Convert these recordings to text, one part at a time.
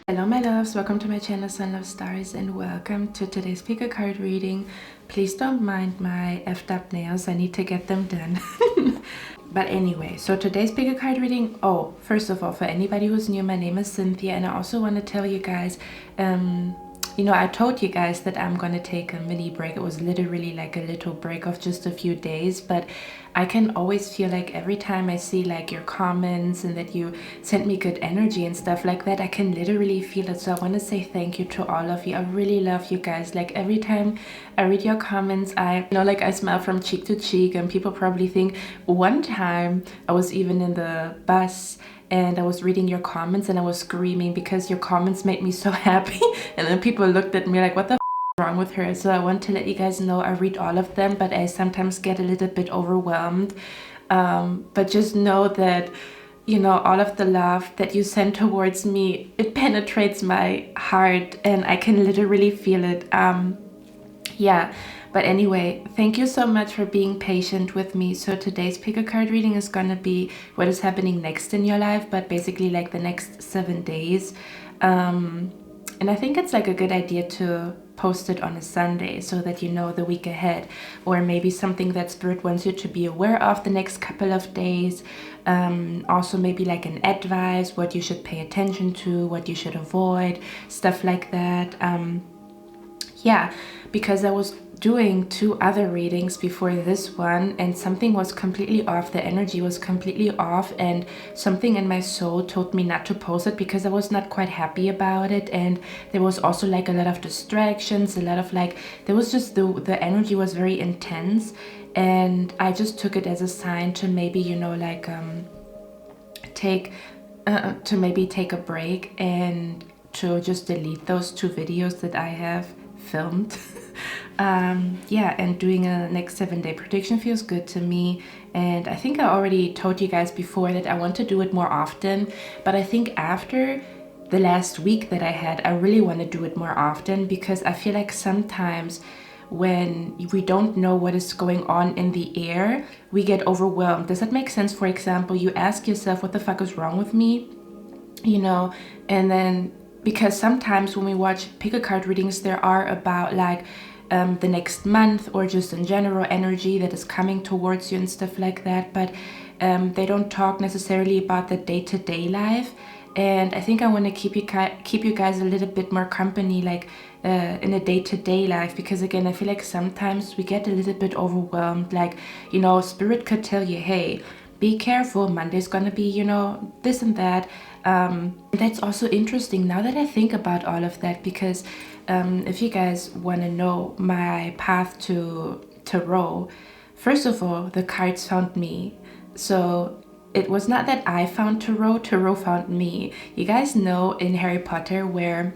Hello my loves, welcome to my channel Sun Love Stars and welcome to today's pick a card reading. Please don't mind my effed up nails, I need to get them done. But anyway, so today's pick a card reading, first of all, for anybody who's new, my name is Cynthia and I also want to tell you guys, I told you guys that I'm gonna take a mini break. It was literally like a little break of just a few days, but I can always feel like every time I see like your comments and that you send me good energy and stuff like that, I can literally feel it. So I want to say thank you to all of you. I really love you guys. Like every time I read your comments, I smile from cheek to cheek, and people probably think one time I was even in the bus and I was reading your comments and I was screaming because your comments made me so happy. And then people looked at me like, what the f is wrong with her? So I want to let you guys know I read all of them, but I sometimes get a little bit overwhelmed. But just know that, all of the love that you send towards me, it penetrates my heart and I can literally feel it. But anyway, thank you so much for being patient with me. So today's pick a card reading is gonna be what is happening next in your life, but basically like the next 7 days. And I think it's like a good idea to post it on a Sunday so that you know the week ahead, or maybe something that Spirit wants you to be aware of the next couple of days. Also maybe like an advice, what you should pay attention to, what you should avoid, stuff like that. Because I was doing 2 other readings before this one and something was completely off, the energy was completely off, and something in my soul told me not to post it because I was not quite happy about it. And there was also like a lot of distractions, a lot of like, there was just the energy was very intense, and I just took it as a sign to maybe take a break and to just delete those 2 videos that I have filmed. And doing a next 7-day prediction feels good to me, and I think I already told you guys before that I want to do it more often, but I think after the last week that I had, I really want to do it more often because I feel like sometimes when we don't know what is going on in the air, we get overwhelmed. Does that make sense? For example, you ask yourself, what the fuck is wrong with me? And then because sometimes when we watch pick a card readings, there are about like the next month or just in general energy that is coming towards you and stuff like that, but they don't talk necessarily about the day-to-day life. And I think I want to keep you guys a little bit more company like in a day-to-day life, because again I feel like sometimes we get a little bit overwhelmed. Like Spirit could tell you, hey, be careful, Monday's gonna be this and that. That's also interesting now that I think about all of that, because if you guys want to know my path to tarot, first of all, the cards found me. So it was not that I found tarot found me. You guys know in Harry Potter where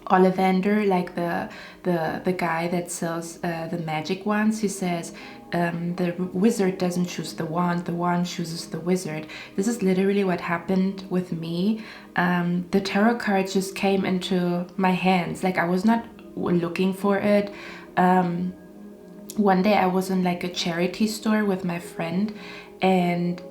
Ollivander, like the guy that sells the magic wands, he says the wizard doesn't choose the wand chooses the wizard. This is literally what happened with me. The tarot cards just came into my hands, like I was not looking for it. One day I was in like a charity store with my friend, and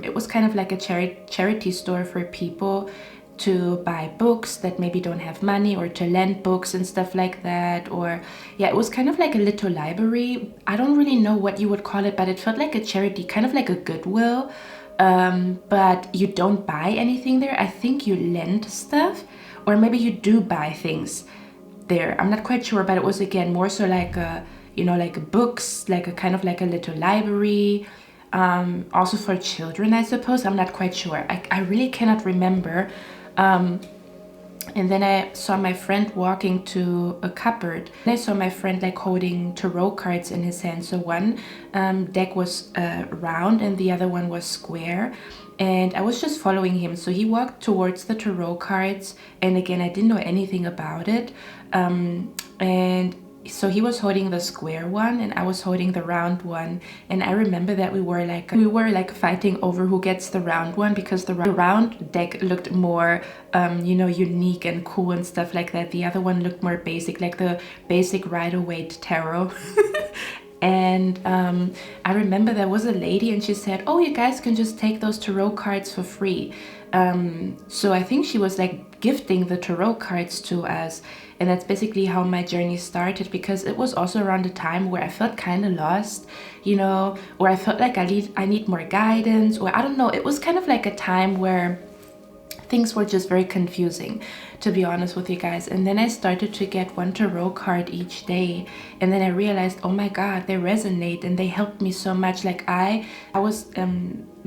it was kind of like a charity store for people to buy books that maybe don't have money, or to lend books and stuff like that. Or it was kind of like a little library. I don't really know what you would call it, but it felt like a charity, kind of like a Goodwill, but you don't buy anything there. I think you lend stuff, or maybe you do buy things there. I'm not quite sure, but it was again more so like like books, like a kind of like a little library. Also for children, I suppose. I'm not quite sure. I really cannot remember. And then I saw my friend walking to a cupboard. And I saw my friend like holding tarot cards in his hand. So one deck was round and the other one was square. And I was just following him. So he walked towards the tarot cards. And again, I didn't know anything about it. And so he was holding the square one and I was holding the round one, and I remember that we were like fighting over who gets the round one, because the round deck looked more unique and cool and stuff like that. The other one looked more basic, like the basic Rider-Waite tarot. And I remember there was a lady and she said, oh, you guys can just take those tarot cards for free. So I think she was like gifting the tarot cards to us. And that's basically how my journey started, because it was also around a time where I felt kind of lost, you know, or I felt like I need more guidance, or I don't know. It was kind of like a time where things were just very confusing, to be honest with you guys. And then I started to get one tarot card each day, and then I realized, oh my god, they resonate and they helped me so much. Like I was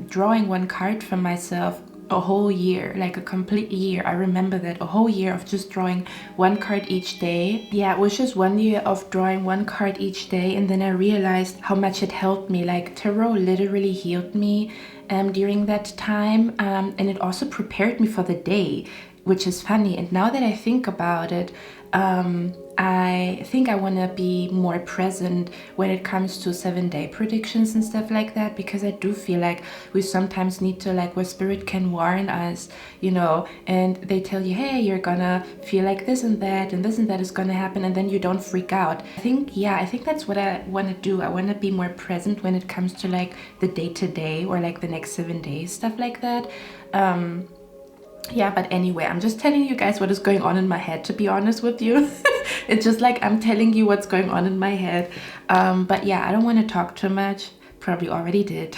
drawing one card for myself a whole year, like a complete year. I remember that, a whole year of just drawing one card each day. Yeah, it was just 1 year of drawing one card each day, and then I realized how much it helped me. Like tarot literally healed me during that time, and it also prepared me for the day, which is funny. And now that I think about it, I think I want to be more present when it comes to 7-day predictions and stuff like that, because I do feel like we sometimes need to, like, where spirit can warn us, you know, and they tell you, hey, you're gonna feel like this and that is gonna happen, and then you don't freak out. I think that's what I want to do. I want to be more present when it comes to like the day-to-day or like the next 7 days, stuff like that. Yeah, but anyway, I'm just telling you guys what is going on in my head, to be honest with you. It's just like I'm telling you what's going on in my head. But yeah, I don't want to talk too much. Probably already did.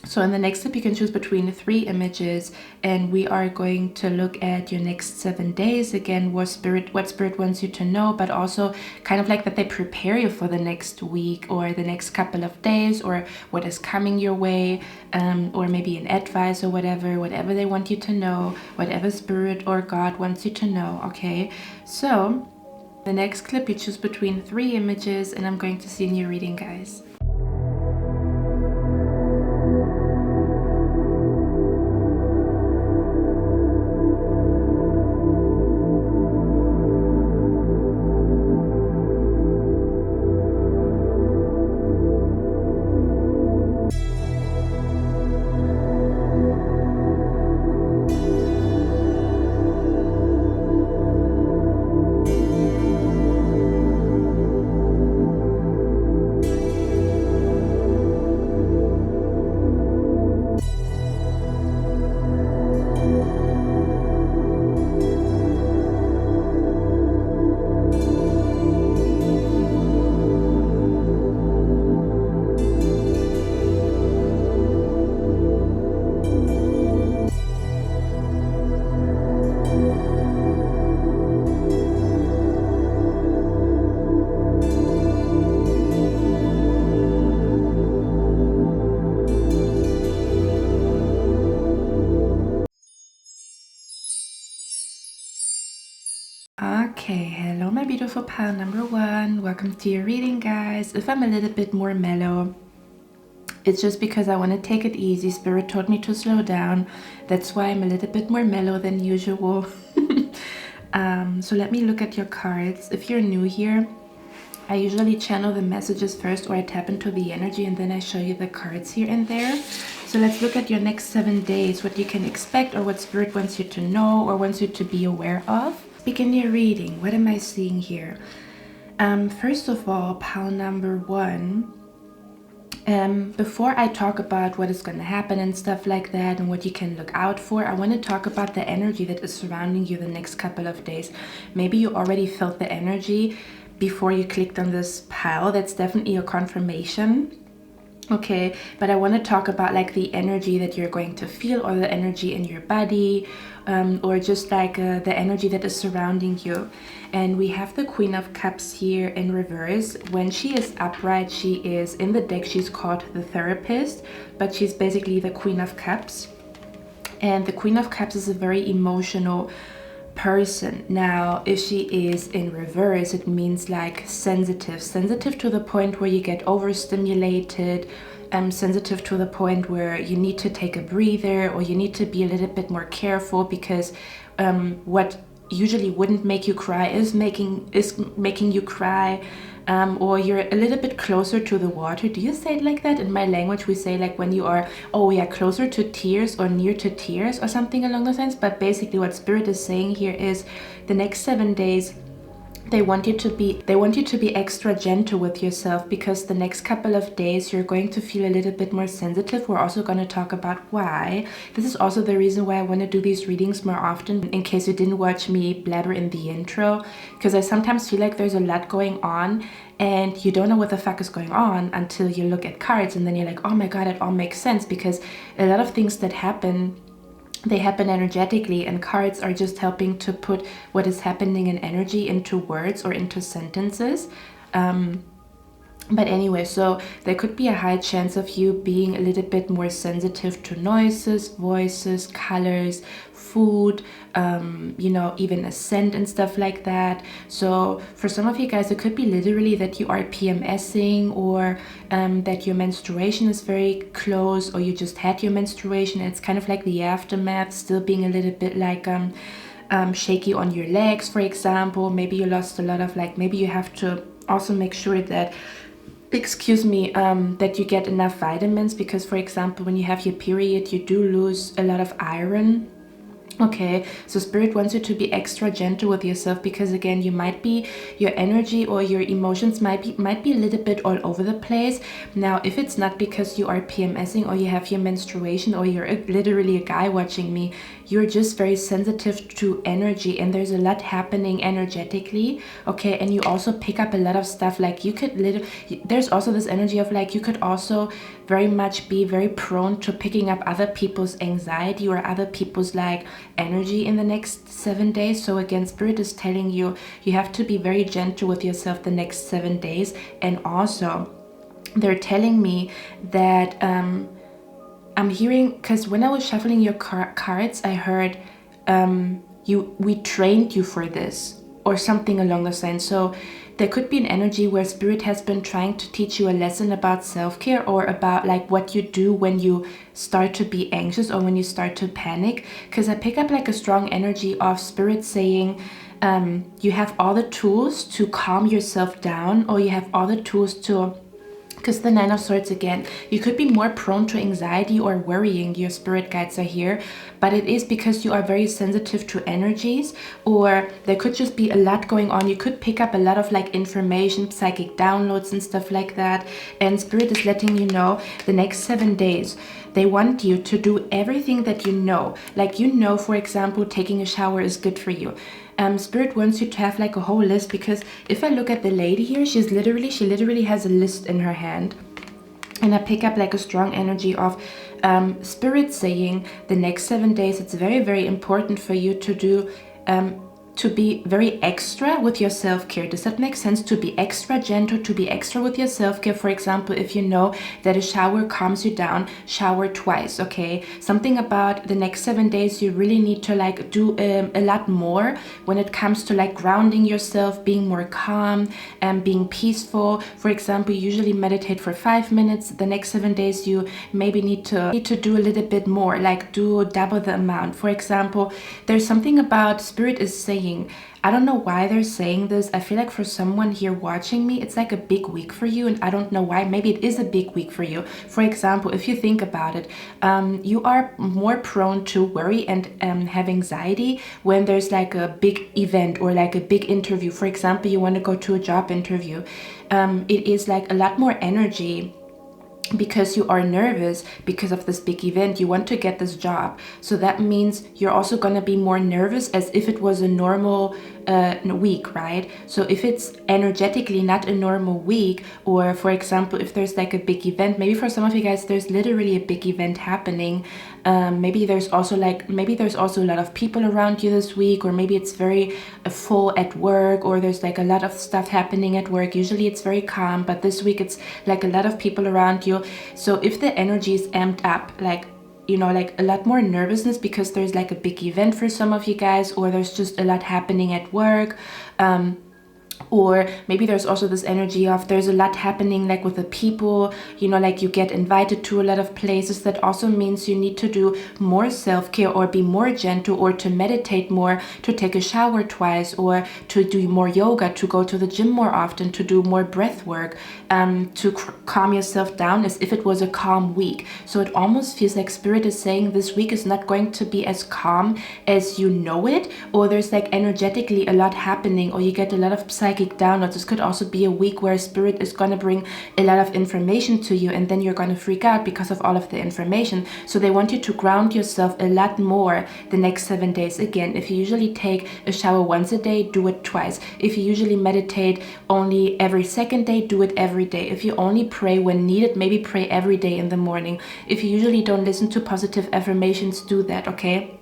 So in the next step, you can choose between 3 images, and we are going to look at your next 7 days. Again, what spirit wants you to know, but also kind of like that they prepare you for the next week or the next couple of days, or what is coming your way, or maybe an advice or whatever they want you to know, whatever spirit or God wants you to know. Okay, so the next clip, you choose between 3 images, and I'm going to see in your reading, guys. Okay, hello my beautiful pile number 1. Welcome to your reading, guys. If I'm a little bit more mellow, it's just because I want to take it easy. Spirit told me to slow down. That's why I'm a little bit more mellow than usual. So let me look at your cards. If you're new here, I usually channel the messages first, or I tap into the energy, and then I show you the cards here and there. So let's look at your next 7 days, what you can expect, or what spirit wants you to know or wants you to be aware of. Begin your reading. What am I seeing here? First of all, pile number 1, before I talk about what is going to happen and stuff like that and what you can look out for, I want to talk about the energy that is surrounding you the next couple of days. Maybe you already felt the energy before you clicked on this pile. That's definitely a confirmation. Okay, but I want to talk about like the energy that you're going to feel, or the energy in your body, or just like the energy that is surrounding you. And we have the Queen of Cups here in reverse. When she is upright, she is in the deck, she's called the Therapist, but she's basically the Queen of Cups. And the Queen of Cups is a very emotional person. Now, if she is in reverse, it means like sensitive to the point where you get overstimulated, sensitive to the point where you need to take a breather, or you need to be a little bit more careful, because what usually wouldn't make you cry is making you cry. Or you're a little bit closer to the water. Do you say it like that? In my language, we say like when you are, oh yeah, closer to tears or near to tears or something along those lines. But basically what Spirit is saying here is the next 7 days, they want you to be extra gentle with yourself, because the next couple of days you're going to feel a little bit more sensitive. We're also going to talk about why. This is also the reason why I want to do these readings more often, in case you didn't watch me blabber in the intro, because I sometimes feel like there's a lot going on and you don't know what the fuck is going on until you look at cards, and then you're like, oh my god, it all makes sense, because a lot of things that happen, they happen energetically, and cards are just helping to put what is happening in energy into words or into sentences. But anyway, so there could be a high chance of you being a little bit more sensitive to noises, voices, colors, food, you know, even a scent and stuff like that. So for some of you guys, it could be literally that you are PMSing, or that your menstruation is very close, or you just had your menstruation. It's kind of like the aftermath, still being a little bit like shaky on your legs, for example. Maybe you lost a lot of, like, maybe you have to also make sure that, excuse me, that you get enough vitamins, because for example, when you have your period, you do lose a lot of iron. Okay, so Spirit wants you to be extra gentle with yourself, because again, you might be, your energy or your emotions might be a little bit all over the place. Now, if it's not because you are PMSing or you have your menstruation, or you're literally a guy watching me, you're just very sensitive to energy, and there's a lot happening energetically. Okay, and you also pick up a lot of stuff, like you could there's also this energy of, like, you could also very much be very prone to picking up other people's anxiety or other people's like energy in the next 7 days. So again, Spirit is telling you, you have to be very gentle with yourself the next 7 days. And also they're telling me that I'm hearing, because when I was shuffling your cards, I heard we trained you for this, or something along those lines. So there could be an energy where Spirit has been trying to teach you a lesson about self-care, or about like what you do when you start to be anxious or when you start to panic. Because I pick up like a strong energy of Spirit saying, you have all the tools to calm yourself down, or you have all the tools to, because the Nine of Swords, again, you could be more prone to anxiety or worrying, your spirit guides are here, but it is because you are very sensitive to energies, or there could just be a lot going on. You could pick up a lot of like information, psychic downloads and stuff like that, and Spirit is letting you know the next 7 days, they want you to do everything that you know. Like, you know, for example, taking a shower is good for you. Spirit wants you to have like a whole list, because if I look at the lady here, she literally has a list in her hand, and I pick up like a strong energy of Spirit saying the next 7 days, it's very, very important for you to do to be very extra with your self-care. Does that make sense? To be extra gentle, to be extra with your self-care. For example, if you know that a shower calms you down, shower twice, okay? Something about the next 7 days, you really need to like do a lot more when it comes to like grounding yourself, being more calm and being peaceful. For example, you usually meditate for 5 minutes. The next 7 days, you maybe need to do a little bit more, like do double the amount. For example, there's something about Spirit is saying, I don't know why they're saying this. I feel like for someone here watching me, it's like a big week for you, and I don't know why. Maybe it is a big week for you. For example, if you think about it, you are more prone to worry and have anxiety when there's like a big event or like a big interview. For example, you want to go to a job interview. It is like a lot more energy, because you are nervous because of this big event. You want to get this job, so that means you're also going to be more nervous as if it was a normal week, right? So if it's energetically not a normal week, or for example, if there's like a big event, maybe for some of you guys there's literally a big event happening, maybe there's also a lot of people around you this week, or maybe it's very full at work, or there's like a lot of stuff happening at work. Usually it's very calm, but this week it's like a lot of people around you. So if the energy is amped up, like, you know, like a lot more nervousness because there's like a big event for some of you guys, or there's just a lot happening at work, Or maybe there's also this energy of there's a lot happening like with the people, you know, like you get invited to a lot of places. That also means you need to do more self-care or be more gentle, or to meditate more, to take a shower twice, or to do more yoga, to go to the gym more often, to do more breath work, to calm yourself down, as if it was a calm week. So it almost feels like Spirit is saying this week is not going to be as calm as you know it, or there's like energetically a lot happening, or you get a lot of psychic downloads. This could also be a week where Spirit is going to bring a lot of information to you, and then you're going to freak out because of all of the information. So they want you to ground yourself a lot more the next 7 days. Again, if you usually take a shower once a day, do it twice. If you usually meditate only every second day, do it every day. If you only pray when needed, maybe pray every day in the morning. If you usually don't listen to positive affirmations, do that, okay?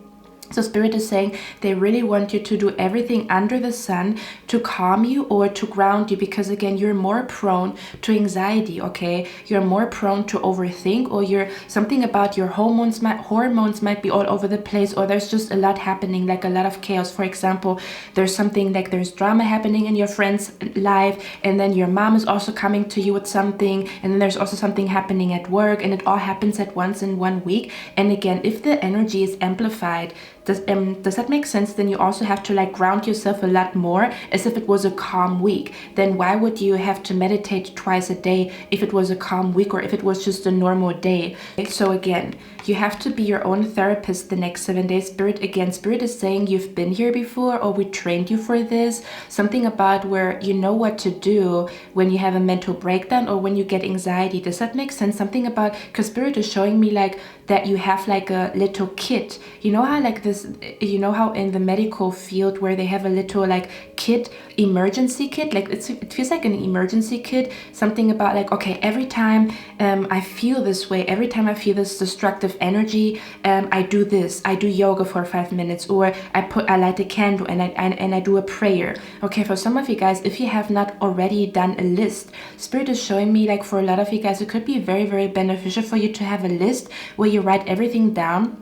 So Spirit is saying they really want you to do everything under the sun to calm you or to ground you, because again, you're more prone to anxiety, okay? You're more prone to overthink, or you're something about your hormones might be all over the place, or there's just a lot happening, like a lot of chaos. For example, there's something like there's drama happening in your friend's life, and then your mom is also coming to you with something, and then there's also something happening at work, and it all happens at once in 1 week. And again, if the energy is amplified, does that make sense? Then you also have to like ground yourself a lot more, as if it was a calm week. Then why would you have to meditate twice a day if it was a calm week, or if it was just a normal day? So again, you have to be your own therapist the next 7 days. Spirit is saying you've been here before, or we trained you for this. Something about where you know what to do when you have a mental breakdown or when you get anxiety. Does that make sense? Something about, because Spirit is showing me like that you have like a little kit. You know how like this, you know how in the medical field where they have a little like kit, emergency kit, like it feels like an emergency kit. Something about like, okay, every time I feel this way, every time I feel this destructive energy, I do this, I do yoga for 5 minutes, or I light a candle and I do a prayer. Okay, for some of you guys, if you have not already done a list, Spirit is showing me like for a lot of you guys, it could be very, very beneficial for you to have a list where you write everything down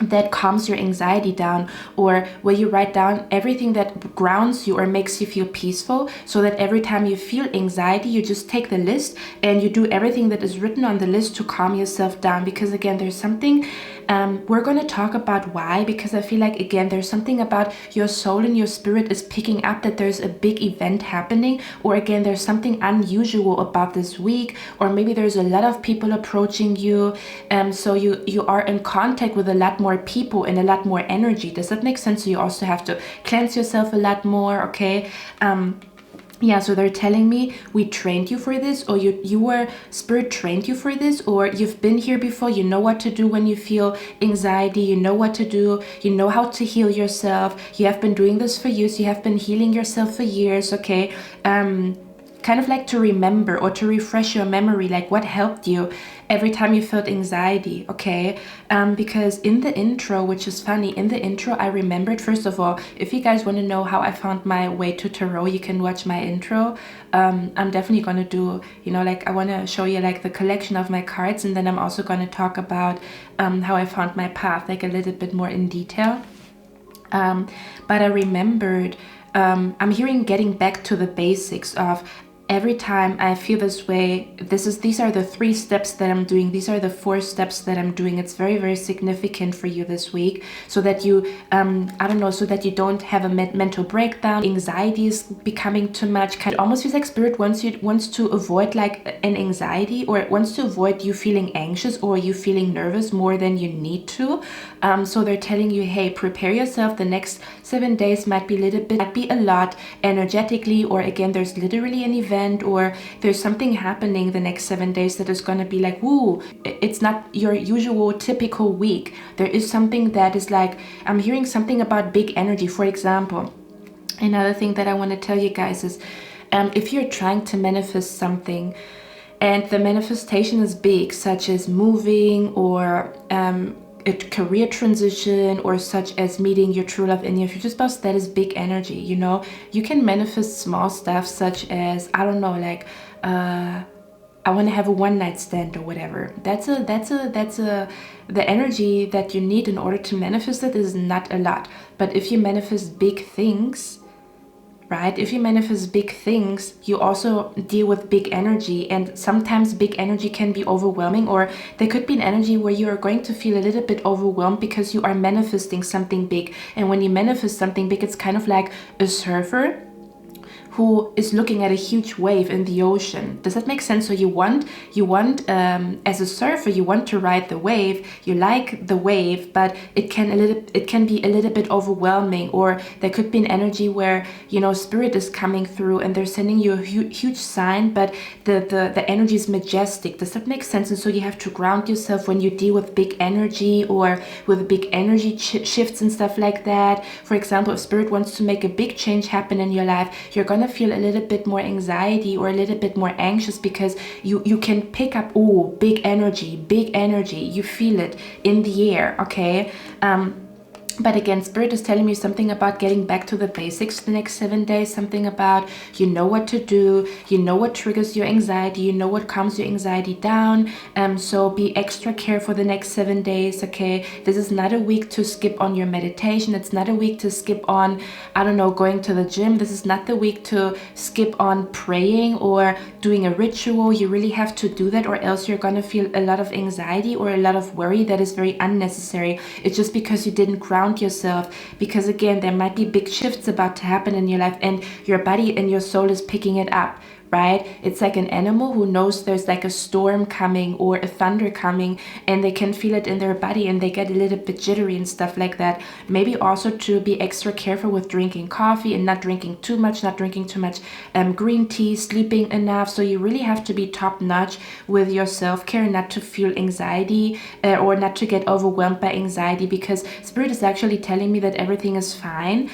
that calms your anxiety down, or where you write down everything that grounds you or makes you feel peaceful, so that every time you feel anxiety, you just take the list and you do everything that is written on the list to calm yourself down. Because again, there's something, we're going to talk about why, because I feel like again, there's something about your soul and your spirit is picking up that there's a big event happening, or again, there's something unusual about this week, or maybe there's a lot of people approaching you, so you are in contact with a lot more people and a lot more energy. Does that make sense? So you also have to cleanse yourself a lot more, okay? Yeah, so they're telling me we trained you for this, or Spirit trained you for this, or you've been here before, you know what to do when you feel anxiety, you know what to do, you know how to heal yourself, you have been doing this for years, you have been healing yourself for years, okay? Kind of like to remember or to refresh your memory, like what helped you every time you felt anxiety, okay? Because in the intro, which is funny, in the intro I remembered, first of all, if you guys want to know how I found my way to tarot, you can watch my intro. I'm definitely going to do, you know, like I want to show you like the collection of my cards, and then I'm also going to talk about how I found my path, like a little bit more in detail. But I remembered, I'm hearing getting back to the basics of every time I feel this way, these are the 3 steps that I'm doing. These are the 4 steps that I'm doing. It's very, very significant for you this week, so that you, so that you don't have a mental breakdown. Anxiety is becoming too much. It almost feels like Spirit wants to avoid like an anxiety, or it wants to avoid you feeling anxious or you feeling nervous more than you need to. So they're telling you, hey, prepare yourself. The next 7 days might be a lot energetically, or again, there's literally an event, or there's something happening the next 7 days that is going to be like, woo, it's not your usual typical week. There is something that is like, I'm hearing something about big energy. For example, another thing that I want to tell you guys is, if you're trying to manifest something and the manifestation is big, such as moving, or a career transition, or such as meeting your true love in your future spouse, that is big energy, you know? You can manifest small stuff such as, I don't know, like I want to have a one-night stand or whatever. The energy that you need in order to manifest it is not a lot. But if you manifest big things, right? If you manifest big things, you also deal with big energy, and sometimes big energy can be overwhelming, or there could be an energy where you are going to feel a little bit overwhelmed because you are manifesting something big. And when you manifest something big, it's kind of like a surfer who is looking at a huge wave in the ocean. Does that make sense? So you want as a surfer, you want to ride the wave, you like the wave, but it can be a little bit overwhelming, or there could be an energy where, you know, spirit is coming through and they're sending you a huge sign, but the energy is majestic. Does that make sense? And so you have to ground yourself when you deal with big energy or with big energy shifts and stuff like that. For example, if spirit wants to make a big change happen in your life, you're gonna feel a little bit more anxiety or a little bit more anxious, because you can pick up, oh, big energy, you feel it in the air, okay? But again, spirit is telling me something about getting back to the basics the next 7 days, something about, you know what to do, you know what triggers your anxiety, you know what calms your anxiety down. So be extra careful the next 7 days, okay? This is not a week to skip on your meditation. It's not a week to skip on, I don't know, going to the gym. This is not the week to skip on praying or doing a ritual. You really have to do that, or else you're gonna feel a lot of anxiety or a lot of worry that is very unnecessary. It's just because you didn't ground yourself, because again, there might be big shifts about to happen in your life, and your body and your soul is picking it up, right? It's like an animal who knows there's like a storm coming or a thunder coming, and they can feel it in their body and they get a little bit jittery and stuff like that. Maybe also to be extra careful with drinking coffee and not drinking too much green tea, sleeping enough. So you really have to be top notch with your self-care, not to feel anxiety or not to get overwhelmed by anxiety, because spirit is actually telling me that everything is fine.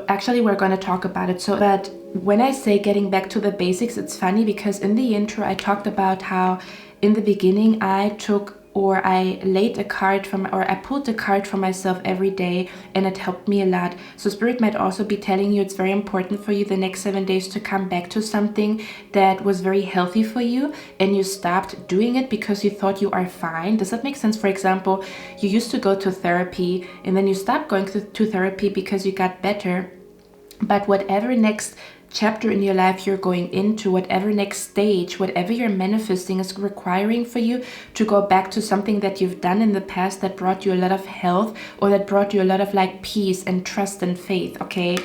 Actually, we're going to talk about it. So, but when I say getting back to the basics, it's funny because in the intro I talked about how in the beginning I laid a card or I pulled a card for myself every day, and it helped me a lot. So spirit might also be telling you it's very important for you the next 7 days to come back to something that was very healthy for you, and you stopped doing it because you thought you are fine. Does that make sense? For example, you used to go to therapy and then you stopped going to therapy because you got better. But whatever next chapter in your life you're going into, whatever next stage, whatever you're manifesting is requiring for you to go back to something that you've done in the past that brought you a lot of health, or that brought you a lot of like peace and trust and faith, okay?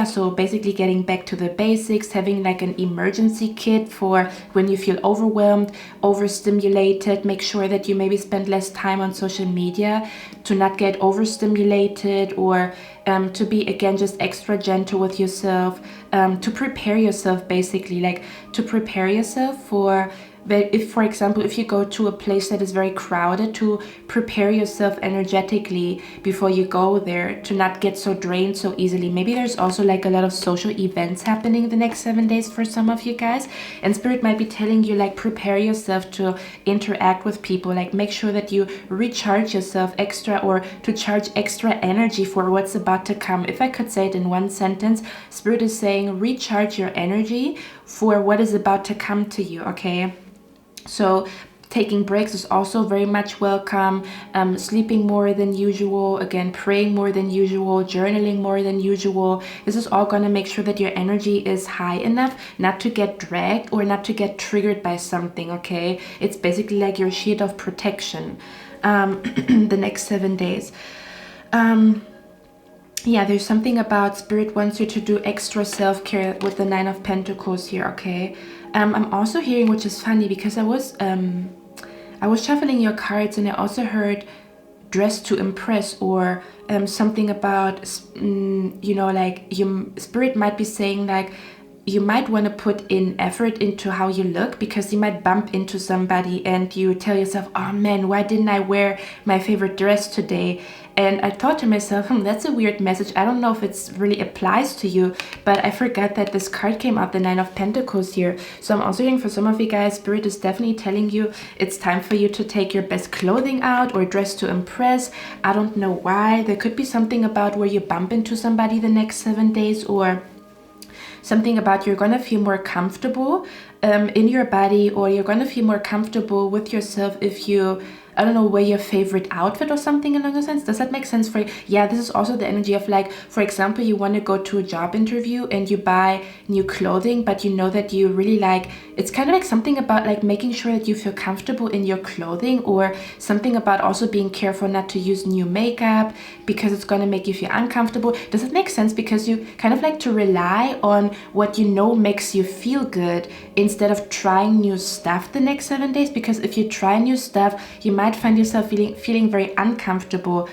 So basically getting back to the basics, having like an emergency kit for when you feel overwhelmed, overstimulated. Make sure that you maybe spend less time on social media to not get overstimulated, or to be, again, just extra gentle with yourself, to prepare yourself, basically, like to prepare yourself for, if, for example, if you go to a place that is very crowded, to prepare yourself energetically before you go there, to not get so drained so easily. Maybe there's also like a lot of social events happening the next 7 days for some of you guys, and spirit might be telling you like prepare yourself to interact with people, like make sure that you recharge yourself extra, or to charge extra energy for what's about to come. If I could say it in one sentence, spirit is saying recharge your energy for what is about to come to you, okay? So taking breaks is also very much welcome. Sleeping more than usual, again, praying more than usual, journaling more than usual. This is all going to make sure that your energy is high enough not to get dragged or not to get triggered by something, okay? It's basically like your shield of protection the next 7 days. There's something about spirit wants you to do extra self-care with the 9 of Pentacles here, okay? I'm also hearing, which is funny, because I was shuffling your cards and I also heard dress to impress, or something about, like spirit might be saying like you might want to put in effort into how you look, because you might bump into somebody and you tell yourself, oh man, why didn't I wear my favorite dress today? And I thought to myself, that's a weird message. I don't know if it really applies to you, but I forgot that this card came out, the 9 of Pentacles here. So I'm also hearing for some of you guys, spirit is definitely telling you it's time for you to take your best clothing out or dress to impress. I don't know why. There could be something about where you bump into somebody the next 7 days, or something about you're going to feel more comfortable in your body, or you're going to feel more comfortable with yourself if you I don't know, wear your favorite outfit or something along those lines. Does that make sense for you? Yeah, this is also the energy of like, for example, you want to go to a job interview and you buy new clothing, but you know that you really like, it's kind of like something about like making sure that you feel comfortable in your clothing, or something about also being careful not to use new makeup because it's going to make you feel uncomfortable. Does it make sense? Because you kind of like to rely on what you know makes you feel good instead of trying new stuff the next 7 days. Because if you try new stuff, you might find yourself feeling very uncomfortable,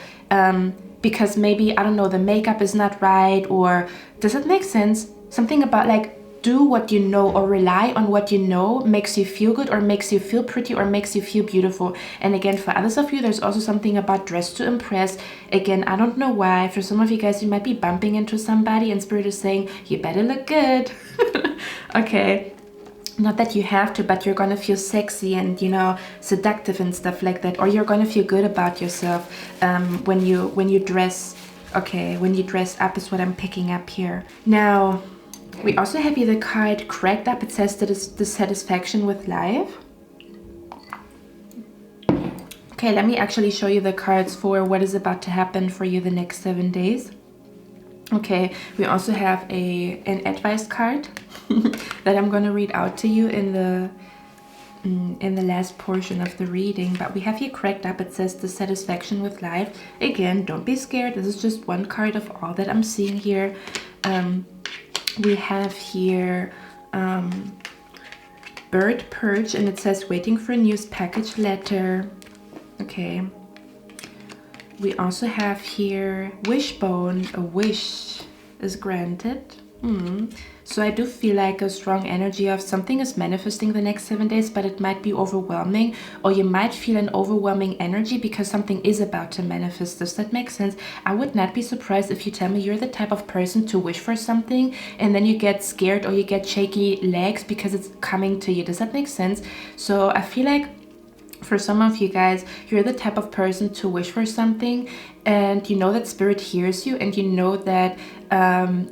because maybe, I don't know, the makeup is not right, or does it make sense? Something about like, do what you know or rely on what you know makes you feel good or makes you feel pretty or makes you feel beautiful. And again, for others of you, there's also something about dress to impress. Again, I don't know why. For some of you guys, you might be bumping into somebody and Spirit is saying, you better look good. Okay. Not that you have to, but you're gonna feel sexy and, you know, seductive and stuff like that. Or you're gonna feel good about yourself when you dress. Okay, when you dress up is what I'm picking up here. Now, we also have here the card cracked up. It says that it's dissatisfaction with life. Okay, let me actually show you the cards for what is about to happen for you the next 7 days. Okay, we also have an advice card that I'm going to read out to you in the last portion of the reading. But we have here cracked up. It says dissatisfaction with life. Again, don't be scared. This is just one card of all that I'm seeing here. We have here bird perch, and it says waiting for a news package letter. Okay. We also have here wishbone, a wish is granted. So I do feel like a strong energy of something is manifesting the next 7 days, but it might be overwhelming, or you might feel an overwhelming energy because something is about to manifest. Does that make sense? I would not be surprised if you tell me you're the type of person to wish for something and then you get scared or you get shaky legs because it's coming to you. Does that make sense? So I feel like for some of you guys, you're the type of person to wish for something and you know that Spirit hears you, and you know that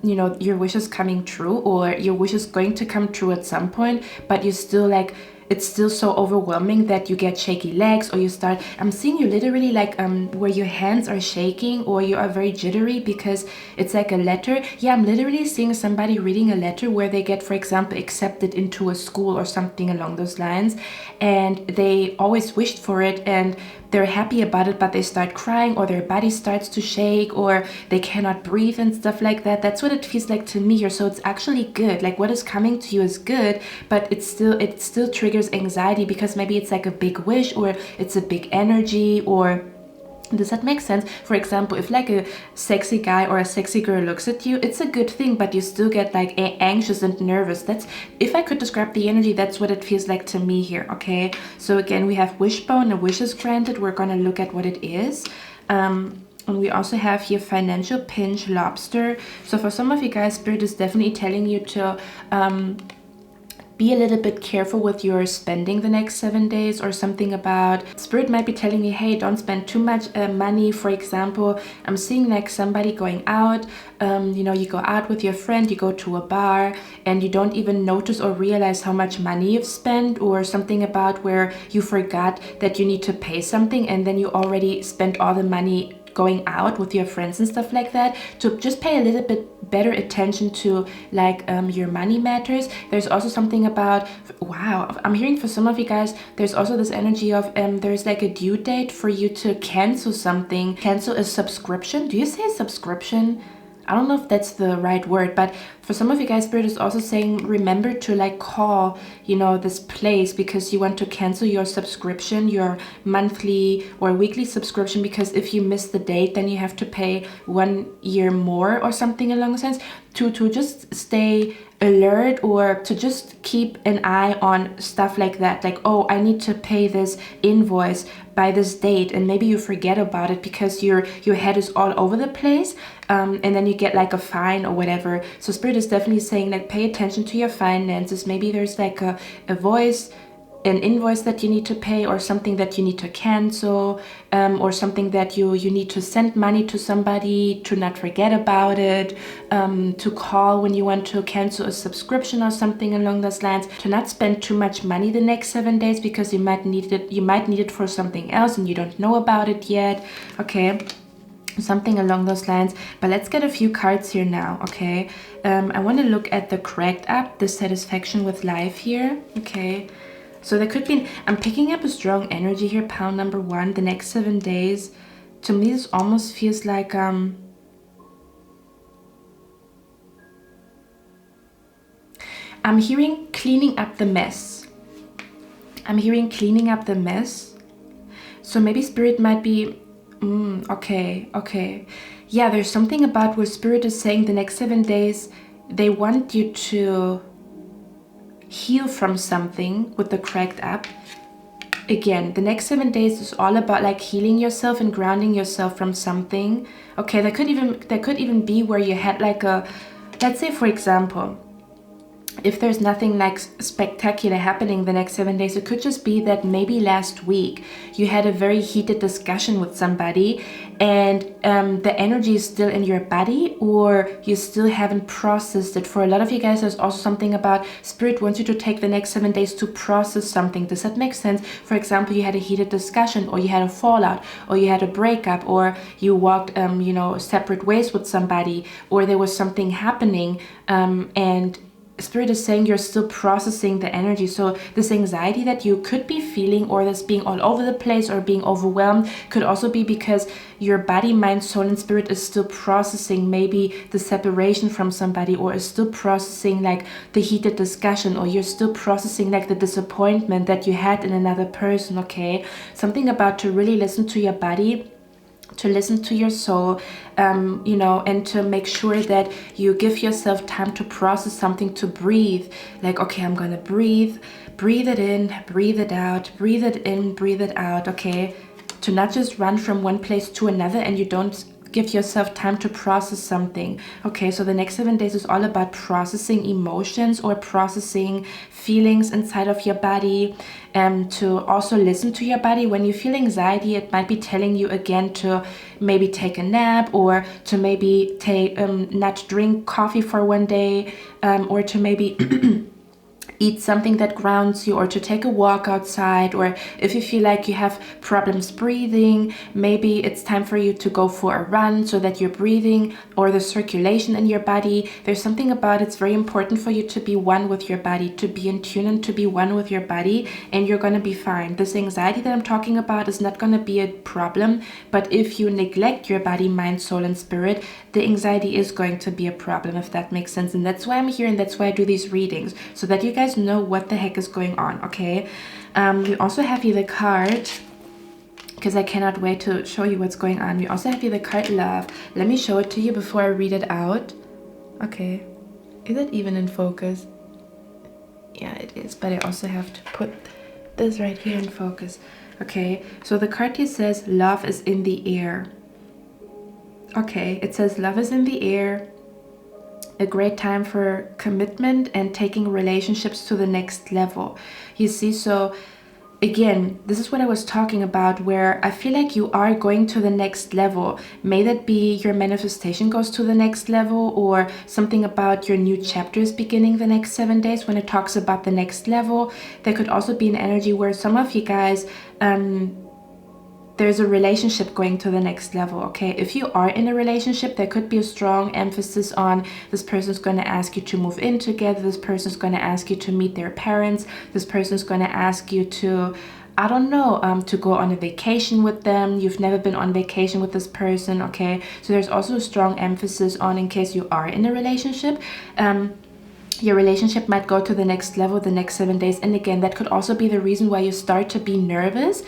you know your wish is coming true, or your wish is going to come true at some point, but you still like, it's still so overwhelming that you get shaky legs, or you start, I'm seeing you literally like where your hands are shaking or you are very jittery because it's like a letter. Yeah, I'm literally seeing somebody reading a letter where they get, for example, accepted into a school or something along those lines, and they always wished for it and they're happy about it, but they start crying or their body starts to shake or they cannot breathe and stuff like that. That's what it feels like to me here. So it's actually good. Like what is coming to you is good, but it still triggers anxiety because maybe it's like a big wish or it's a big energy. Or does that make sense? For example, if like a sexy guy or a sexy girl looks at you, it's a good thing, but you still get like anxious and nervous. That's, if I could describe the energy, that's what it feels like to me here. Okay, so again, we have wishbone, a wish is granted. We're gonna look at what it is. And we also have here financial pinch, lobster. So for some of you guys, Spirit is definitely telling you to be a little bit careful with your spending the next 7 days, or something about, Spirit might be telling you, hey, don't spend too much money. For example, I'm seeing like somebody going out, you know, you go out with your friend, you go to a bar and you don't even notice or realize how much money you've spent, or something about where you forgot that you need to pay something and then you already spent all the money going out with your friends and stuff like that. To just pay a little bit better attention to like your money matters. There's also something about, wow, I'm hearing for some of you guys, there's also this energy of there's like a due date for you to cancel something. Cancel a subscription. Do you say subscription? I don't know if that's the right word, but for some of you guys, Spirit is also saying, remember to like call, you know, this place because you want to cancel your subscription, your monthly or weekly subscription, because if you miss the date, then you have to pay 1 year more or something along those lines. To just stay alert, or to just keep an eye on stuff like that. Like, oh, I need to pay this invoice by this date, and maybe you forget about it because your head is all over the place, and then you get like a fine or whatever. So Spirit is definitely saying that pay attention to your finances. Maybe there's like a voice an invoice that you need to pay, or something that you need to cancel, or something that you need to send money to somebody, to not forget about it, to call when you want to cancel a subscription or something along those lines, to not spend too much money the next 7 days because you might need it for something else and you don't know about it yet. Okay, something along those lines. But let's get a few cards here now. Okay, I want to look at the correct app, the satisfaction with life here. Okay, so there could be, I'm picking up a strong energy here, pile number 1, the next 7 days. To me, this almost feels like, I'm hearing cleaning up the mess. I'm hearing cleaning up the mess. So maybe Spirit might be, okay. Yeah, there's something about where Spirit is saying the next 7 days, they want you to heal from something with the correct app. Again, the next 7 days is all about like healing yourself and grounding yourself from something. Okay, that could even be where you had like a, let's say for example, if there's nothing like spectacular happening the next 7 days, it could just be that maybe last week you had a very heated discussion with somebody and the energy is still in your body, or you still haven't processed it. For a lot of you guys, there's also something about Spirit wants you to take the next 7 days to process something. Does that make sense? For example, you had a heated discussion, or you had a fallout, or you had a breakup, or you walked separate ways with somebody, or there was something happening, and Spirit is saying you're still processing the energy. So this anxiety that you could be feeling, or that's being all over the place or being overwhelmed, could also be because your body, mind, soul, and spirit is still processing maybe the separation from somebody, or is still processing like the heated discussion, or you're still processing like the disappointment that you had in another person. Okay, something about to really listen to your body, to listen to your soul, and to make sure that you give yourself time to process something, to breathe. Like, okay, I'm gonna breathe it in, breathe it out, breathe it in, breathe it out. Okay, to not just run from one place to another and you don't give yourself time to process something. Okay, so the next 7 days is all about processing emotions or processing feelings inside of your body, and to also listen to your body. When you feel anxiety, it might be telling you again to maybe take a nap, or to maybe take not drink coffee for 1 day, or to maybe eat something that grounds you, or to take a walk outside. Or if you feel like you have problems breathing, maybe it's time for you to go for a run so that you're breathing, or the circulation in your body. There's something about it's very important for you to be one with your body, to be in tune and to be one with your body, and you're going to be fine. This anxiety that I'm talking about is not going to be a problem, but if you neglect your body, mind, soul, and spirit, the anxiety is going to be a problem, if that makes sense. And that's why I'm here, and that's why I do these readings, so that you guys know what the heck is going on. Okay, we also have here the card, because I cannot wait to show you what's going on. We also have here the card Love. Let me show it to you before I read it out. Okay, is it even in focus? Yeah, it is, but I also have to put this right here in focus. Okay, so the card here says love is in the air. Okay, it says love is in the air. A great time for commitment and taking relationships to the next level. You see, so again, this is what I was talking about, where I feel like you are going to the next level. May that be your manifestation goes to the next level, or something about your new chapter is beginning the next 7 days when it talks about the next level. There could also be an energy where some of you guys, there's a relationship going to the next level. Okay, if you are in a relationship, there could be a strong emphasis on this person's going to ask you to move in together, this person's going to ask you to meet their parents, this person's going to ask you to, I don't know, to go on a vacation with them. You've never been on vacation with this person. Okay, so there's also a strong emphasis on, in case you are in a relationship, your relationship might go to the next level the next 7 days. And again, that could also be the reason why you start to be nervous,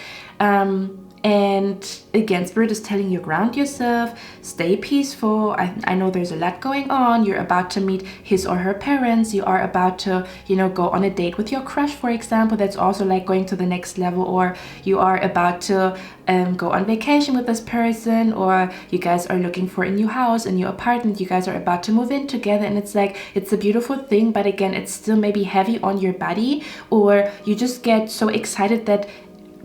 And again, Spirit is telling you ground yourself, stay peaceful. I know there's a lot going on. You're about to meet his or her parents. You are about to, you know, go on a date with your crush, for example. That's also like going to the next level. Or you are about to go on vacation with this person, or you guys are looking for a new house, a new apartment. You guys are about to move in together, and it's like, it's a beautiful thing, but again, it's still maybe heavy on your body, or you just get so excited that,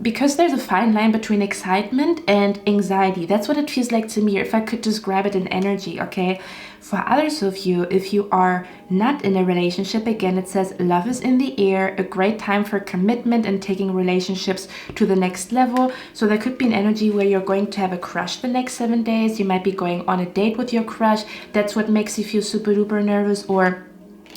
because there's a fine line between excitement and anxiety. That's what it feels like to me, if I could describe it in energy, okay? For others of you, if you are not in a relationship, again, it says love is in the air, a great time for commitment and taking relationships to the next level. So there could be an energy where you're going to have a crush the next 7 days. You might be going on a date with your crush. That's what makes you feel super duper nervous. Or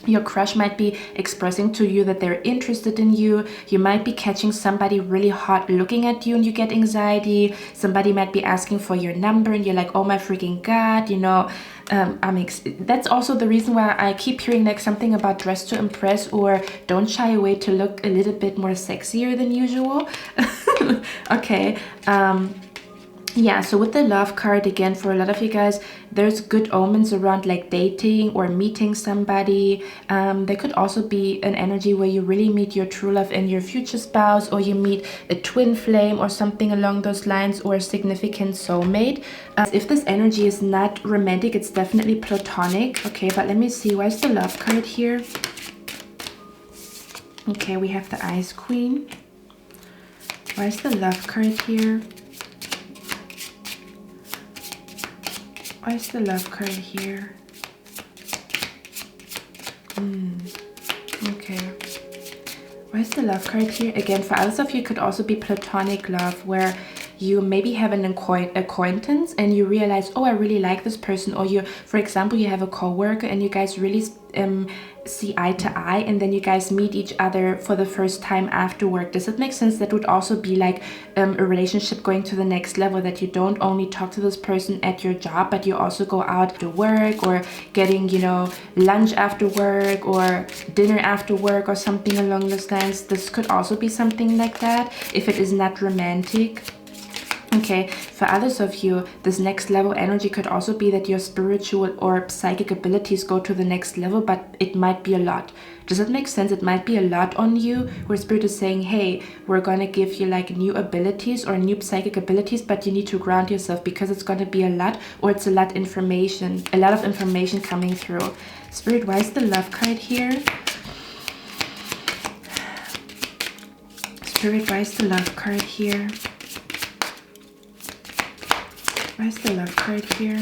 your crush might be expressing to you that they're interested in you. You might be catching somebody really hot looking at you and you get anxiety. Somebody might be asking for your number and you're like, oh my freaking God, you know. That's also the reason why I keep hearing like something about dress to impress, or don't shy away to look a little bit more sexier than usual. Okay. Yeah, so with the love card, again, for a lot of you guys, there's good omens around like dating or meeting somebody. There could also be an energy where you really meet your true love and your future spouse, or you meet a twin flame or something along those lines, or a significant soulmate. If this energy is not romantic, it's definitely platonic. Okay, but let me see, where's the love card here? Okay, we have the Ice Queen. Where's the love card here? Where's the love card here? Okay. Where's the love card here? Again, for others of you, it could also be platonic love, where you maybe have an acquaintance and you realize, oh, I really like this person. Or you, for example, you have a co-worker and you guys really see eye to eye, and then you guys meet each other for the first time after work. Does it make sense? That would also be like a relationship going to the next level, that you don't only talk to this person at your job, but you also go out to work, or getting, you know, lunch after work or dinner after work or something along those lines. This could also be something like that if it is not romantic. Okay, for others of you, this next level energy could also be that your spiritual or psychic abilities go to the next level, but it might be a lot. Does that make sense? It might be a lot on you, where Spirit is saying, hey, we're going to give you like new abilities or new psychic abilities, but you need to ground yourself, because it's going to be a lot, or it's a lot of information coming through. Spirit, why is the love card here? Spirit, why is the love card here? Where's the love card here?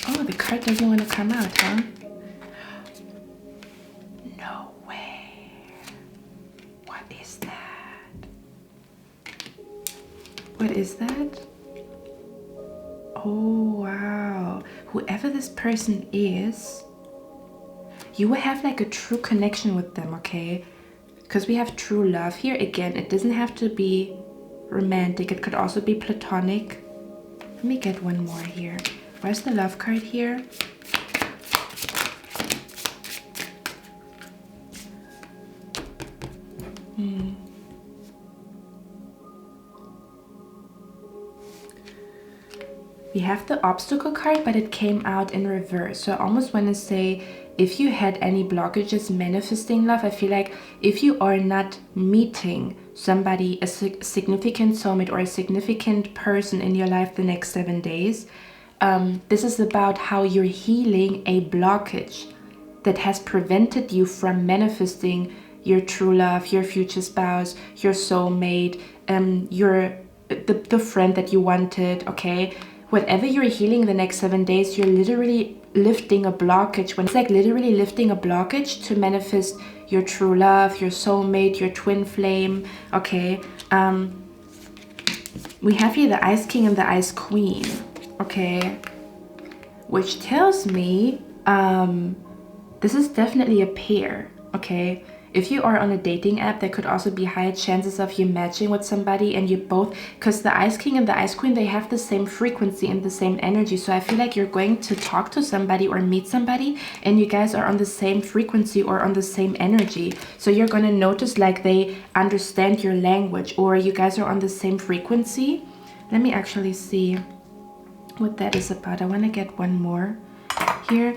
Oh, the card doesn't want to come out, huh? No way. What is that? What is that? Oh, wow. Whoever this person is, you will have like a true connection with them, okay? Because we have true love here. Again, it doesn't have to be romantic. It could also be platonic. Let me get one more here. Where's the love card here? We have the obstacle card, but it came out in reverse. So I almost want to say, if you had any blockages manifesting love, I feel like if you are not meeting somebody, a significant soulmate or a significant person in your life the next 7 days, this is about how you're healing a blockage that has prevented you from manifesting your true love, your future spouse, your soulmate, the friend that you wanted, okay? Whatever you're healing the next 7 days, you're literally lifting a blockage. When it's like literally lifting a blockage to manifest your true love, your soulmate, your twin flame, okay? We have here the Ice King and the Ice Queen, okay? Which tells me this is definitely a pair, okay? if you are on a dating app, there could also be higher chances of you matching with somebody and you both, because the Ice King and the Ice Queen, they have the same frequency and the same energy. So I feel like you're going to talk to somebody or meet somebody and you guys are on the same frequency or on the same energy. So you're going to notice like they understand your language or you guys are on the same frequency. Let me actually see what that is about. I want to get one more here.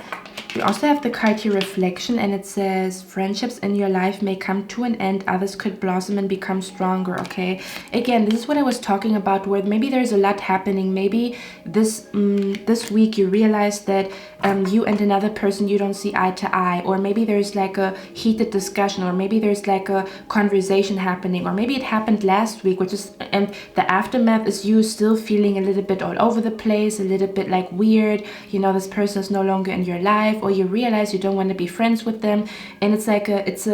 We also have the card here, Reflection, and it says friendships in your life may come to an end, others could blossom and become stronger. Okay, again, this is what I was talking about, where maybe there's a lot happening. Maybe this week you realize that you and another person, you don't see eye to eye, or maybe there's like a heated discussion, or maybe there's like a conversation happening, or maybe it happened last week, which is, and the aftermath is you still feeling a little bit all over the place, a little bit like weird, you know, this person is no longer in your life, or you realize you don't want to be friends with them, and it's like it's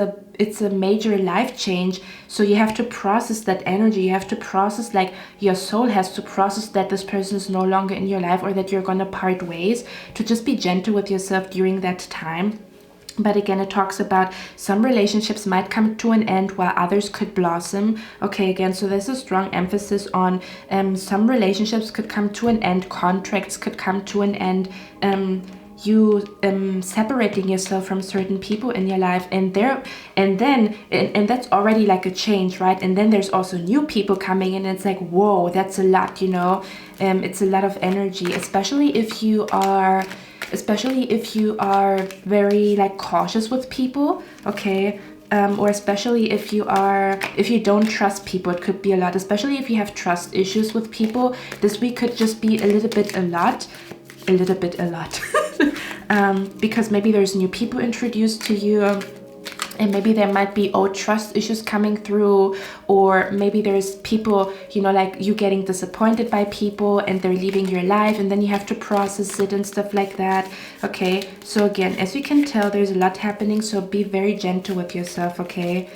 a major life change. So you have to process that energy. You have to process, like your soul has to process that this person is no longer in your life or that you're gonna part ways, to just be gentle with yourself during that time. But again, it talks about some relationships might come to an end while others could blossom. Okay, again, so there's a strong emphasis on some relationships could come to an end, contracts could come to an end, you separating yourself from certain people in your life, and that's already like a change, right? And then there's also new people coming in, and it's like, whoa, that's a lot, you know. It's a lot of energy, especially if you are very like cautious with people, okay. Or especially if you don't trust people, it could be a lot. Especially if you have trust issues with people, this week could just be a little bit a lot. Because maybe there's new people introduced to you, and maybe there might be old trust issues coming through, or maybe there's people, you know, like you getting disappointed by people and they're leaving your life, and then you have to process it and stuff like that. Okay, so again, as you can tell, there's a lot happening, so be very gentle with yourself, okay?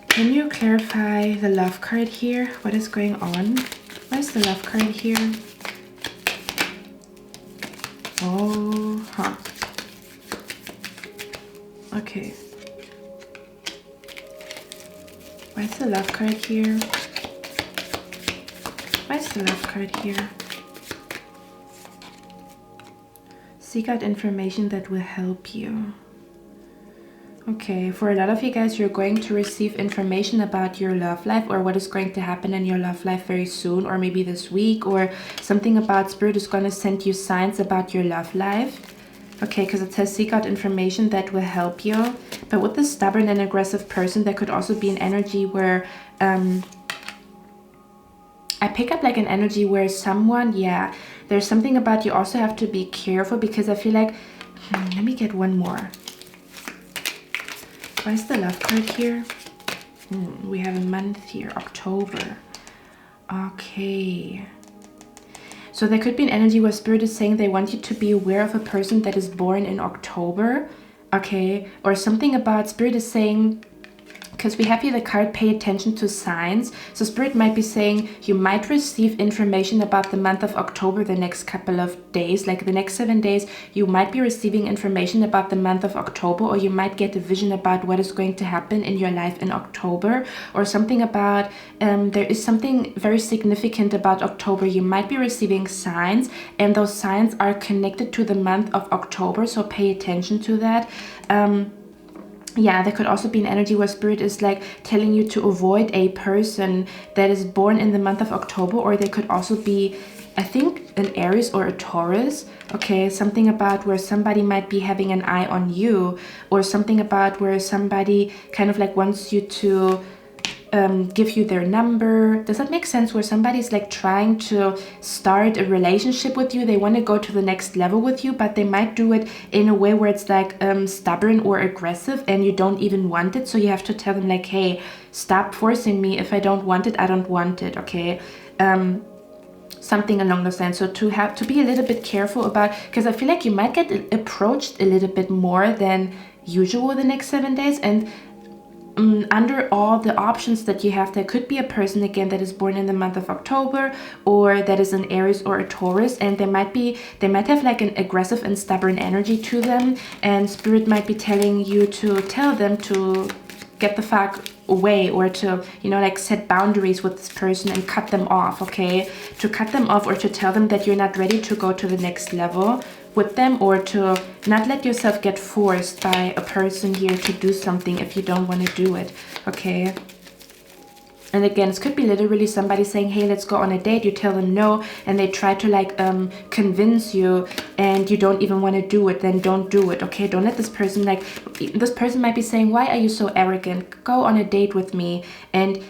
Can you clarify the love card here? What is going on? What is the love card here? Oh, huh. Okay. Why is the love card here? Why is the love card here? Seek out information that will help you. Okay, for a lot of you guys, you're going to receive information about your love life or what is going to happen in your love life very soon, or maybe this week, or something about Spirit is going to send you signs about your love life. Okay, because it says seek out information that will help you. But with this stubborn and aggressive person, there could also be an energy where I pick up like an energy where someone, yeah, there's something about you also have to be careful, because I feel like, let me get one more. Why is the love card here? We have a month here, October. Okay. So there could be an energy where Spirit is saying they want you to be aware of a person that is born in October. Okay. Or something about Spirit is saying, because we have here the card, pay attention to signs. So Spirit might be saying you might receive information about the month of October the next couple of days, like the next 7 days. You might be receiving information about the month of October, or you might get a vision about what is going to happen in your life in October, or something about, there is something very significant about October. You might be receiving signs, and those signs are connected to the month of October, so pay attention to that. Yeah, there could also be an energy where Spirit is like telling you to avoid a person that is born in the month of October, or they could also be, I think, an Aries or a Taurus. Okay, something about where somebody might be having an eye on you, or something about where somebody kind of like wants you to give you their number. Does that make sense? Where somebody's like trying to start a relationship with you, they want to go to the next level with you, but they might do it in a way where it's like stubborn or aggressive, and you don't even want it. So you have to tell them like, hey, stop forcing me. If I don't want it, I don't want it. Okay. Something along those lines. So to be a little bit careful about, because I feel like you might get approached a little bit more than usual the next 7 days, and under all the options that you have, there could be a person again that is born in the month of October, or that is an Aries or a Taurus, and they might have like an aggressive and stubborn energy to them, and spirit might be telling you to tell them to get the fuck away, or to, you know, like set boundaries with this person and cut them off, okay? To cut them off, or to tell them that you're not ready to go to the next level with them, or to not let yourself get forced by a person here to do something if you don't want to do it, okay? And again, it could be literally somebody saying, hey, let's go on a date. You tell them no, and they try to like convince you, and you don't even want to do it. Then don't do it, okay? Don't let this person, like, this person might be saying, why are you so arrogant? Go on a date with me. And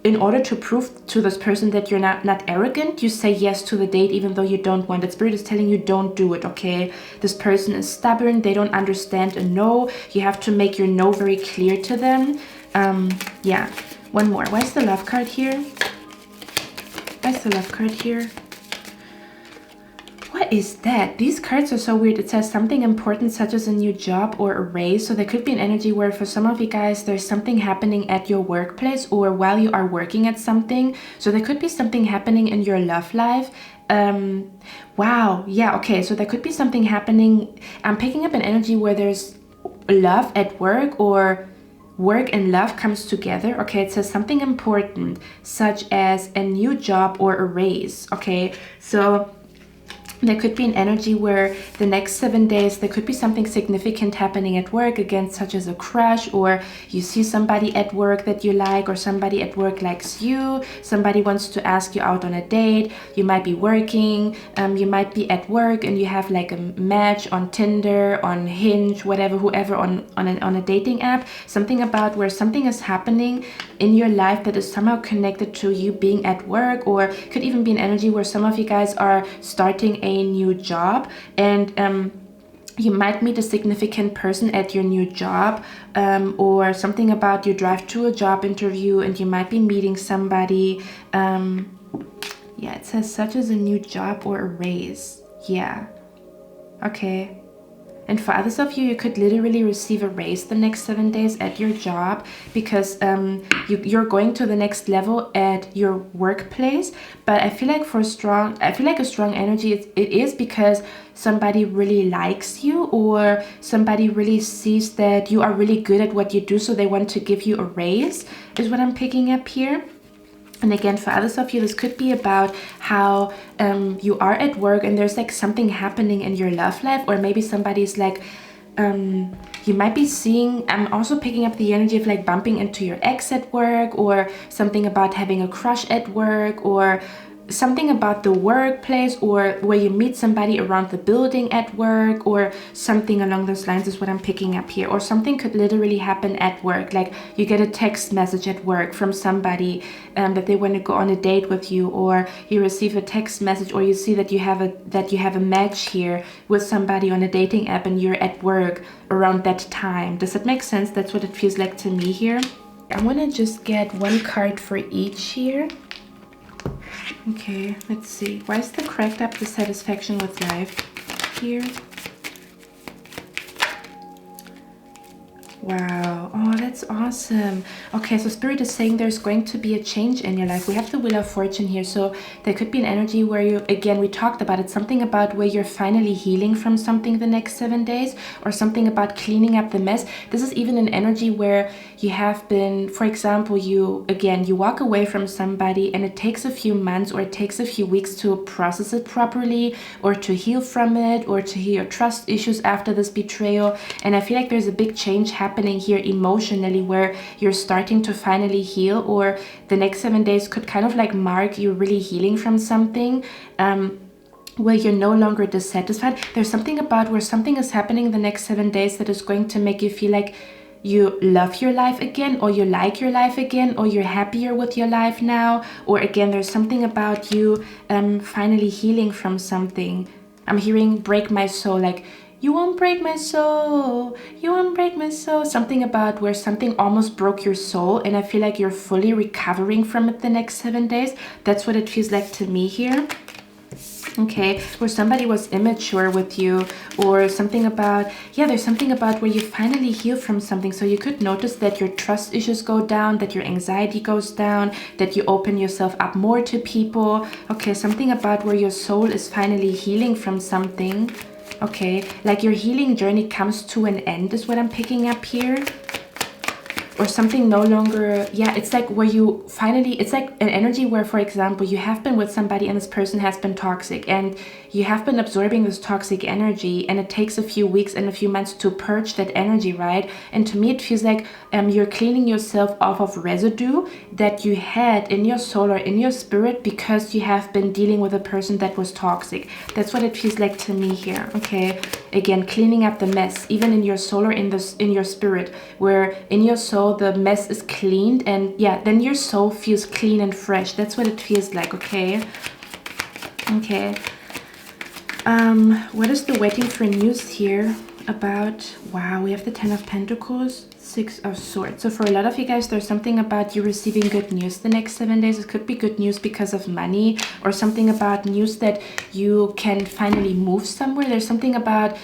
in order to prove to this person that you're not arrogant, you say yes to the date even though you don't want it. Spirit is telling you don't do it, okay? This person is stubborn. They don't understand a no. You have to make your no very clear to them. Yeah. One more. Why is the love card here? Why is the love card here? What is that? These cards are so weird. It says something important such as a new job or a raise. So there could be an energy where for some of you guys, there's something happening at your workplace or while you are working at something. So there could be something happening in your love life. Wow. Yeah. Okay. So there could be something happening. I'm picking up an energy where there's love at work, or work and love comes together, okay? It says something important, such as a new job or a raise, okay? So there could be an energy where the next 7 days, there could be something significant happening at work, again, such as a crush, or you see somebody at work that you like, or somebody at work likes you, somebody wants to ask you out on a date, you might be working, you might be at work and you have like a match on Tinder, on Hinge, whatever, whoever, on a dating app, something about where something is happening in your life that is somehow connected to you being at work, or could even be an energy where some of you guys are starting a new job, and you might meet a significant person at your new job, or something about you drive to a job interview and you might be meeting somebody. Yeah, it says such as a new job or a raise. Yeah. Okay. And for others of you, you could literally receive a raise the next 7 days at your job, because you're going to the next level at your workplace. But I feel like a strong energy, it is because somebody really likes you, or somebody really sees that you are really good at what you do, so they want to give you a raise, is what I'm picking up here. And again, for others of you, this could be about how you are at work and there's like something happening in your love life, or maybe somebody's like, you might be seeing, I'm also picking up the energy of like bumping into your ex at work, or something about having a crush at work, or something about the workplace, or where you meet somebody around the building at work, or something along those lines is what I'm picking up here. Or something could literally happen at work, like you get a text message at work from somebody that they want to go on a date with you, or you receive a text message, or you see that you have a match here with somebody on a dating app and you're at work around that time. Does that make sense? That's what it feels like to me here. I want to just get one card for each here. Okay, let's see. Why is the cracked up dissatisfaction with life here? Wow. Oh, that's awesome. Okay, so Spirit is saying there's going to be a change in your life. We have the Wheel of Fortune here. So there could be an energy where you, again, we talked about it, something about where you're finally healing from something the next 7 days, or something about cleaning up the mess. This is even an energy where you have been, for example, you walk away from somebody and it takes a few months or it takes a few weeks to process it properly, or to heal from it, or to heal your trust issues after this betrayal. And I feel like there's a big change happening here emotionally, where you're starting to finally heal, or the next 7 days could kind of like mark you really healing from something, where you're no longer dissatisfied. There's something about where something is happening the next 7 days that is going to make you feel like you love your life again, or you like your life again, or you're happier with your life now, or again, there's something about you finally healing from something. I'm hearing break my soul, like, you won't break my soul, you won't break my soul. Something about where something almost broke your soul, and I feel like you're fully recovering from it the next 7 days. That's what it feels like to me here. Okay, where somebody was immature with you, or something about, yeah, there's something about where you finally heal from something. So you could notice that your trust issues go down, that your anxiety goes down, that you open yourself up more to people. Okay, something about where your soul is finally healing from something. Okay, like your healing journey comes to an end is what I'm picking up here. Or something no longer, yeah, it's like where you finally, it's like an energy where, for example, you have been with somebody and this person has been toxic, and you have been absorbing this toxic energy, and it takes a few weeks and a few months to purge that energy, right? And to me, it feels like you're cleaning yourself off of residue that you had in your soul or in your spirit because you have been dealing with a person that was toxic. That's what it feels like to me here, okay? Again, cleaning up the mess, even in your soul or in your spirit, where in your soul the mess is cleaned, and yeah, then your soul feels clean and fresh. That's what it feels like, okay? Okay. What is the waiting for news here about? Wow, we have the Ten of Pentacles, Six of Swords. So for a lot of you guys, there's something about you receiving good news the next 7 days. It could be good news because of money, or something about news that you can finally move somewhere. There's something about,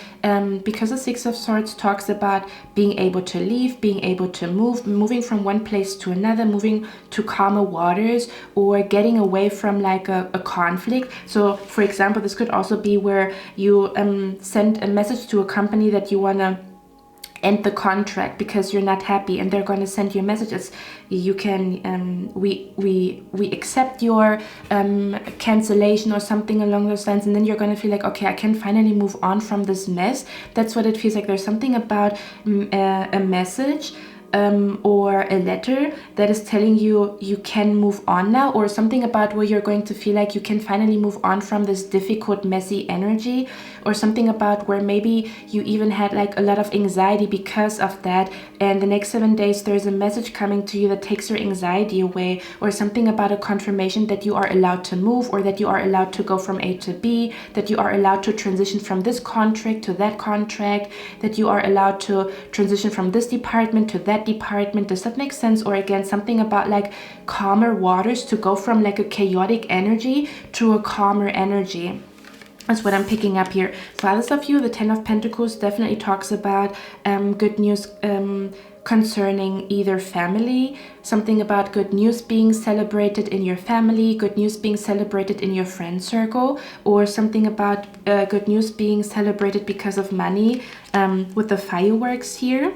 because the Six of Swords talks about being able to leave, being able to move, moving from one place to another, moving to calmer waters, or getting away from like a conflict. So for example, this could also be where you send a message to a company that you want to end the contract because you're not happy, and they're going to send you messages. You can we accept your cancellation or something along those lines, and then you're going to feel like, okay, I can finally move on from this mess. That's what it feels like. There's something about a message or a letter that is telling you you can move on now, or something about where you're going to feel like you can finally move on from this difficult, messy energy, or something about where maybe you even had like a lot of anxiety because of that, and the next 7 days there's a message coming to you that takes your anxiety away, or something about a confirmation that you are allowed to move, or that you are allowed to go from A to B, that you are allowed to transition from this contract to that contract, that you are allowed to transition from this department to that department. Does that make sense? Or again, something about like calmer waters, to go from like a chaotic energy to a calmer energy. That's what I'm picking up here. For others of you, the Ten of Pentacles definitely talks about good news concerning either family, something about good news being celebrated in your family, good news being celebrated in your friend circle, or something about good news being celebrated because of money, with the fireworks here.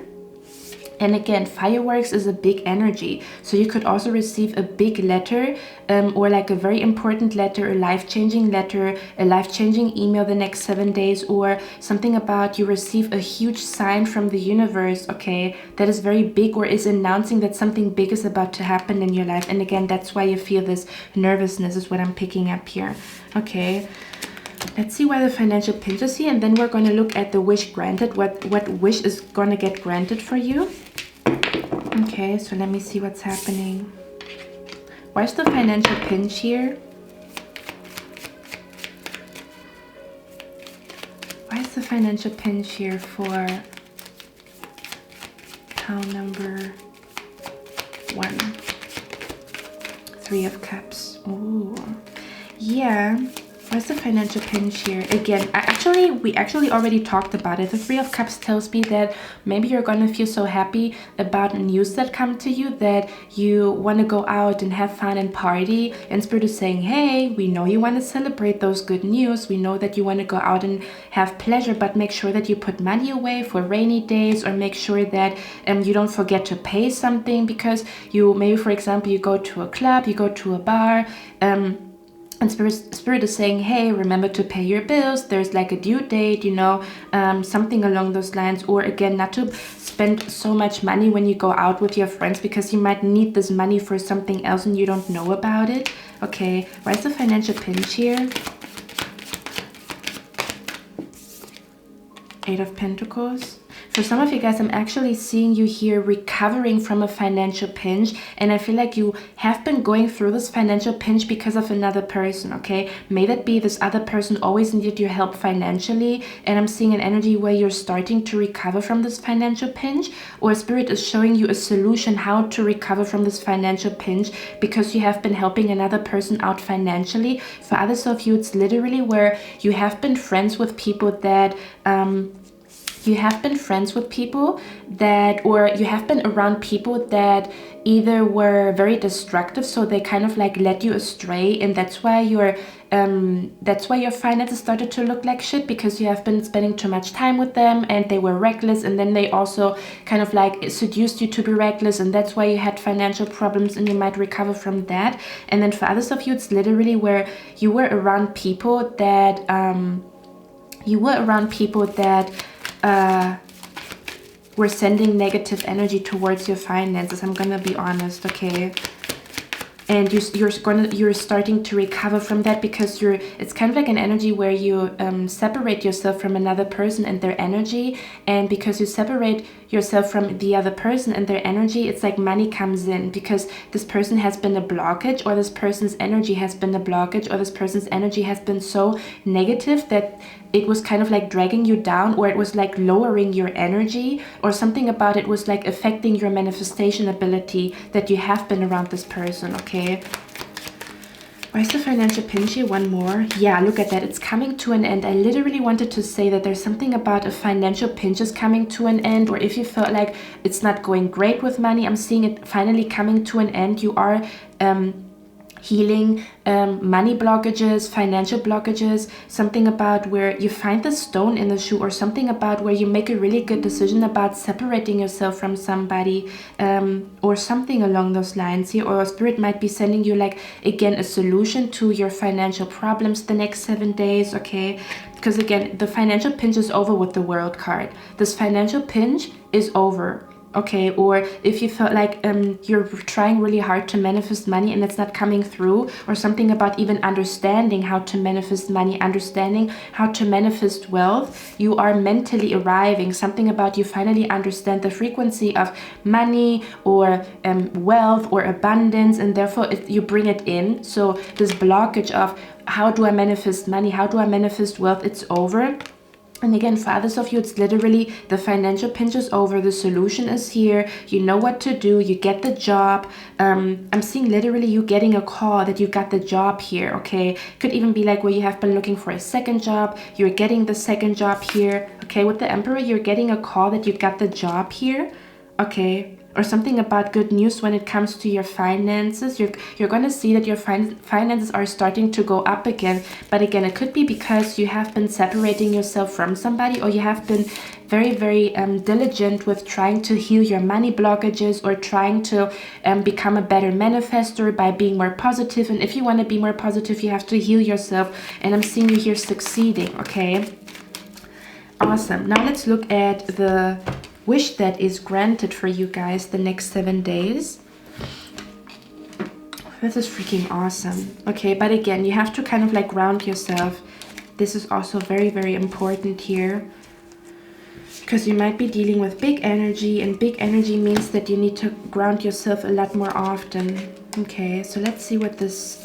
And again, fireworks is a big energy. So you could also receive a big letter, or like a very important letter, a life-changing letter, a life-changing email the next 7 days, or something about you receive a huge sign from the universe, okay, that is very big, or is announcing that something big is about to happen in your life. And again, that's why you feel this nervousness is what I'm picking up here, okay. Let's see why the financial pinch is here, and then we're going to look at the wish granted, what wish is going to get granted for you. Okay, so let me see what's happening. Why is the financial pinch here? Why is the financial pinch here for pile number 1? Three of Cups. Ooh, yeah. Where's the financial pinch here? Again, we actually already talked about it. The Three of Cups tells me that maybe you're going to feel so happy about news that come to you that you want to go out and have fun and party. And Spirit is saying, hey, we know you want to celebrate those good news. We know that you want to go out and have pleasure, but make sure that you put money away for rainy days, or make sure that you don't forget to pay something, because you maybe, for example, you go to a club, you go to a bar, and Spirit is saying, hey, remember to pay your bills. There's like a due date, you know, something along those lines. Or again, not to spend so much money when you go out with your friends, because you might need this money for something else and you don't know about it. Okay, why is the financial pinch here? Eight of Pentacles. For some of you guys, I'm actually seeing you here recovering from a financial pinch, and I feel like you have been going through this financial pinch because of another person, okay? May that be this other person always needed your help financially, and I'm seeing an energy where you're starting to recover from this financial pinch, or Spirit is showing you a solution how to recover from this financial pinch because you have been helping another person out financially. For others of you, it's literally where you have been friends with people that or you have been around people that either were very destructive, so they kind of like led you astray, and that's why your finances started to look like shit, because you have been spending too much time with them and they were reckless, and then they also kind of like seduced you to be reckless, and that's why you had financial problems, and you might recover from that. And then for others of you, it's literally where you were around people that we're sending negative energy towards your finances. I'm gonna be honest, okay? And you're starting to recover from that because it's kind of like an energy where you separate yourself from another person and their energy, and because you separate yourself from the other person and their energy, it's like money comes in because this person has been a blockage, or this person's energy has been a blockage, or this person's energy has been so negative that it was kind of like dragging you down, or it was like lowering your energy, or something about it was like affecting your manifestation ability that you have been around this person, okay? Why is the financial pinch here? One more. Yeah, look at that. It's coming to an end. I literally wanted to say that there's something about a financial pinch is coming to an end, or if you felt like it's not going great with money, I'm seeing it finally coming to an end. You are healing money blockages, financial blockages, something about where you find the stone in the shoe, or something about where you make a really good decision about separating yourself from somebody, or something along those lines here. Or Spirit might be sending you like, again, a solution to your financial problems the next 7 days, okay? Because again, the financial pinch is over with the World card. This financial pinch is over. Okay, or if you felt like you're trying really hard to manifest money and it's not coming through, or something about even understanding how to manifest money, understanding how to manifest wealth, you are mentally arriving, something about you finally understand the frequency of money or wealth or abundance, and therefore you bring it in. So this blockage of how do I manifest money, how do I manifest wealth, it's over. And again, for others of you, it's literally the financial pinch is over. The solution is here. You know what to do. You get the job. I'm seeing literally you getting a call that you got the job here, okay? Could even be like where you have been looking for a second job. You're getting the second job here, okay? With the Emperor, you're getting a call that you got the job here, okay? Or something about good news when it comes to your finances. You're going to see that your finances are starting to go up again. But again, it could be because you have been separating yourself from somebody, or you have been very, very diligent with trying to heal your money blockages, or trying to become a better manifestor by being more positive. And if you want to be more positive, you have to heal yourself. And I'm seeing you here succeeding, okay? Awesome. Now let's look at the wish that is granted for you guys the next 7 days. This is freaking awesome. Okay, but again, you have to kind of like ground yourself. This is also very, very important here, because you might be dealing with big energy, and big energy means that you need to ground yourself a lot more often. Okay, so let's see what this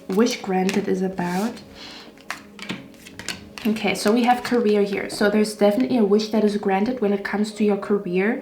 wish granted is about. Okay, so we have career here. So there's definitely a wish that is granted when it comes to your career.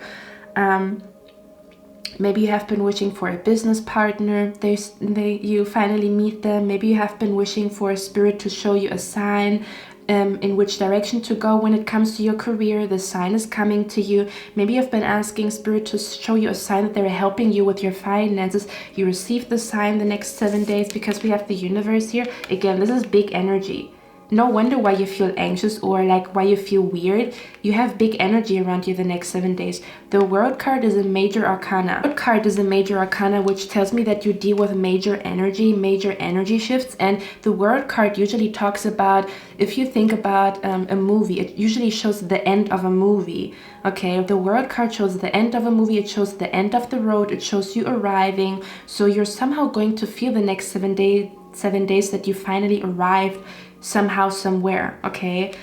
Maybe you have been wishing for a business partner. You finally meet them. Maybe you have been wishing for a spirit to show you a sign in which direction to go when it comes to your career. The sign is coming to you. Maybe you've been asking spirit to show you a sign that they're helping you with your finances. You receive the sign the next 7 days because we have the universe here. Again, this is big energy. No wonder why you feel anxious, or like why you feel weird. You have big energy around you the next 7 days. The World card is a major arcana. The World card is a major arcana, which tells me that you deal with major energy shifts. And the World card usually talks about, if you think about a movie, it usually shows the end of a movie. Okay, the World card shows the end of a movie. It shows the end of the road. It shows you arriving. So you're somehow going to feel the next 7 days 7 days that you finally arrived somehow, somewhere, okay?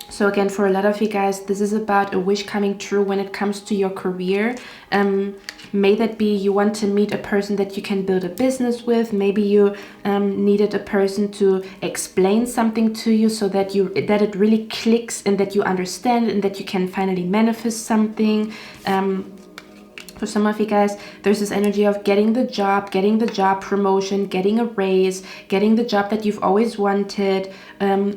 So again, for a lot of you guys, this is about a wish coming true when it comes to your career. May that be you want to meet a person that you can build a business with. Maybe you needed a person to explain something to you so that it really clicks and that you understand and that you can finally manifest something. For some of you guys, there's this energy of getting the job promotion, getting a raise, getting the job that you've always wanted,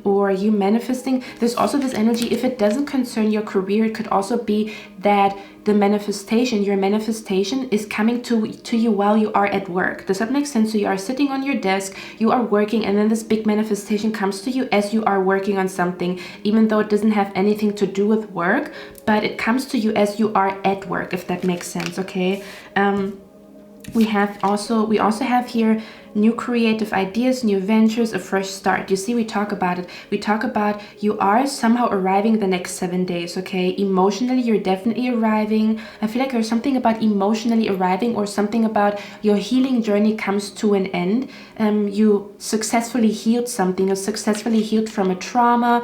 or you manifesting. There's also this energy, if it doesn't concern your career, it could also be that your manifestation is coming to you while you are at work. Does that make sense? So you are sitting on your desk, you are working, and then this big manifestation comes to you as you are working on something, even though it doesn't have anything to do with work, but it comes to you as you are at work, if that makes sense, okay? We also have here new creative ideas, new ventures, a fresh start. You see, we talk about it. We talk about you are somehow arriving the next 7 days, okay? Emotionally, you're definitely arriving. I feel like there's something about emotionally arriving, or something about your healing journey comes to an end. You successfully healed something. You successfully healed from a trauma,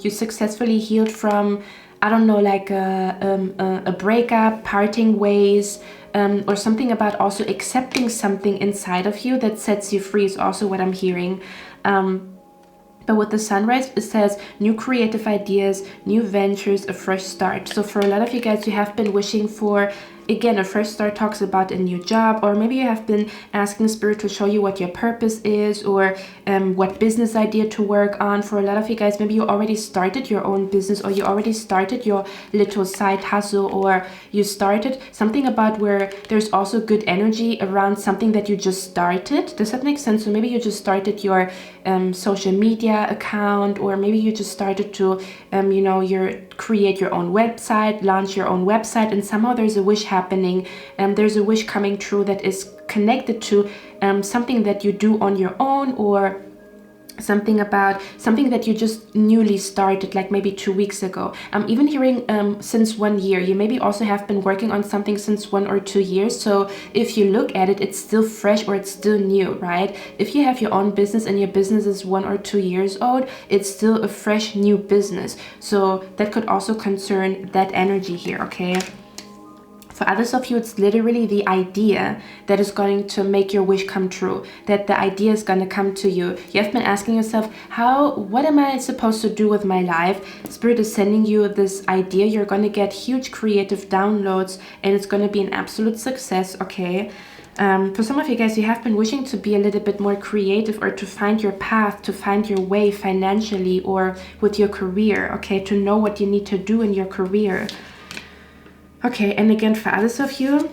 you successfully healed from, I don't know, like a breakup, parting ways, or something about also accepting something inside of you that sets you free is also what I'm hearing. But with the sunrise, it says new creative ideas, new ventures, a fresh start. So for a lot of you guys, you have been wishing for, again, a fresh start talks about a new job, or maybe you have been asking Spirit to show you what your purpose is, or what business idea to work on. For a lot of you guys, maybe you already started your own business, or you already started your little side hustle, or you started something about where there's also good energy around something that you just started. Does that make sense? So maybe you just started your social media account, or maybe you just started to create your own website, launch your own website, and somehow there's a wish happening, and there's a wish coming true that is connected to something that you do on your own, or something that you just newly started, like maybe 2 weeks ago. I'm even hearing since 1 year. You maybe also have been working on something since 1 or 2 years. So if you look at it, it's still fresh, or it's still new, right? If you have your own business and your business is 1 or 2 years old, it's still a fresh new business. So that could also concern that energy here, okay? For others of you, it's literally the idea that is going to make your wish come true, that the idea is going to come to you. You have been asking yourself, what am I supposed to do with my life? Spirit is sending you this idea. You're going to get huge creative downloads, and it's going to be an absolute success, okay? For some of you guys, you have been wishing to be a little bit more creative, or to find your path, to find your way financially or with your career, okay? To know what you need to do in your career. Okay, and again, for others of you,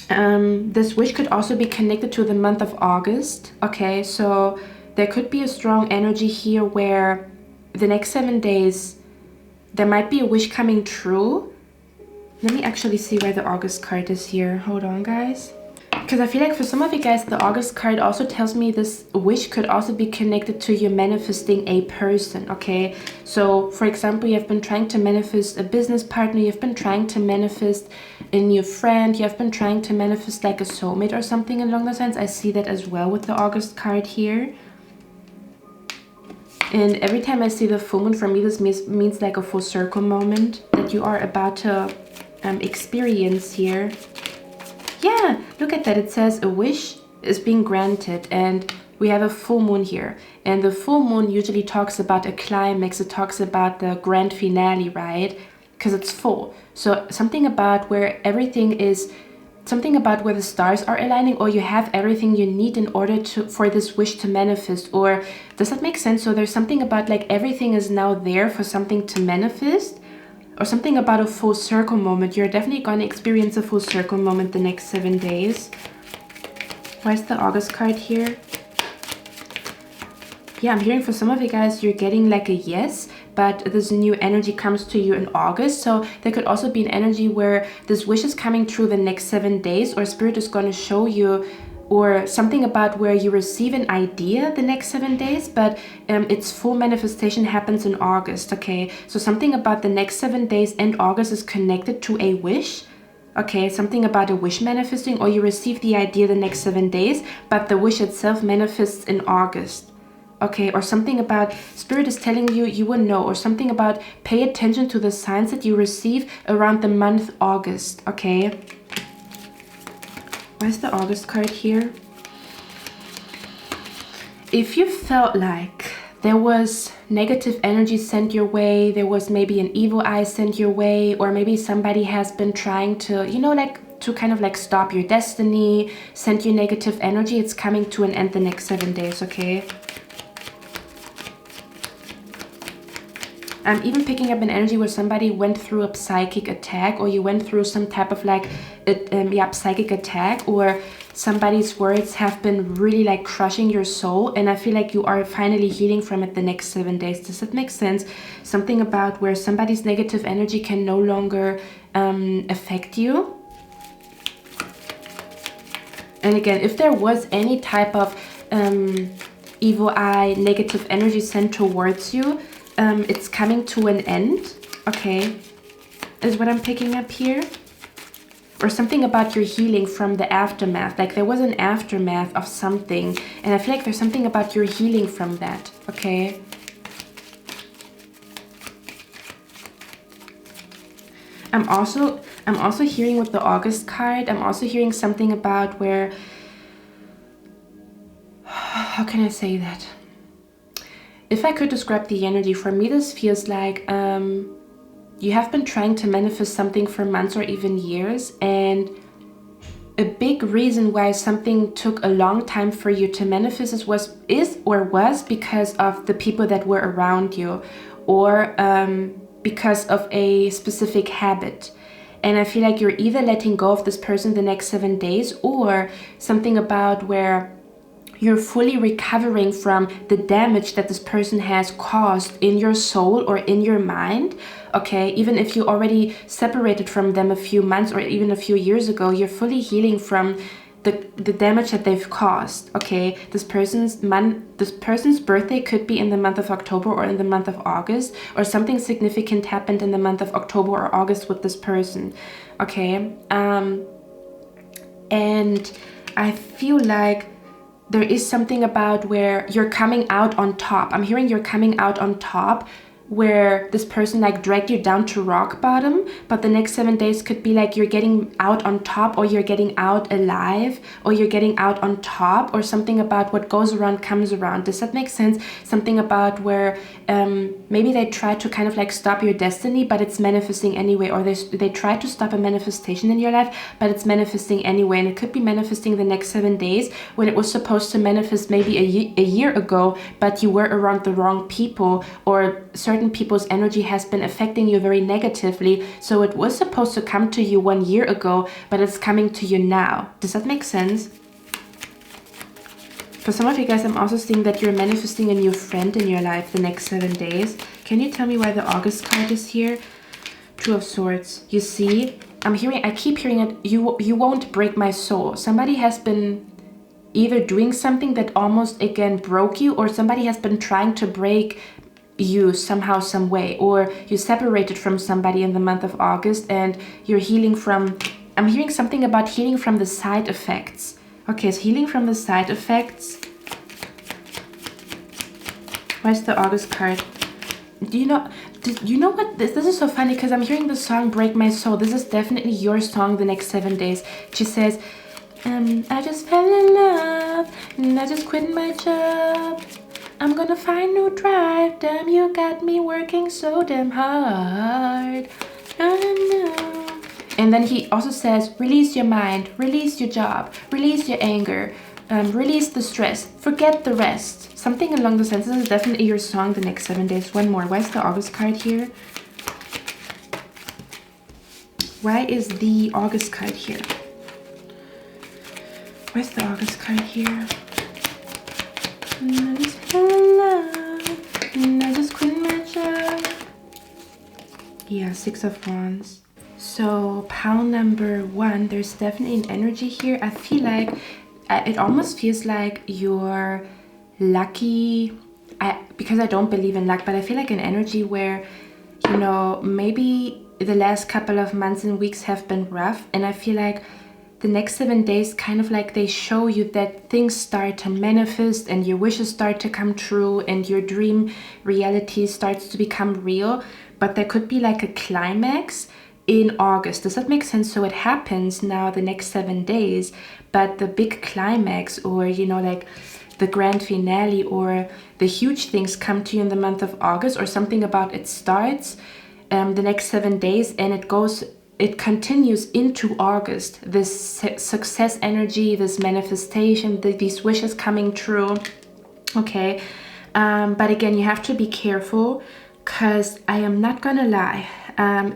this wish could also be connected to the month of August. Okay, so there could be a strong energy here where the next 7 days, there might be a wish coming true. Let me actually see where the August card is here. Hold on, guys. Because I feel like for some of you guys, the August card also tells me this wish could also be connected to you manifesting a person, okay? So, for example, you have been trying to manifest a business partner, you've been trying to manifest a new friend, you have been trying to manifest like a soulmate or something along those lines. I see that as well with the August card here. And every time I see the full moon, for me, this means like a full circle moment that you are about to experience here. Yeah, look at that. It says a wish is being granted, and we have a full moon here. And the full moon usually talks about a climax. It talks about the grand finale, right? Because it's full. So something about where everything is, something about where the stars are aligning, or you have everything you need in order for this wish to manifest. Or does that make sense? So there's something about like everything is now there for something to manifest. Or something about a full circle moment. You're definitely going to experience a full circle moment the next 7 days. Where's the August card here? Yeah, I'm hearing for some of you guys, you're getting like a yes, but this new energy comes to you in August. So there could also be an energy where this wish is coming true the next 7 days, or Spirit is going to show you, or something about where you receive an idea the next 7 days, but its full manifestation happens in August, okay? So something about the next 7 days and August is connected to a wish, Okay, something about a wish manifesting, or you receive the idea the next 7 days, but the wish itself manifests in August. Okay, or something about Spirit is telling you you will know, or something about pay attention to the signs that you receive around the month August. Okay. Where's the August card here? If you felt like there was negative energy sent your way, there was maybe an evil eye sent your way, or maybe somebody has been trying to, you know, like to kind of like stop your destiny, send you negative energy, it's coming to an end the next 7 days, okay? I'm even picking up an energy where somebody went through a psychic attack, or you went through some type of like psychic attack, or somebody's words have been really like crushing your soul, and I feel like you are finally healing from it the next 7 days. Does that make sense? Something about where somebody's negative energy can no longer affect you. And again, if there was any type of evil eye, negative energy sent towards you, it's coming to an end, okay, is what I'm picking up here. Or something about your healing from the aftermath, like there was an aftermath of something, and I feel like there's something about your healing from that, okay? I'm also hearing with the August card, I'm also hearing something about where, how can I say that? If I could describe the energy, for me this feels like you have been trying to manifest something for months or even years, and a big reason why something took a long time for you to manifest was because of the people that were around you, or because of a specific habit. And I feel like you're either letting go of this person the next 7 days, or something about where you're fully recovering from the damage that this person has caused in your soul or in your mind, okay? Even if you already separated from them a few months or even a few years ago, you're fully healing from the damage that they've caused, okay? This person's birthday could be in the month of October or in the month of August, or something significant happened in the month of October or August with this person, okay? And I feel like there is something about where you're coming out on top. I'm hearing you're coming out on top, where this person like dragged you down to rock bottom, but the next 7 days could be like you're getting out on top, or you're getting out alive, or you're getting out on top, or something about what goes around comes around. Does that make sense? Something about where maybe they try to kind of like stop your destiny, but it's manifesting anyway, or they try to stop a manifestation in your life, but it's manifesting anyway, and it could be manifesting the next 7 days when it was supposed to manifest maybe a year ago, but you were around the wrong people, or certain people's energy has been affecting you very negatively, so it was supposed to come to you 1 year ago, but it's coming to you now. Does that make sense? For some of you guys, I'm also seeing that you're manifesting a new friend in your life the next 7 days. Can you tell me why the August card is here? Two of Swords. You see, I keep hearing it, you won't break my soul. Somebody has been either doing something that almost again broke you, or somebody has been trying to break you somehow, some way, or you separated from somebody in the month of August and you're healing from, I'm hearing something about healing from the side effects. Okay, so healing from the side effects. Where's the August card? Do you know what, this is so funny, because I'm hearing the song Break My Soul. This is definitely your song the next 7 days. She says, I just fell in love and I just quit my job. I'm gonna find new drive, damn, you got me working so damn hard. And then he also says, release your mind, release your job, release your anger, release the stress, forget the rest. Something along the lines. This is definitely your song the next 7 days. One more. Where's the August card here? Why is the August card here? Where's the August card here? I just fell in love, and I just quit my job. Yeah, Six of Wands. So pile number 1, there's definitely an energy here. I feel like, it almost feels like you're lucky. Because I don't believe in luck, but I feel like an energy where, you know, maybe the last couple of months and weeks have been rough, and I feel like the next 7 days kind of like they show you that things start to manifest and your wishes start to come true and your dream reality starts to become real. But there could be like a climax in August. Does that make sense? So it happens now the next 7 days, but the big climax, or you know, like the grand finale or the huge things come to you in the month of August, or something about it starts the next 7 days and it continues into August. This success energy, this manifestation, these wishes coming true. Okay, but again, you have to be careful, because I am not gonna lie,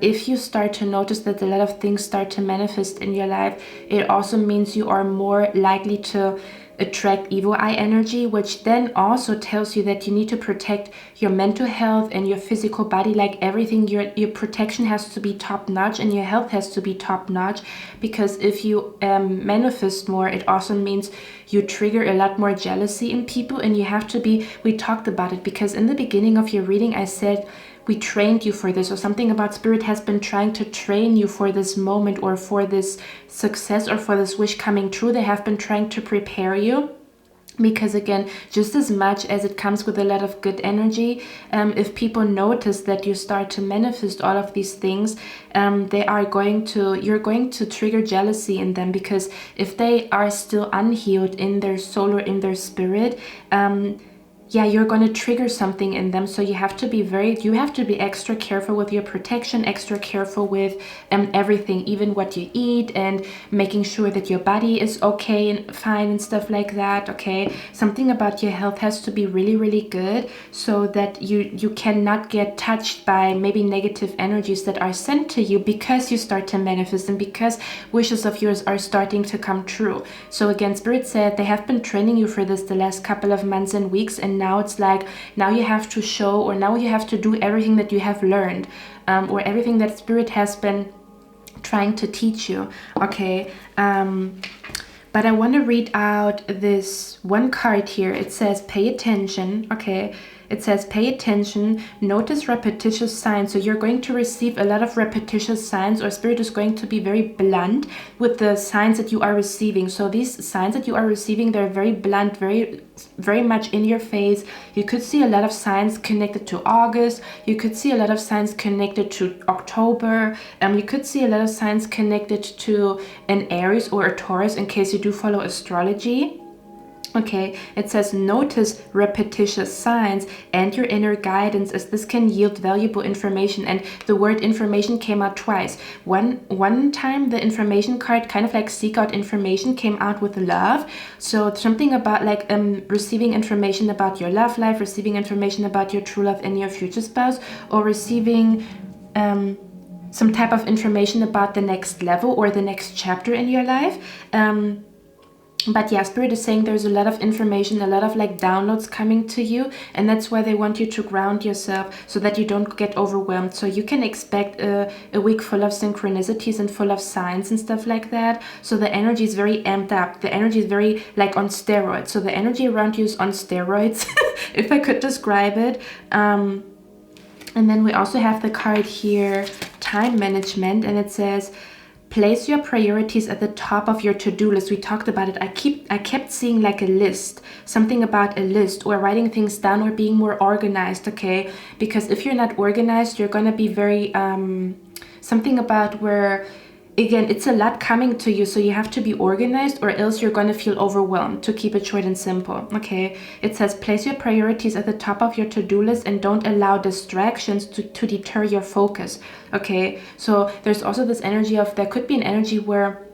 if you start to notice that a lot of things start to manifest in your life, it also means you are more likely to attract evil eye energy, which then also tells you that you need to protect your mental health and your physical body. Like everything, your protection has to be top notch and your health has to be top notch, because if you manifest more, it also means you trigger a lot more jealousy in people, and you have to be, we talked about it, because in the beginning of your reading I said we trained you for this, or something about spirit has been trying to train you for this moment, or for this success, or for this wish coming true. They have been trying to prepare you, because again, just as much as it comes with a lot of good energy, if people notice that you start to manifest all of these things, you're going to trigger jealousy in them, because if they are still unhealed in their soul or in their spirit, yeah, you're going to trigger something in them. So you have to be extra careful with your protection, extra careful with everything, even what you eat, and making sure that your body is okay and fine and stuff like that. Okay, something about your health has to be really, really good, so that you cannot get touched by maybe negative energies that are sent to you, because you start to manifest and because wishes of yours are starting to come true. So again, Spirit said they have been training you for this the last couple of months and weeks, and now it's like, now you have to show, or now you have to do everything that you have learned, or everything that Spirit has been trying to teach you. Okay, but I want to read out this one card here. It says pay attention. Okay, it says pay attention, notice repetitious signs. So you're going to receive a lot of repetitious signs, or Spirit is going to be very blunt with the signs that you are receiving. So these signs that you are receiving, they're very blunt, very much in your face. You could see a lot of signs connected to August. You could see a lot of signs connected to October. You could see a lot of signs connected to an Aries or a Taurus, in case you do follow astrology. Okay, it says notice repetitious signs and your inner guidance, as this can yield valuable information. And the word information came out twice. One time the information card, kind of like seek out information, came out with love. So something about like receiving information about your love life, receiving information about your true love and your future spouse, or receiving some type of information about the next level or the next chapter in your life. But yeah, Spirit is saying there's a lot of information, a lot of like downloads coming to you, and that's why they want you to ground yourself so that you don't get overwhelmed. So you can expect a week full of synchronicities and full of signs and stuff like that. So the energy is very amped up. The energy is very like on steroids. So the energy around you is on steroids, if I could describe it. And then we also have the card here, time management, and it says, place your priorities at the top of your to-do list. We talked about it. I kept seeing like a list, something about a list, or writing things down, or being more organized. Okay, because if you're not organized, you're gonna be very something about where, again, it's a lot coming to you, so you have to be organized, or else you're going to feel overwhelmed, to keep it short and simple. Okay, it says place your priorities at the top of your to-do list and don't allow distractions to deter your focus. Okay, so there's also this energy of, there could be an energy where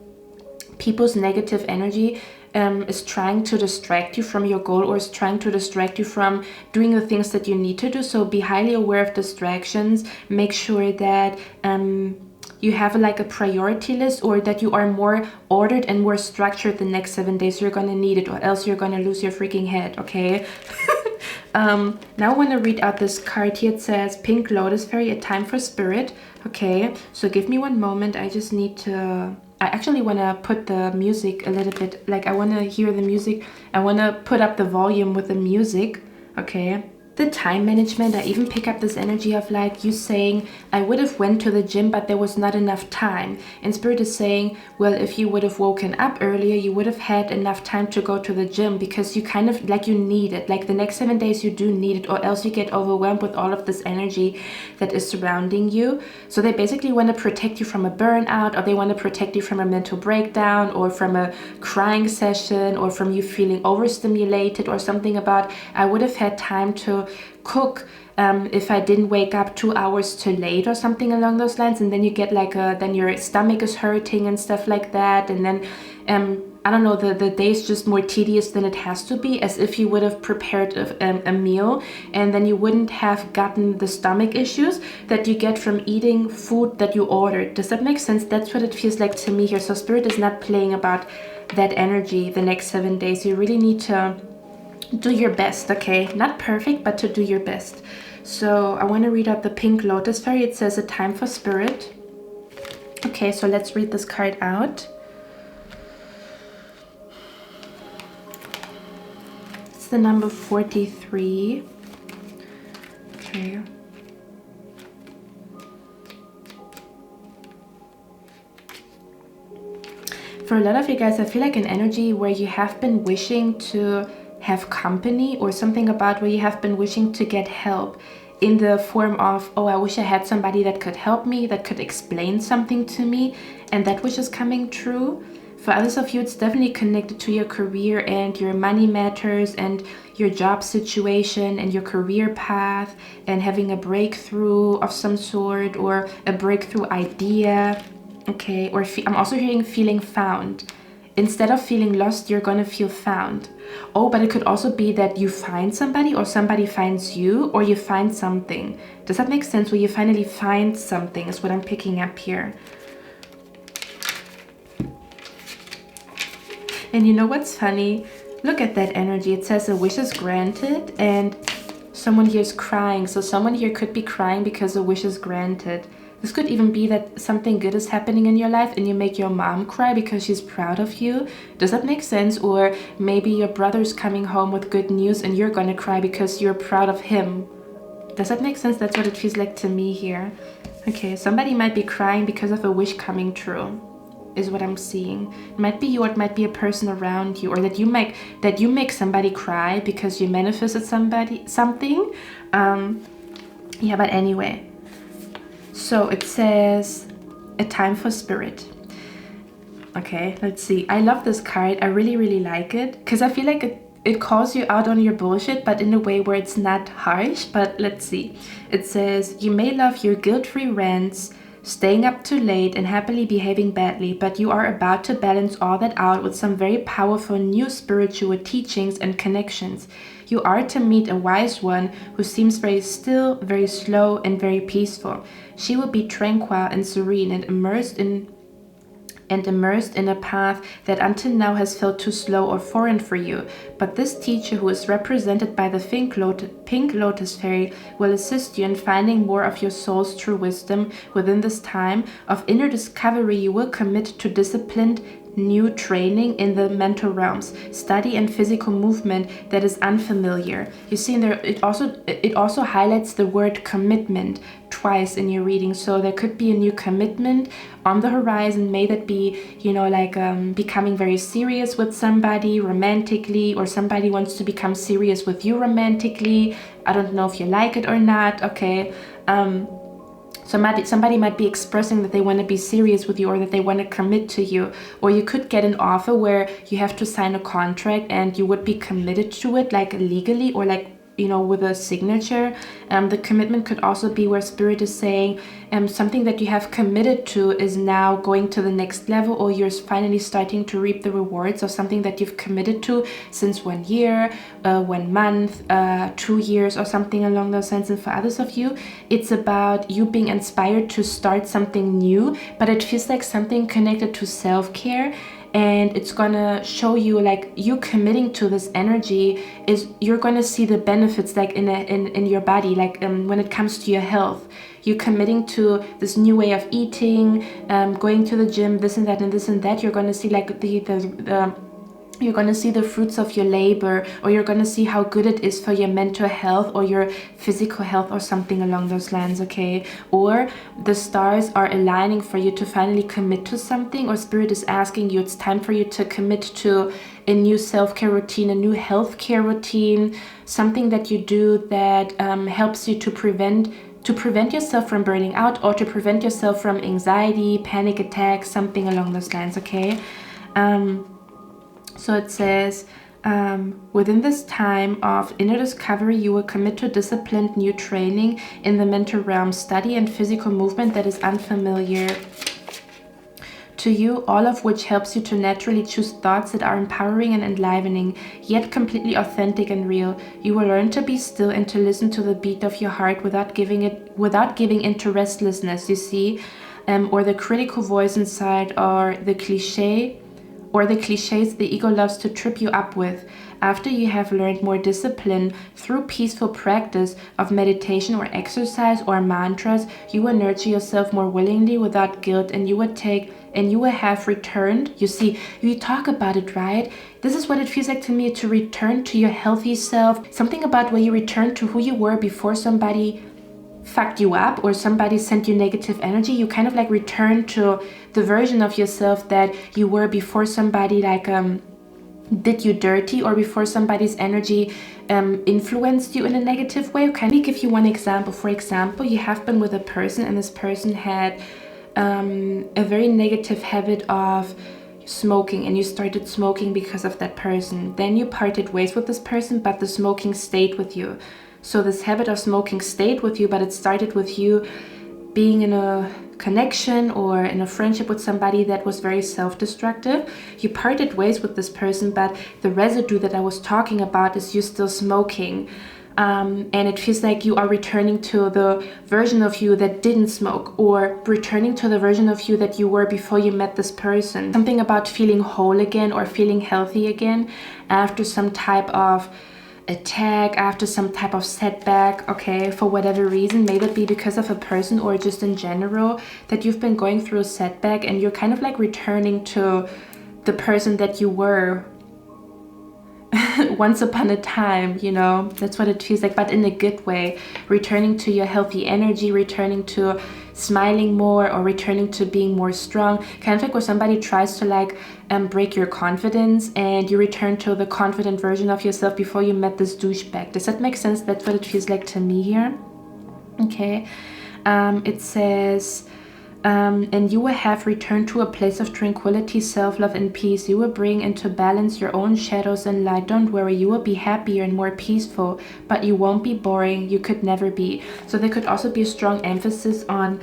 people's negative energy is trying to distract you from your goal, or is trying to distract you from doing the things that you need to do. So be highly aware of distractions. Make sure that you have like a priority list, or that you are more ordered and more structured the next 7 days. You're gonna need it, or else you're gonna lose your freaking head. Okay. Now I want to read out this card here. It says Pink Lotus Fairy, a time for spirit. Okay, so give me one moment. I just need to, I actually want to put the music a little bit, like I want to hear the music. I want to put up the volume with the music. Okay, the time management. I even pick up this energy of like you saying, I would have went to the gym, but there was not enough time. And Spirit is saying, well, if you would have woken up earlier, you would have had enough time to go to the gym, because you kind of like you need it. Like the next 7 days you do need it, or else you get overwhelmed with all of this energy that is surrounding you. So they basically want to protect you from a burnout, or they want to protect you from a mental breakdown, or from a crying session, or from you feeling overstimulated, or something about, I would have had time to cook if I didn't wake up 2 hours too late, or something along those lines. And then you get like then your stomach is hurting and stuff like that. And then I don't know, the day's just more tedious than it has to be, as if you would have prepared a meal, and then you wouldn't have gotten the stomach issues that you get from eating food that you ordered. Does that make sense? That's what it feels like to me here. So Spirit is not playing about that energy the next 7 days. You really need to do your best, okay? Not perfect, but to do your best. So I want to read out the Pink Lotus Fairy. It says a time for Spirit. Okay, so let's read this card out. It's the number 43. Okay. For a lot of you guys, I feel like an energy where you have been wishing to have company, or something about where you have been wishing to get help in the form of, oh, I wish I had somebody that could help me, that could explain something to me, and that wish is coming true. For others of you, it's definitely connected to your career and your money matters and your job situation and your career path, and having a breakthrough of some sort, or a breakthrough idea. Okay, or I'm also hearing feeling found. Instead of feeling lost, you're gonna feel found. Oh, but it could also be that you find somebody, or somebody finds you, or you find something. Does that make sense? Where you finally find something is what I'm picking up here. And you know what's funny? Look at that energy. It says a wish is granted, and someone here is crying. So someone here could be crying because a wish is granted. This could even be that something good is happening in your life and you make your mom cry because she's proud of you. Does that make sense? Or maybe your brother's coming home with good news and you're gonna cry because you're proud of him. Does that make sense? That's what it feels like to me here. Okay, somebody might be crying because of a wish coming true, is what I'm seeing. It might be you, or it might be a person around you, or that you make somebody cry because you manifested something. Yeah, but anyway. So it says a time for Spirit. Okay, let's see. I love this card. I really, really like it, because I feel like it calls you out on your bullshit, but in a way where it's not harsh. But let's see. It says, you may love your guilt-free rants, staying up too late, and happily behaving badly, but you are about to balance all that out with some very powerful new spiritual teachings and connections. You are to meet a wise one who seems very still, very slow, and very peaceful. She will be tranquil and serene, and immersed in a path that until now has felt too slow or foreign for you. But this teacher, who is represented by the Pink Lotus Fairy, will assist you in finding more of your soul's true wisdom. Within this time of inner discovery, you will commit to disciplined new training in the mental realms, study and physical movement that is unfamiliar. You see, there it also highlights the word commitment twice in your reading. So there could be a new commitment on the horizon. May that be, you know, like becoming very serious with somebody romantically, or somebody wants to become serious with you romantically. I don't know if you like it or not. Okay. Somebody might be expressing that they want to be serious with you, or that they want to commit to you. Or you could get an offer where you have to sign a contract and you would be committed to it, like legally, or like, you know, with a signature. The commitment could also be where Spirit is saying something that you have committed to is now going to the next level, or you're finally starting to reap the rewards of something that you've committed to since 1 year, 1 month, 2 years, or something along those lines. And for others of you, it's about you being inspired to start something new, but it feels like something connected to self-care. And it's gonna show you, like, you committing to this energy is you're gonna see the benefits, like in your body, like when it comes to your health. You committing to this new way of eating, going to the gym, this and that and this and that. You're gonna see like the You're going to see the fruits of your labor, or you're going to see how good it is for your mental health or your physical health or something along those lines, okay? Or the stars are aligning for you to finally commit to something, or Spirit is asking you, it's time for you to commit to a new self-care routine, a new healthcare routine, something that you do that helps you to prevent yourself from burning out, or to prevent yourself from anxiety, panic attacks, something along those lines, okay? So it says, within this time of inner discovery, you will commit to disciplined new training in the mental realm, study and physical movement that is unfamiliar to you, all of which helps you to naturally choose thoughts that are empowering and enlivening, yet completely authentic and real. You will learn to be still and to listen to the beat of your heart without giving into restlessness, you see, or the critical voice inside, or the cliches the ego loves to trip you up with. After you have learned more discipline through peaceful practice of meditation or exercise or mantras, you will nurture yourself more willingly without guilt, and you will have returned. You see, we talk about it, right? This is what it feels like to me, to return to your healthy self. Something about where you return to who you were before somebody fucked you up or somebody sent you negative energy. You kind of like return to the version of yourself that you were before somebody like did you dirty, or before somebody's energy influenced you in a negative way. Can I give you one example? For example, you have been with a person and this person had a very negative habit of smoking, and you started smoking because of that person. Then you parted ways with this person, but the smoking stayed with you. So this habit of smoking stayed with you, but it started with you being in a connection or in a friendship with somebody that was very self-destructive. You parted ways with this person, but the residue that I was talking about is you still smoking. And it feels like you are returning to the version of you that didn't smoke, or returning to the version of you that you were before you met this person. Something about feeling whole again or feeling healthy again after some type of attack, after some type of setback, okay, for whatever reason. Maybe it be because of a person or just in general that you've been going through a setback, and you're kind of like returning to the person that you were once upon a time, you know. That's what it feels like, but in a good way. Returning to your healthy energy, returning to smiling more, or returning to being more strong. Kind of like where somebody tries to like break your confidence, and you return to the confident version of yourself before you met this douchebag. Does that make sense? That's what it feels like to me here. Okay. It says, and you will have returned to a place of tranquility, self-love, and peace. You will bring into balance your own shadows and light. Don't worry, you will be happier and more peaceful, but you won't be boring. You could never be. So there could also be a strong emphasis on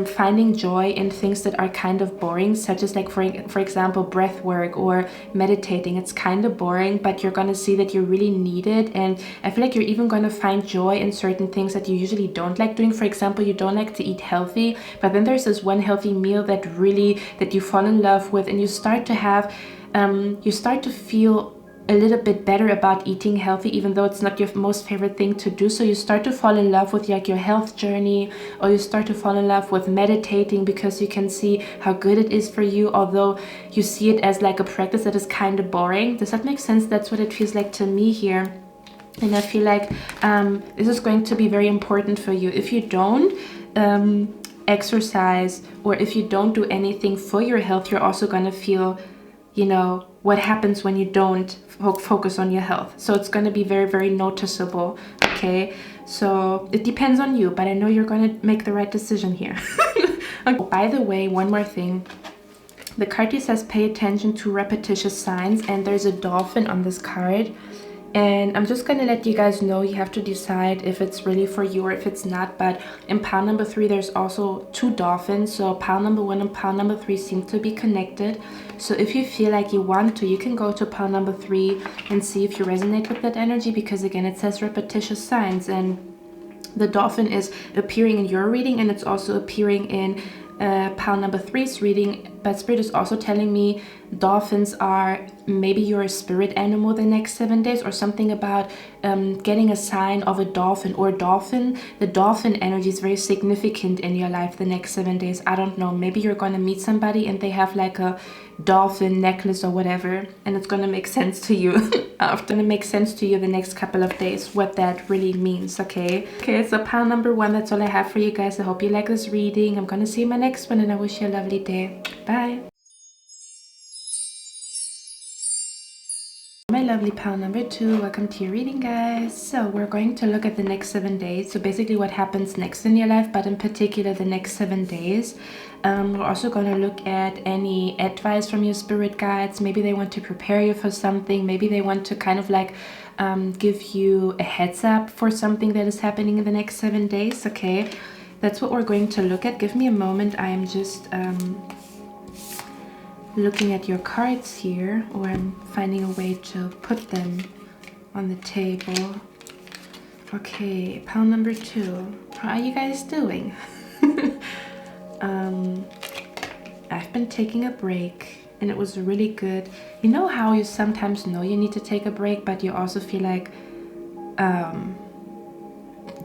finding joy in things that are kind of boring, such as like for example breath work or meditating. It's kind of boring, but you're gonna see that you really need it, and I feel like you're even gonna find joy in certain things that you usually don't like doing. For example, you don't like to eat healthy, but then there's this one healthy meal that you fall in love with, and you start to have you start to feel a little bit better about eating healthy, even though it's not your most favorite thing to do. So you start to fall in love with like your health journey, or you start to fall in love with meditating because you can see how good it is for you, although you see it as like a practice that is kind of boring. Does that make sense? That's what it feels like to me here. And I feel like this is going to be very important for you. If you don't exercise, or if you don't do anything for your health, you're also going to feel, you know, what happens when you don't focus on your health. So it's going to be very, very noticeable. Okay, so it depends on you, but I know you're going to make the right decision here. Okay. By the way, one more thing. The card here says pay attention to repetitious signs, and there's a dolphin on this card. And I'm just going to let you guys know, you have to decide if it's really for you or if it's not. But in pile number 3, there's also 2 dolphins. So pile number 1 and pile number 3 seem to be connected. So if you feel like you want to, you can go to pile number 3 and see if you resonate with that energy. Because again, it says repetitious signs, and the dolphin is appearing in your reading, and it's also appearing in pile number 3's reading but Spirit is also telling me dolphins are maybe your spirit animal the next 7 days, or something about getting a sign of a dolphin or dolphin. The dolphin energy is very significant in your life the next 7 days. I don't know, maybe you're going to meet somebody and they have like a dolphin necklace or whatever, and it's going to make sense to you. It's going to make sense to you the next couple of days what that really means. Okay, so pile number 1, that's all I have for you guys. I hope you like this reading. I'm going to see you in my next one, and I wish you a lovely day. Bye. My lovely pal number 2, welcome to your reading, guys. So we're going to look at the next 7 days. So basically what happens next in your life, but in particular the next 7 days. We're also going to look at any advice from your spirit guides. Maybe they want to prepare you for something. Maybe they want to kind of like give you a heads up for something that is happening in the next 7 days. Okay, that's what we're going to look at. Give me a moment. I am just looking at your cards here, or I'm finding a way to put them on the table. Okay, pile number 2, how are you guys doing? I've been taking a break and it was really good. You know how you sometimes know you need to take a break, but you also feel like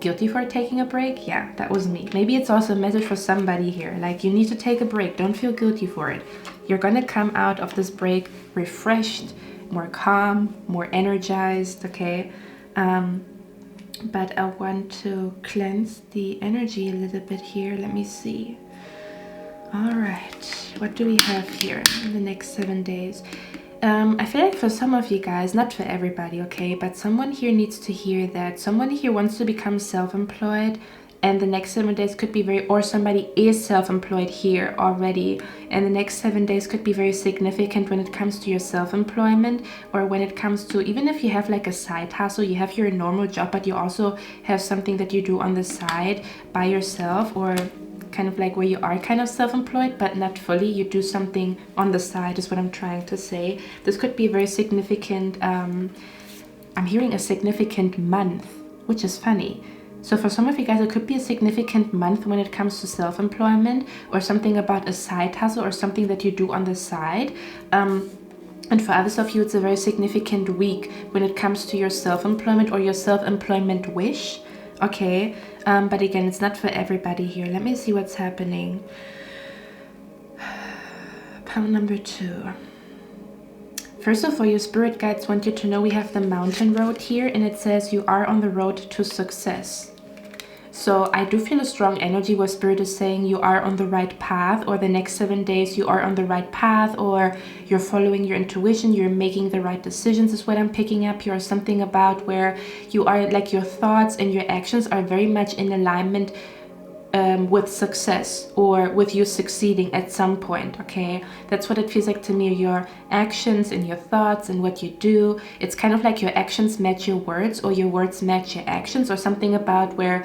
guilty for taking a break? Yeah, that was me. Maybe it's also a message for somebody here, like you need to take a break. Don't feel guilty for it. You're gonna come out of this break refreshed, more calm, more energized. Okay, but I want to cleanse the energy a little bit here. Let me see. All right, what do we have here in the next 7 days? I feel like for some of you guys, not for everybody, okay, but someone here needs to hear that. Someone here wants to become self-employed, and the next 7 days could be very, or somebody is self-employed here already, and the next 7 days could be very significant when it comes to your self-employment, or when it comes to, even if you have like a side hustle, you have your normal job, but you also have something that you do on the side by yourself, or kind of like where you are kind of self-employed but not fully, you do something on the side is what I'm trying to say. This could be very significant. I'm hearing a significant month, which is funny. So for some of you guys, it could be a significant month when it comes to self-employment, or something about a side hustle or something that you do on the side. And for others of you, it's a very significant week when it comes to your self-employment or your self-employment wish. Okay, but again, it's not for everybody here. Let me see what's happening. Pile number 2. First of all, your spirit guides want you to know we have the mountain road here, and it says you are on the road to success. So I do feel a strong energy where Spirit is saying you are on the right path, or the next 7 days you are on the right path, or you're following your intuition, you're making the right decisions is what I'm picking up here. Something about where you are, like your thoughts and your actions are very much in alignment with success, or with you succeeding at some point. Okay, that's what it feels like to me. Your actions and your thoughts and what you do, it's kind of like your actions match your words, or your words match your actions, or something about where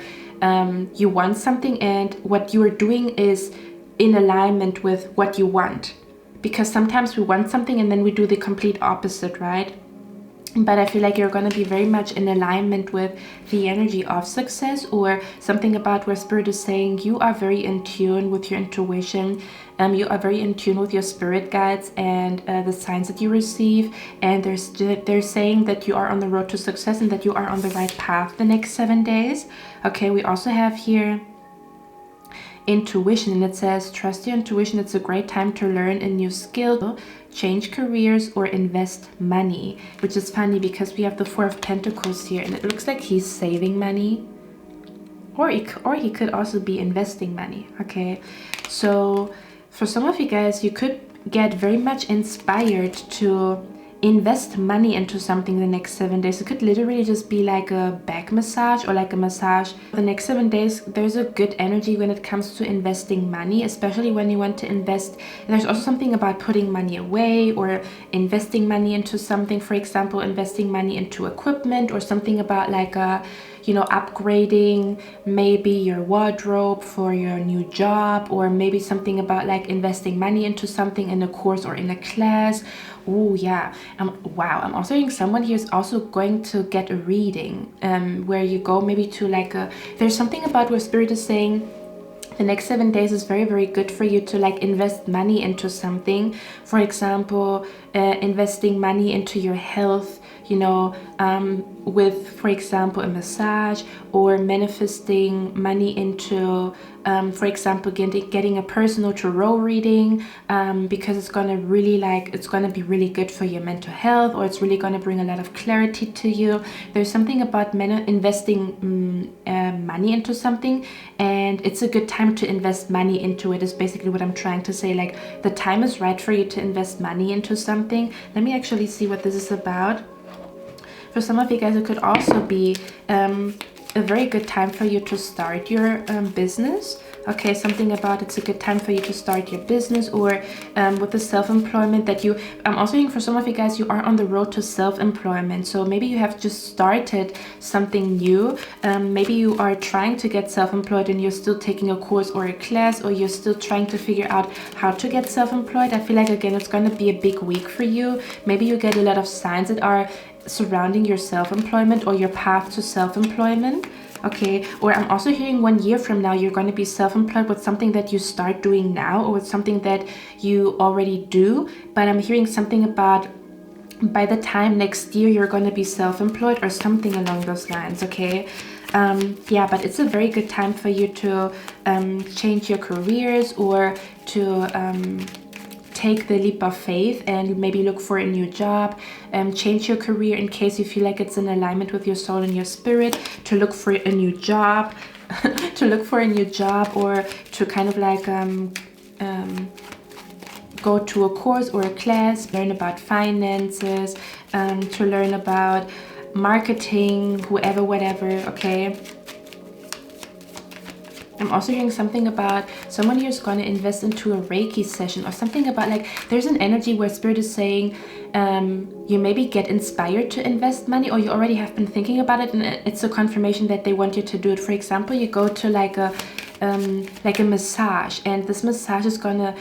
you want something and what you are doing is in alignment with what you want. Because sometimes we want something and then we do the complete opposite, right? But I feel like you're going to be very much in alignment with the energy of success, or something about where Spirit is saying you are very in tune with your intuition. You are very in tune with your spirit guides and the signs that you receive. And they're saying that you are on the road to success and that you are on the right path the next 7 days. Okay, we also have here intuition, and it says trust your intuition. It's a great time to learn a new skill, change careers, or invest money, which is funny because we have the 4 of Pentacles here, and it looks like he's saving money, or he could also be investing money. Okay, so for some of you guys, you could get very much inspired to invest money into something the next 7 days. It could literally just be like a back massage or like a massage. The next 7 days, there's a good energy when it comes to investing money, especially when you want to invest. There's also something about putting money away or investing money into something. For example, investing money into equipment, or something about like a, you know, upgrading maybe your wardrobe for your new job, or maybe something about like investing money into something in a course or in a class. Oh yeah, wow, I'm also hearing someone here is also going to get a reading where you go maybe to like a, there's something about where Spirit is saying The next 7 days is very, very good for you to like invest money into something. For example, investing money into your health, you know, with, for example, a massage, or manifesting money into, for example, getting a personal tarot reading, because it's going to really it's going to be really good for your mental health, or it's really going to bring a lot of clarity to you. There's something about investing money into something, and it's a good time to invest money into it, is basically what I'm trying to say. Like, the time is right for you to invest money into something. Let me actually see what this is about. For some of you guys, it could also be a very good time for you to start your business. Okay, something about it's a good time for you to start your business, or with the self-employment that you, I'm also hearing for some of you guys, you are on the road to self-employment. So maybe you have just started something new. Maybe you are trying to get self-employed and you're still taking a course or a class, or you're still trying to figure out how to get self-employed. I feel like, again, it's going to be a big week for you. Maybe you get a lot of signs that are surrounding your self-employment or your path to self-employment. Okay, or I'm also hearing 1 year from now you're going to be self-employed with something that you start doing now, or with something that you already do. But I'm hearing something about by the time next year you're going to be self-employed, or something along those lines. Okay, yeah, but it's a very good time for you to change your careers, or to take the leap of faith and maybe look for a new job, change your career in case you feel like it's in alignment with your soul and your spirit, to look for a new job, to look for a new job, or to kind of like go to a course or a class, learn about finances, to learn about marketing, whoever, whatever. Okay, I'm also hearing something about someone here is going to invest into a Reiki session, or something about like, there's an energy where Spirit is saying you maybe get inspired to invest money, or you already have been thinking about it, and it's a confirmation that they want you to do it. For example, you go to like a massage, and this massage is going to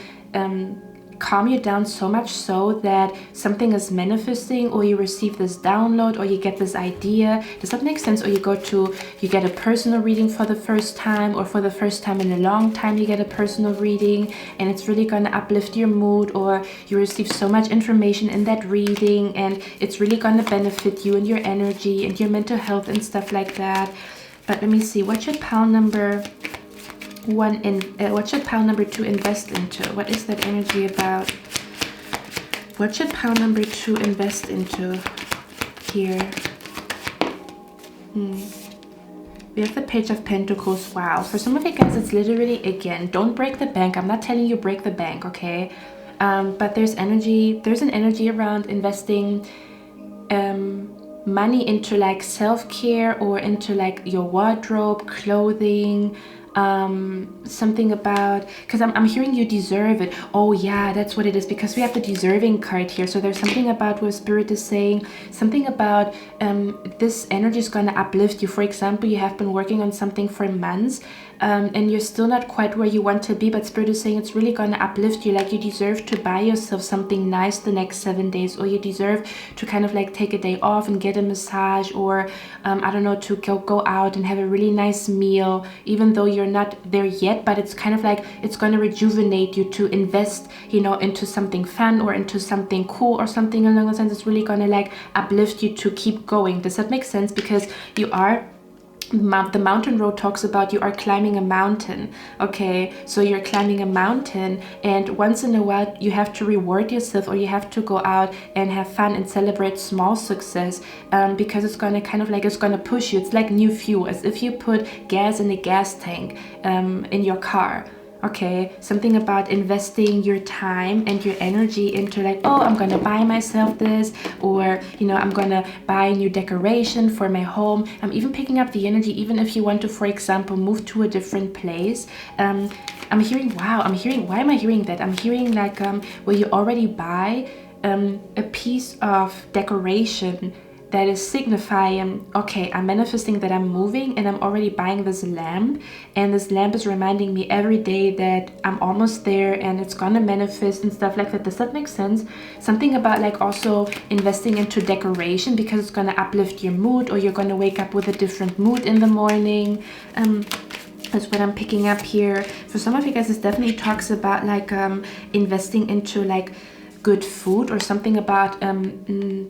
calm you down so much so that something is manifesting, or you receive this download, or you get this idea. Does that make sense? Or you get a personal reading for the first time, or for the first time in a long time you get a personal reading, and it's really going to uplift your mood, or you receive so much information in that reading, and it's really going to benefit you and your energy and your mental health and stuff like that. But let me see, what should pile number what should pile number 2 invest into? What is that energy about? What should pile number 2 invest into here? We have the Page of Pentacles. Wow, for some of you guys, it's literally, again, don't break the bank. I'm not telling you break the bank, okay? But there's an energy around investing money into like self-care, or into like your wardrobe, clothing, something about, because I'm hearing you deserve it. Oh yeah, that's what it is, because we have the deserving card here. So there's something about what Spirit is saying, something about this energy is going to uplift you. For example, you have been working on something for months, and you're still not quite where you want to be, but Spirit is saying it's really going to uplift you. Like, you deserve to buy yourself something nice the next 7 days, or you deserve to kind of like take a day off and get a massage, or I don't know, to go out and have a really nice meal, even though you're not there yet. But it's kind of like, it's going to rejuvenate you to invest, you know, into something fun, or into something cool, or something along those lines. It's really going to like uplift you to keep going. Does that make sense? Because you are, the mountain road talks about you are climbing a mountain. Okay, so you're climbing a mountain, and once in a while you have to reward yourself, or you have to go out and have fun and celebrate small success, because it's going to kind of like, it's going to push you. It's like new fuel, as if you put gas in a gas tank in your car. Okay, something about investing your time and your energy into like, oh, I'm gonna buy myself this, or, you know, I'm gonna buy a new decoration for my home. I'm even picking up the energy, even if you want to, for example, move to a different place. I'm hearing, wow, why am I hearing that? I'm hearing like where you already buy a piece of decoration that is signifying, okay, I'm manifesting that I'm moving, and I'm already buying this lamp, and this lamp is reminding me every day that I'm almost there, and it's gonna manifest and stuff like that. Does that make sense? Something about like also investing into decoration, because it's gonna uplift your mood, or you're gonna wake up with a different mood in the morning. That's what I'm picking up here. For some of you guys, this definitely talks about like investing into like good food, or something about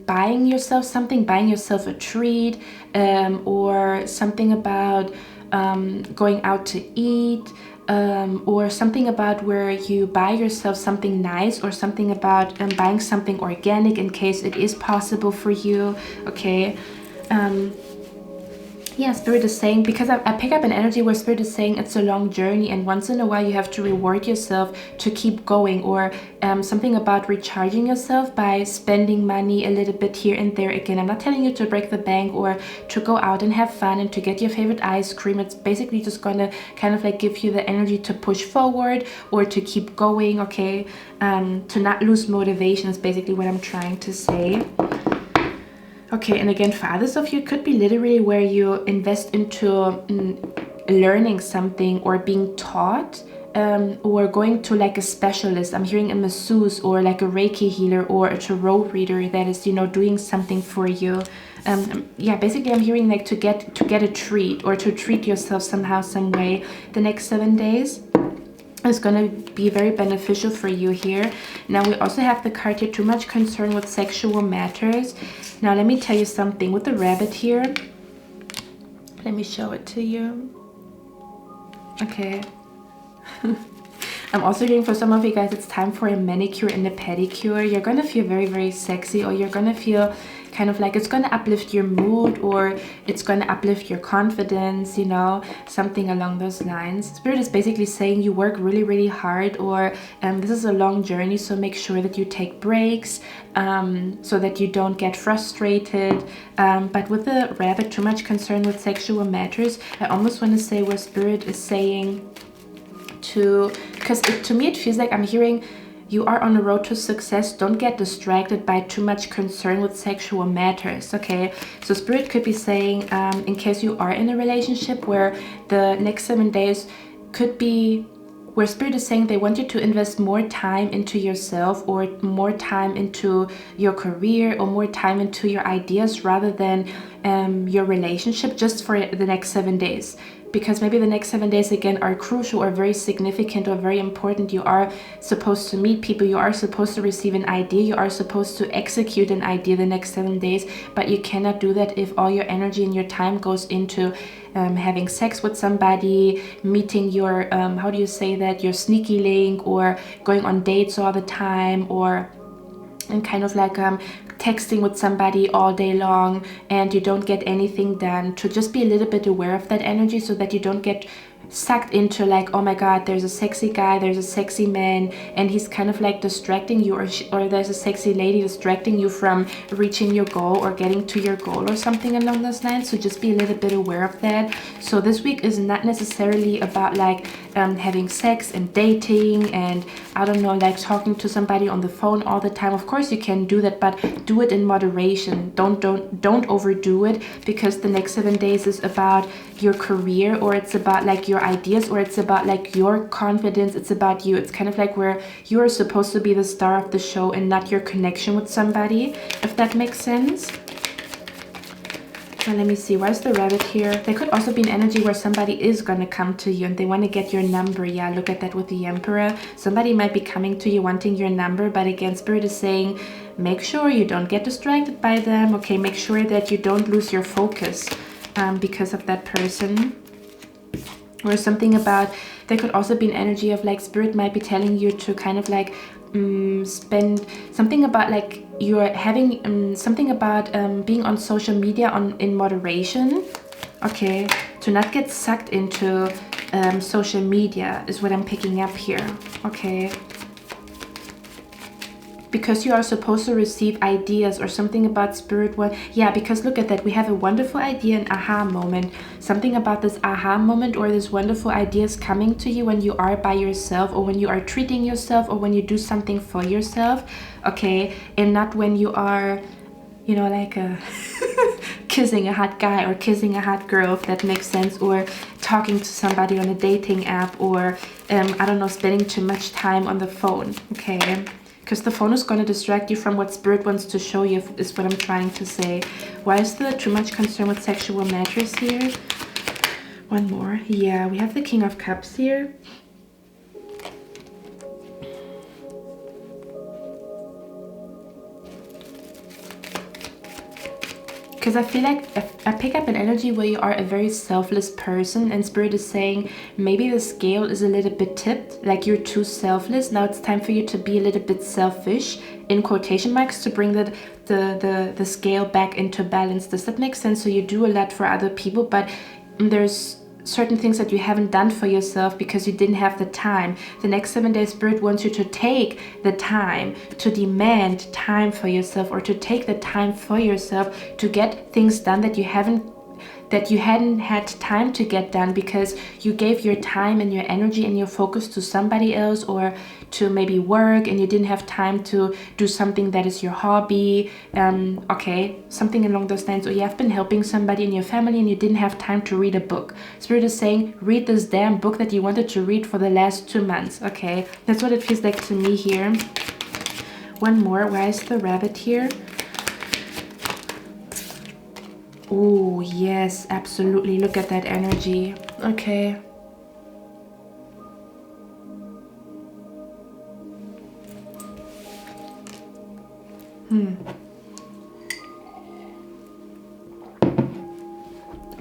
buying yourself something, buying yourself a treat, or something about going out to eat, or something about where you buy yourself something nice, or something about buying something organic in case it is possible for you. Okay. Yeah, Spirit is saying, because I pick up an energy where Spirit is saying it's a long journey, and once in a while you have to reward yourself to keep going, or something about recharging yourself by spending money a little bit here and there. Again, I'm not telling you to break the bank or to go out and have fun and to get your favorite ice cream. It's basically just going to kind of like give you the energy to push forward or to keep going, okay? To not lose motivation is basically what I'm trying to say. Okay, and again, for others of you, it could be literally where you invest into learning something or being taught, or going to like a specialist. I'm hearing a masseuse or like a Reiki healer or a tarot reader that is, you know, doing something for you. Yeah, basically I'm hearing like to get a treat, or to treat yourself somehow, some way. The next 7 days is going to be very beneficial for you here. Now we also have the card here, too much concern with sexual matters. Now let me tell you something with the rabbit here. Let me show it to you. Okay. I'm also hearing for some of you guys, it's time for a manicure and a pedicure. You're going to feel very, very sexy, or you're going to feel kind of like it's going to uplift your mood, or it's going to uplift your confidence, you know, something along those lines. Spirit is basically saying you work really, really hard, or this is a long journey, so make sure that you take breaks, so that you don't get frustrated. But with the rabbit, too much concern with sexual matters, I almost want to say where Spirit is saying because to me it feels like I'm hearing you are on a road to success. Don't get distracted by too much concern with sexual matters, okay? So Spirit could be saying, in case you are in a relationship, where the next 7 days could be where Spirit is saying they want you to invest more time into yourself, or more time into your career, or more time into your ideas, rather than your relationship, just for the next 7 days. Because maybe the next 7 days again are crucial, or very significant, or very important. You are supposed to meet people, you are supposed to receive an idea, you are supposed to execute an idea the next 7 days, but you cannot do that if all your energy and your time goes into having sex with somebody, meeting your how do you say that, your sneaky link, or going on dates all the time, or and kind of like texting with somebody all day long, and you don't get anything done. To just be a little bit aware of that energy, so that you don't get sucked into like, oh my god, there's a sexy guy, there's a sexy man, and he's kind of like distracting you, or there's a sexy lady distracting you from reaching your goal or getting to your goal, or something along those lines. So just be a little bit aware of that. So this week is not necessarily about like having sex and dating and I don't know, like talking to somebody on the phone all the time. Of course you can do that, but do it in moderation. Don't overdo it, because the next 7 days is about your career, or it's about like your ideas, or it's about like your confidence. It's about you. It's kind of like where you are supposed to be the star of the show, and not your connection with somebody, if that makes sense. Now let me see, where's the rabbit here? There could also be an energy where somebody is going to come to you and they want to get your number. Yeah, look at that with the Emperor. Somebody might be coming to you wanting your number, but again, Spirit is saying make sure you don't get distracted by them, okay? Make sure that you don't lose your focus because of that person. Or something about, there could also be an energy of like Spirit might be telling you to kind of like spend something about like you're having something about being on social media in moderation, okay? To not get sucked into social media is what I'm picking up here, okay? Because you are supposed to receive ideas, or something about Spirit one. Yeah, because look at that, we have a wonderful idea, an aha moment. Something about this aha moment, or this wonderful ideas coming to you when you are by yourself, or when you are treating yourself, or when you do something for yourself, okay? And not when you are, you know, like kissing a hot guy or kissing a hot girl, if that makes sense, or talking to somebody on a dating app, or I don't know, spending too much time on the phone, okay? Because the phone is going to distract you from what Spirit wants to show you, is what I'm trying to say. Why is there too much concern with sexual matters here? One more. Yeah, we have the King of Cups here. Because I feel like I pick up an energy where you are a very selfless person, and Spirit is saying maybe the scale is a little bit tipped, like you're too selfless. Now it's time for you to be a little bit selfish, in quotation marks, to bring the scale back into balance. Does that make sense? So you do a lot for other people, but there's certain things that you haven't done for yourself because you didn't have the time. The next 7 days, Spirit wants you to take the time, to demand time for yourself, or to take the time for yourself to get things done that you hadn't had time to get done because you gave your time and your energy and your focus to somebody else, or to maybe work, and you didn't have time to do something that is your hobby, okay, something along those lines. Or you have been helping somebody in your family and you didn't have time to read a book. Spirit is saying, read this damn book that you wanted to read for the last 2 months. Okay, that's what it feels like to me here. One more. Why is the rabbit here? Oh yes, absolutely. Look at that energy. Okay.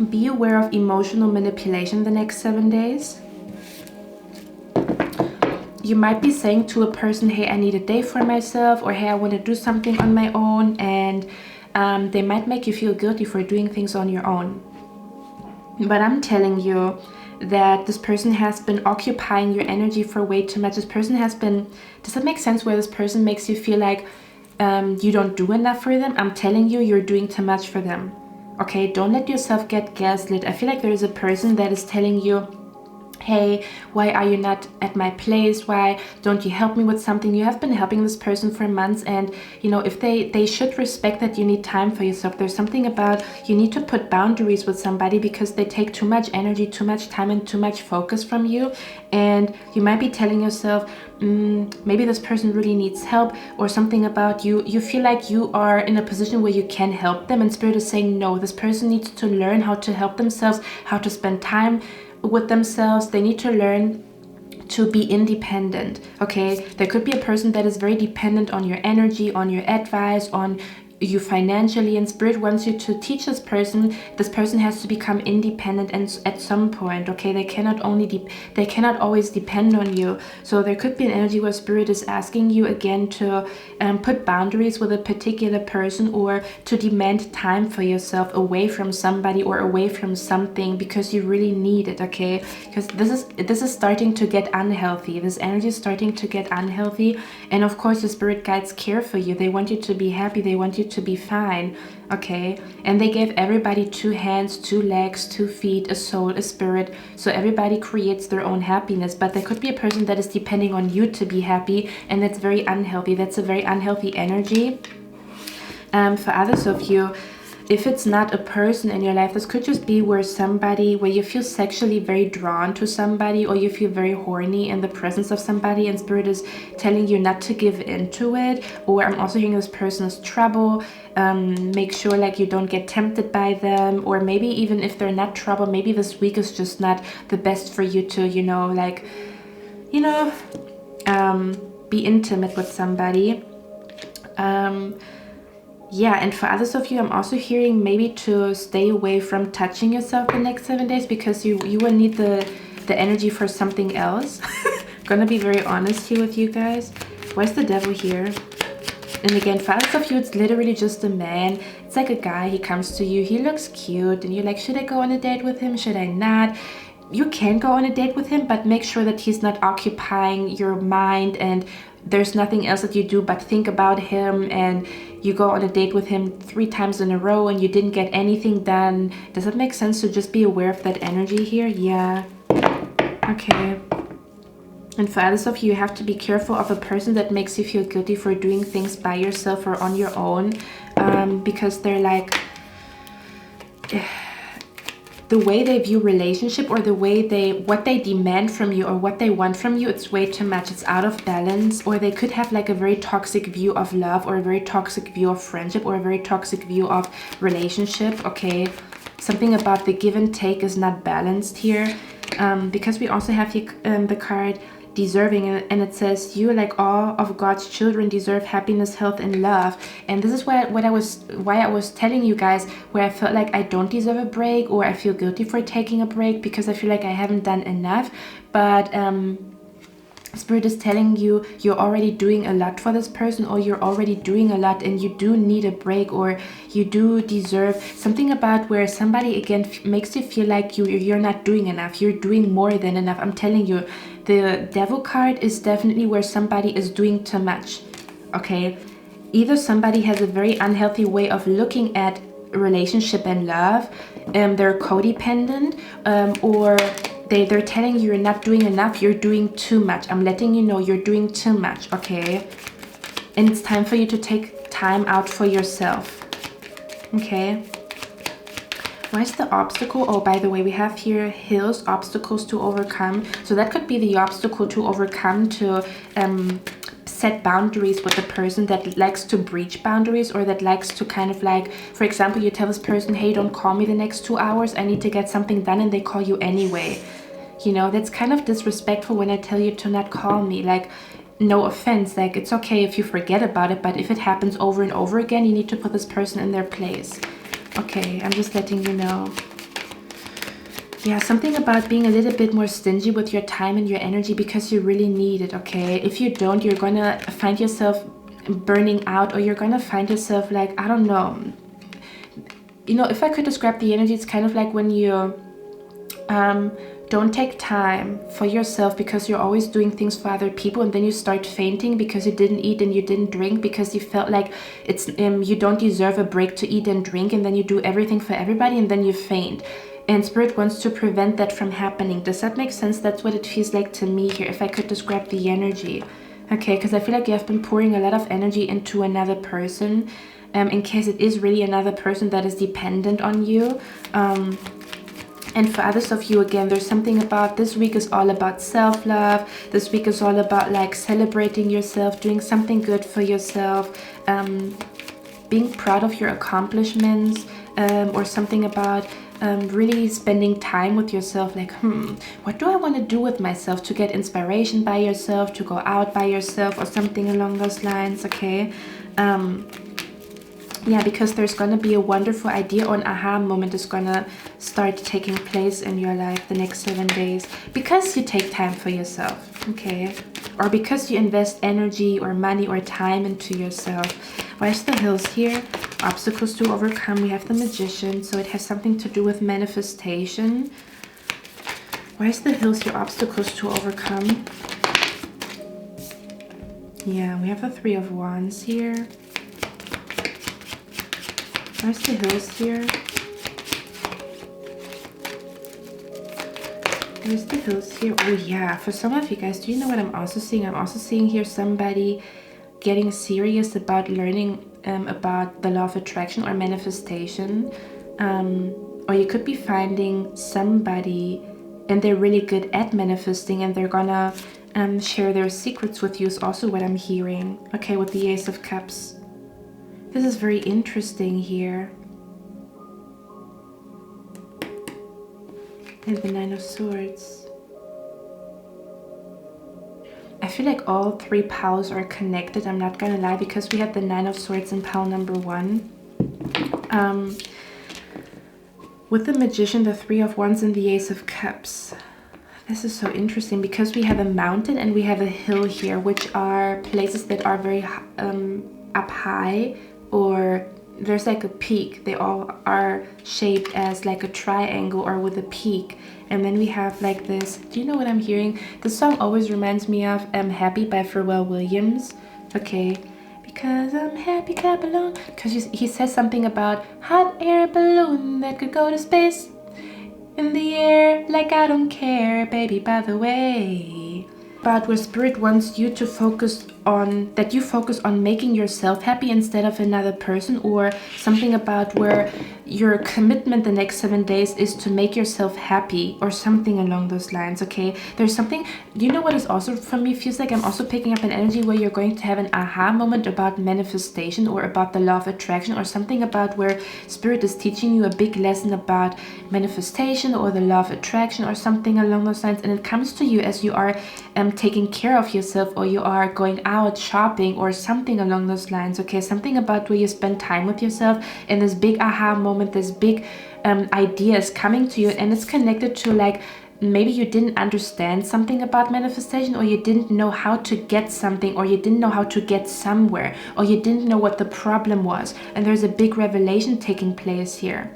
Be aware of emotional manipulation the next 7 days. You might be saying to a person, hey, I need a day for myself, or hey, I want to do something on my own, and they might make you feel guilty for doing things on your own. But I'm telling you that this person has been occupying your energy for way too much. This person has been, does that make sense, where this person makes you feel like you don't do enough for them? I'm telling you, you're doing too much for them. Okay, don't let yourself get gaslit. I feel like there is a person that is telling you, hey, why are you not at my place? Why don't you help me with something? You have been helping this person for months, and you know, if they should respect that you need time for yourself. There's something about you need to put boundaries with somebody because they take too much energy, too much time, and too much focus from you. And you might be telling yourself, maybe this person really needs help, or something about you feel like you are in a position where you can help them, and Spirit is saying no, this person needs to learn how to help themselves, how to spend time with themselves. They need to learn to be independent. Okay, there could be a person that is very dependent on your energy, on your advice, on you financially, and Spirit wants you to teach this person has to become independent, and at some point, okay, they cannot always depend on you. So there could be an energy where Spirit is asking you again to put boundaries with a particular person, or to demand time for yourself away from somebody or away from something because you really need it. Okay, because this is starting to get unhealthy. This energy is starting to get unhealthy, and of course your spirit guides care for you. They want you to be happy, they want you to be fine. Okay, and they gave everybody 2 hands, 2 legs, 2 feet, a soul, a spirit, so everybody creates their own happiness. But there could be a person that is depending on you to be happy, and that's very unhealthy. That's a very unhealthy energy. For others of you, if it's not a person in your life, this could just be where you feel sexually very drawn to somebody, or you feel very horny in the presence of somebody, and Spirit is telling you not to give into it. Or I'm also hearing this person's trouble. Make sure like you don't get tempted by them, or maybe even if they're not trouble, maybe this week is just not the best for you to, be intimate with somebody. Yeah, and for others of you, I'm also hearing maybe to stay away from touching yourself the next 7 days, because you will need the energy for something else. Gonna be very honest here with you guys. Where's the devil here? And again, for others of you, it's literally just a man. It's like a guy, he comes to you, he looks cute, and you're like, should I go on a date with him? Should I not? You can go on a date with him, but make sure that he's not occupying your mind, and there's nothing else that you do but think about him, and you go on a date with him 3 times in a row and you didn't get anything done. Does it make sense to just be aware of that energy here? Yeah. Okay. And for others of you, you have to be careful of a person that makes you feel guilty for doing things by yourself or on your own, because they're like, the way they view relationship, or the way what they demand from you, or what they want from you, it's way too much. It's out of balance. Or they could have like a very toxic view of love, or a very toxic view of friendship, or a very toxic view of relationship. Okay, something about the give and take is not balanced here. Because we also have here the card deserving, and it says you, like all of God's children, deserve happiness, health, and love. And this is why I was telling you guys, where I felt like I don't deserve a break, or I feel guilty for taking a break because I feel like I haven't done enough. But Spirit is telling you you're already doing a lot for this person, or you're already doing a lot and you do need a break, or you do deserve something about where somebody again makes you feel like you're not doing enough, you're doing more than enough. I'm telling you, the Devil card is definitely where somebody is doing too much, okay? Either somebody has a very unhealthy way of looking at relationship and love, they're codependent, or they're telling you you're not doing enough, you're doing too much. I'm letting you know you're doing too much, okay? And it's time for you to take time out for yourself, okay? Why is the obstacle? Oh, by the way, we have here hills, obstacles to overcome. So that could be the obstacle to overcome, to set boundaries with the person that likes to breach boundaries, or that likes to kind of like, for example, you tell this person, hey, don't call me the next 2 hours, I need to get something done, and they call you anyway. You know, that's kind of disrespectful when I tell you to not call me. Like, no offense, like, it's okay if you forget about it, but if it happens over and over again, you need to put this person in their place. Okay, I'm just letting you know. Yeah, something about being a little bit more stingy with your time and your energy because you really need it, okay? If you don't, you're gonna find yourself burning out, or you're gonna find yourself like, I don't know. You know, if I could describe the energy, it's kind of like when you don't take time for yourself because you're always doing things for other people, and then you start fainting because you didn't eat and you didn't drink because you felt like it's you don't deserve a break to eat and drink, and then you do everything for everybody and then you faint. And Spirit wants to prevent that from happening. Does that make sense? That's what it feels like to me here, if I could describe the energy. Okay, because I feel like you have been pouring a lot of energy into another person, in case it is really another person that is dependent on you. And for others of you, again, there's something about this week is all about self-love. This week is all about like celebrating yourself, doing something good for yourself, being proud of your accomplishments, or something about really spending time with yourself, like, what do I want to do with myself, to get inspiration by yourself, to go out by yourself, or something along those lines, okay? Yeah, because there's gonna be a wonderful idea, or an aha moment is gonna start taking place in your life the next 7 days, because you take time for yourself, okay? Or because you invest energy or money or time into yourself. Why is the hills here? Obstacles to overcome. We have the Magician, so it has something to do with manifestation. Why is the hills here? Obstacles to overcome. Yeah, we have the Three of Wands here. Where's the hills here? Where's the hills here? Oh yeah, for some of you guys, do you know what I'm also seeing? I'm also seeing here somebody getting serious about learning about the law of attraction or manifestation. Or you could be finding somebody and they're really good at manifesting, and they're gonna share their secrets with you is also what I'm hearing. Okay, with the Ace of Cups. This is very interesting here. And the Nine of Swords. I feel like all three piles are connected, I'm not gonna lie, because we had the Nine of Swords in pile number 1. With the Magician, the Three of Wands, and the Ace of Cups. This is so interesting because we have a mountain and we have a hill here, which are places that are very up high, or there's like a peak. They all are shaped as like a triangle or with a peak. And then we have like this. Do you know what I'm hearing? This song always reminds me of Happy by Pharrell Williams. Okay, because I'm happy, clap along. Because he says something about hot air balloon that could go to space in the air, like I don't care, baby, by the way. But where Spirit wants you to focus on making yourself happy instead of another person, or something about where your commitment the next 7 days is to make yourself happy or something along those lines. Okay, there's something, you know what is also for me feels like I'm also picking up an energy where you're going to have an aha moment about manifestation or about the law of attraction, or something about where spirit is teaching you a big lesson about manifestation or the law of attraction or something along those lines, and it comes to you as you are taking care of yourself, or you are going out shopping or something along those lines. Okay, something about where you spend time with yourself and this big aha moment, this big idea is coming to you, and it's connected to like maybe you didn't understand something about manifestation, or you didn't know how to get something, or you didn't know how to get somewhere, or you didn't know what the problem was, and there's a big revelation taking place here.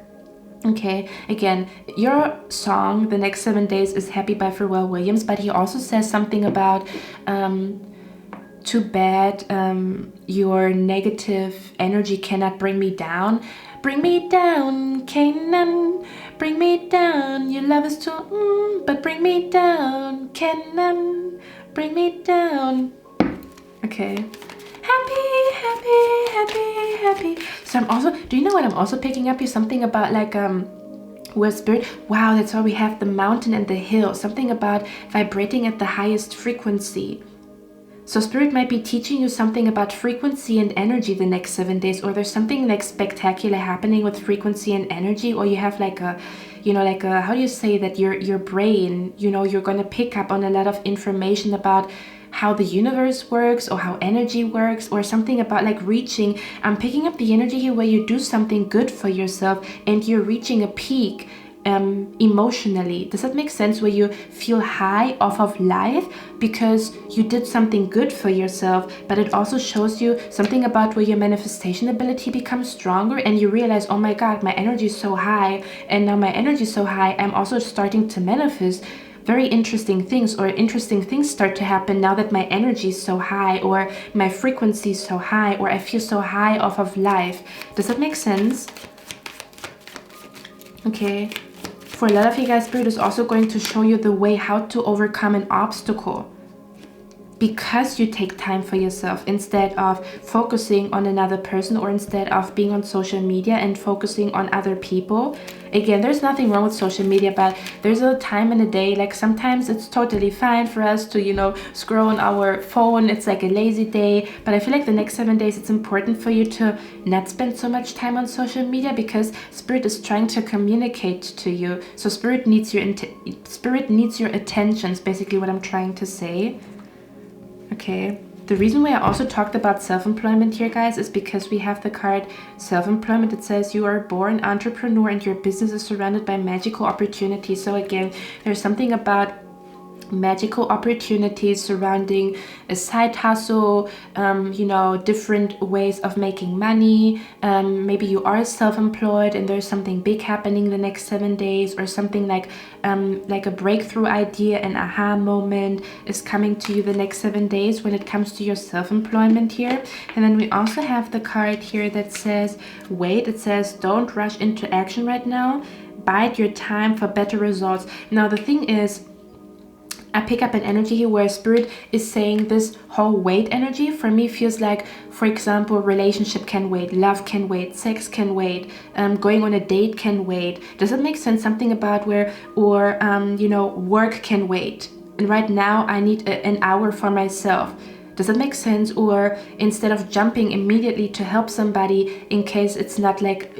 Okay, again, your song the next 7 days is Happy by Pharrell Williams, but he also says something about too bad your negative energy cannot bring me down. Bring me down, Canaan, bring me down, your love is too but bring me down, Canaan, bring me down. Okay, happy, happy, happy, happy. So I'm also, do you know what I'm also picking up here? Something about like where spirit, wow, that's why we have the mountain and the hill, something about vibrating at the highest frequency. So spirit might be teaching you something about frequency and energy the next 7 days, or there's something like spectacular happening with frequency and energy, or you have like a, you know, like a, how do you say that, your brain, you know, you're going to pick up on a lot of information about how the universe works or how energy works, or something about like reaching. I'm picking up the energy here where you do something good for yourself and you're reaching a peak emotionally. Does that make sense? Where you feel high off of life because you did something good for yourself, but it also shows you something about where your manifestation ability becomes stronger, and you realize, oh my god, my energy is so high, and now my energy is so high, I'm also starting to manifest very interesting things, or interesting things start to happen now that my energy is so high, or my frequency is so high, or I feel so high off of life. Does that make sense? Okay. For a lot of you guys, spirit is also going to show you the way how to overcome an obstacle, because you take time for yourself instead of focusing on another person, or instead of being on social media and focusing on other people. Again, there's nothing wrong with social media, but there's a time in the day, like sometimes it's totally fine for us to, you know, scroll on our phone. It's like a lazy day, but I feel like the next 7 days it's important for you to not spend so much time on social media, because spirit is trying to communicate to you. So spirit needs your attention is basically what I'm trying to say. Okay, the reason why I also talked about self-employment here, guys, is because we have the card self-employment. It says you are a born entrepreneur and your business is surrounded by magical opportunities. So again, there's something about magical opportunities surrounding a side hustle, you know, different ways of making money. Maybe you are self-employed and there's something big happening the next 7 days, or something like a breakthrough idea, an aha moment is coming to you the next 7 days when it comes to your self-employment here. And then we also have the card here that says wait. It says don't rush into action right now, bide your time for better results. Now the thing is, I pick up an energy here where spirit is saying this whole wait energy for me feels like, for example, relationship can wait, love can wait, sex can wait, going on a date can wait. Does that make sense? Something about where, or you know, work can wait, and right now I need an hour for myself. Does that make sense? Or instead of jumping immediately to help somebody in case it's not like,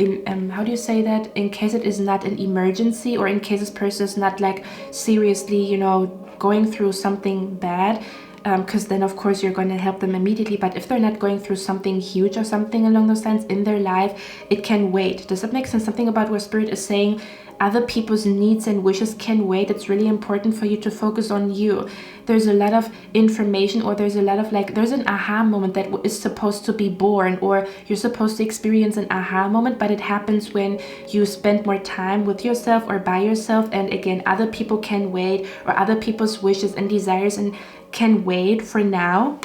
how do you say that? In case it is not an emergency, or in case this person is not like seriously, you know, going through something bad, because then of course you're going to help them immediately. But if they're not going through something huge or something along those lines in their life, it can wait. Does that make sense? Something about where spirit is saying other people's needs and wishes can wait. It's really important for you to focus on you. There's a lot of information, or there's a lot of like, there's an aha moment that is supposed to be born, or you're supposed to experience an aha moment, but it happens when you spend more time with yourself or by yourself. And again, other people can wait, or other people's wishes and desires and can wait for now.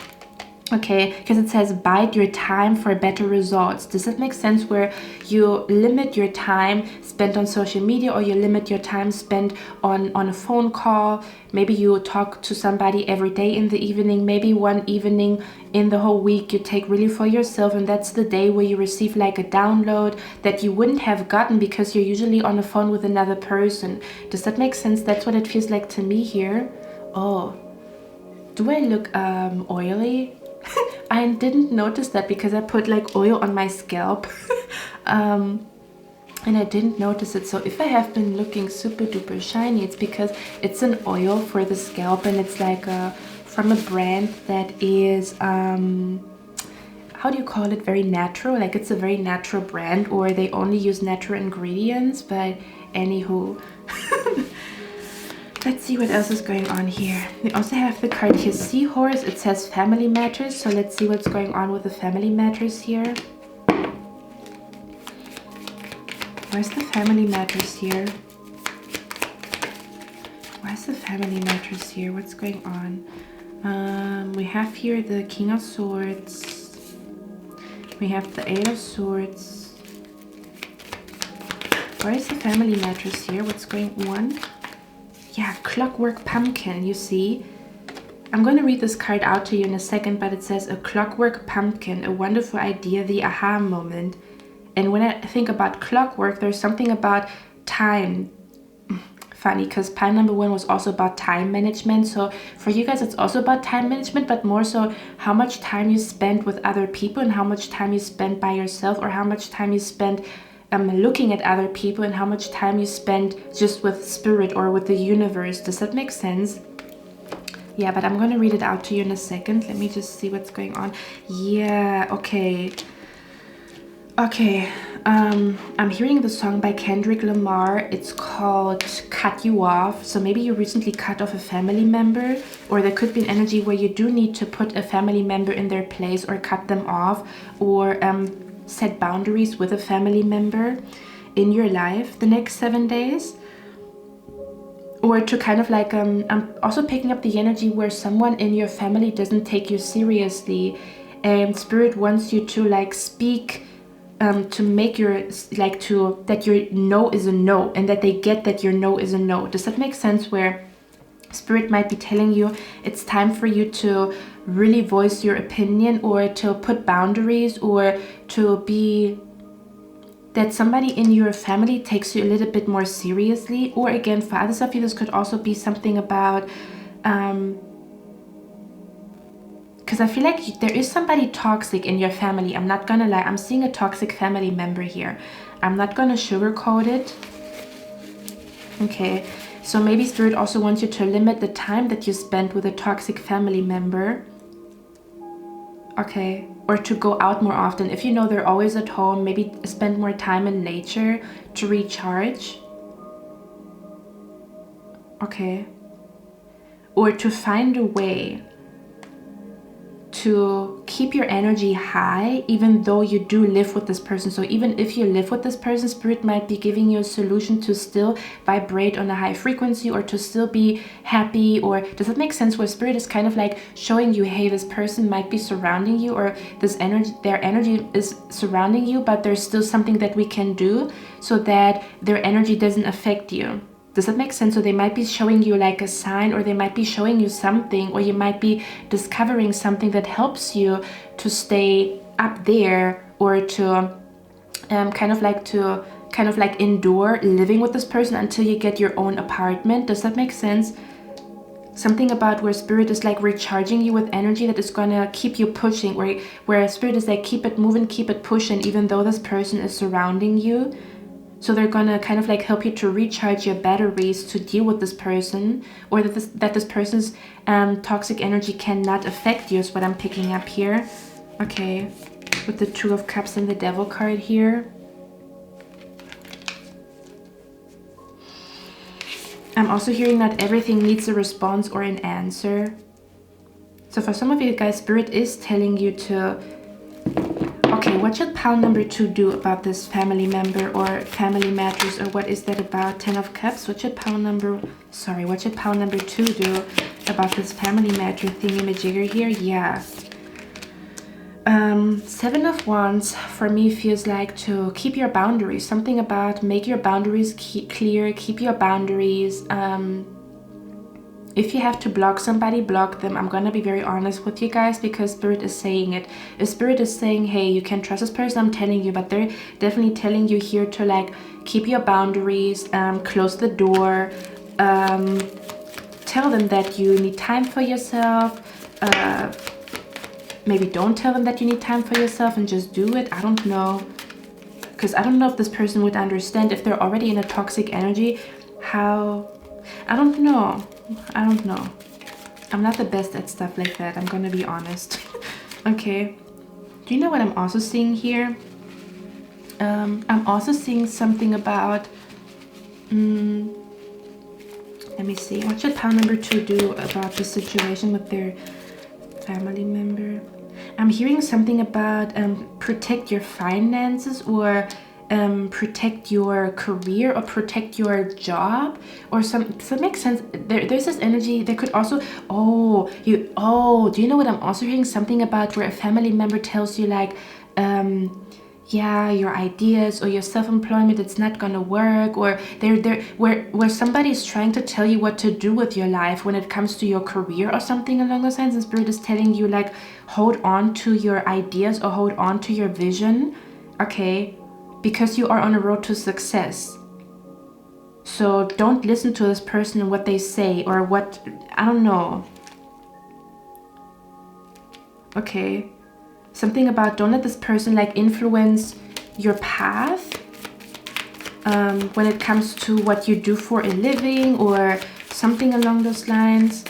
Okay, because it says bide your time for better results. Does that make sense? Where you limit your time spent on social media, or you limit your time spent on a phone call. Maybe you talk to somebody every day in the evening. Maybe one evening in the whole week you take really for yourself, and that's the day where you receive like a download that you wouldn't have gotten because you're usually on the phone with another person. Does that make sense? That's what it feels like to me here. Oh, do I look oily? I didn't notice that because I put like oil on my scalp and I didn't notice it. So if I have been looking super duper shiny, it's because it's an oil for the scalp, and it's like from a brand that is how do you call it, very natural. Like it's a very natural brand, or they only use natural ingredients. But anywho, let's see what else is going on here. We also have the card here, Seahorse. It says family matters. So let's see what's going on with the family matters here. Where's the family matters here? Where's the family matters here? What's going on? We have here the King of Swords. We have the Eight of Swords. Where is the family matters here? What's going on? Yeah, Clockwork Pumpkin, you see. I'm going to read this card out to you in a second, but it says a clockwork pumpkin, a wonderful idea, the aha moment. And when I think about clockwork, there's something about time. Funny, because pile number 1 was also about time management. So for you guys, it's also about time management, but more so how much time you spend with other people, and how much time you spend by yourself, or how much time you spend looking at other people, and how much time you spend just with spirit or with the universe. Does that make sense? Yeah, but I'm going to read it out to you in a second. Let me just see what's going on. Yeah, okay. Okay, I'm hearing the song by Kendrick Lamar. It's called Cut You Off. So maybe you recently cut off a family member, or there could be an energy where you do need to put a family member in their place, or cut them off, or set boundaries with a family member in your life the next 7 days. Or to kind of like, I'm also picking up the energy where someone in your family doesn't take you seriously, and spirit wants you to like speak to make your, like to, that your no is a no, and that they get that your no is a no. Does that make sense? Where spirit might be telling you it's time for you to really voice your opinion, or to put boundaries, or to be, that somebody in your family takes you a little bit more seriously. Or again, for others of you, this could also be something about because I feel like there is somebody toxic in your family. I'm not gonna lie, I'm seeing a toxic family member here. I'm not gonna sugarcoat it. Okay, so maybe spirit also wants you to limit the time that you spend with a toxic family member. Okay, or to go out more often. If you know they're always at home, maybe spend more time in nature to recharge. Okay, or to find a way to keep your energy high, even though you do live with this person. So even if you live with this person, spirit might be giving you a solution to still vibrate on a high frequency, or to still be happy. Or does that make sense? Where spirit is kind of like showing you, hey, this person might be surrounding you, or this energy, their energy is surrounding you, but there's still something that we can do so that their energy doesn't affect you. Does that make sense? So they might be showing you like a sign, or they might be showing you something, or you might be discovering something that helps you to stay up there, or to kind of like endure living with this person until you get your own apartment. Does that make sense? Something about where spirit is like recharging you with energy that is gonna keep you pushing, where spirit is like, keep it moving, keep it pushing, even though this person is surrounding you. So they're gonna kind of like help you to recharge your batteries to deal with this person, or that this person's toxic energy cannot affect you, is what I'm picking up here. Okay, with the Two of Cups and the Devil card here. I'm also hearing not everything needs a response or an answer. So for some of you guys, spirit is telling you to, okay, what should pile number 2 do about this family member or family matters, or what is that about? 10 of Cups. What should pile number 2 do about this family matter thingy-majigger here? Yeah. Seven of Wands for me feels like to keep your boundaries. Something about make your boundaries clear, keep your boundaries. If you have to block somebody, block them. I'm gonna be very honest with you guys because Spirit is saying it. If Spirit is saying, hey, you can trust this person, I'm telling you, but they're definitely telling you here to like keep your boundaries, close the door, tell them that you need time for yourself. Maybe don't tell them that you need time for yourself and just do it. I don't know. Because I don't know if this person would understand if they're already in a toxic energy. How? I don't know. I don't know. I'm not the best at stuff like that. I'm gonna be honest. Okay. Do you know what I'm also seeing here? I'm also seeing something about... let me see. What should pile number 2 do about the situation with their family member? I'm hearing something about protect your finances or protect your career or protect your job or some. Does that make sense? There's this energy. There could also do you know what I'm also hearing? Something about where a family member tells you like yeah, your ideas or your self-employment, it's not gonna work, or where somebody's trying to tell you what to do with your life when it comes to your career or something along those lines, and Spirit is telling you like hold on to your ideas or hold on to your vision, okay, because you are on a road to success. So don't listen to this person and what they say or what, I don't know. Okay. Something about don't let this person like influence your path when it comes to what you do for a living or something along those lines.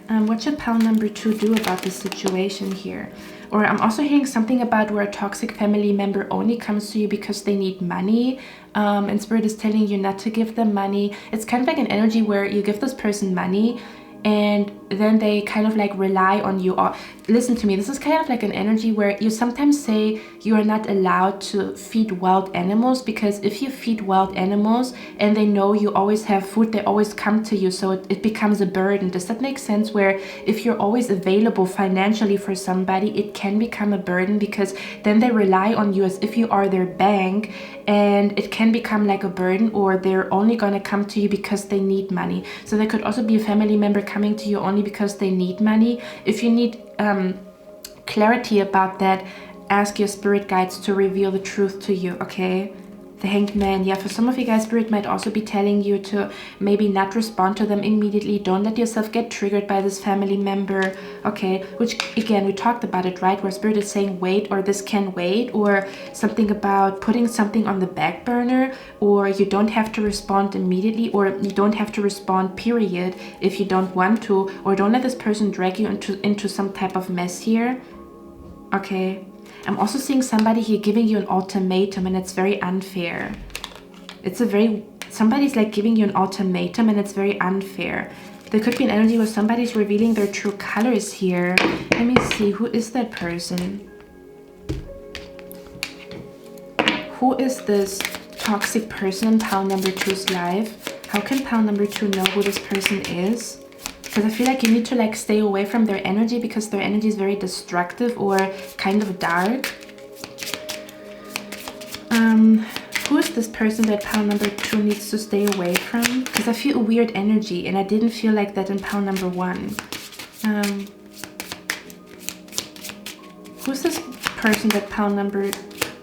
What should pile number 2 do about this situation here? Or I'm also hearing something about where a toxic family member only comes to you because they need money, and Spirit is telling you not to give them money. It's kind of like an energy where you give this person money and then they kind of like rely on you. Or listen to me, this is kind of like an energy where you sometimes say you are not allowed to feed wild animals, because if you feed wild animals and they know you always have food, they always come to you, so it becomes a burden. Does that make sense? Where if you're always available financially for somebody, it can become a burden, because then they rely on you as if you are their bank, and it can become like a burden, or they're only gonna come to you because they need money. So there could also be a family member coming to you only because they need money. If you need clarity about that, ask your spirit guides to reveal the truth to you, okay? The Hanged Man. Yeah, for some of you guys, Spirit might also be telling you to maybe not respond to them immediately. Don't let yourself get triggered by this family member, okay? Which, again, we talked about it, right? Where Spirit is saying wait, or this can wait, or something about putting something on the back burner, or you don't have to respond immediately, or you don't have to respond, period, if you don't want to, or don't let this person drag you into some type of mess here, okay? I'm also seeing somebody here giving you an ultimatum, and it's very unfair. Somebody's like giving you an ultimatum, and it's very unfair. There could be an energy where somebody's revealing their true colors here. Let me see, who is that person? Who is this toxic person in pile number 2's life? How can pile number 2 know who this person is? Because I feel like you need to like stay away from their energy, because their energy is very destructive or kind of dark. Who is this person that pile number 2 needs to stay away from? Because I feel a weird energy, and I didn't feel like that in pile number 1. Who's this person that pile number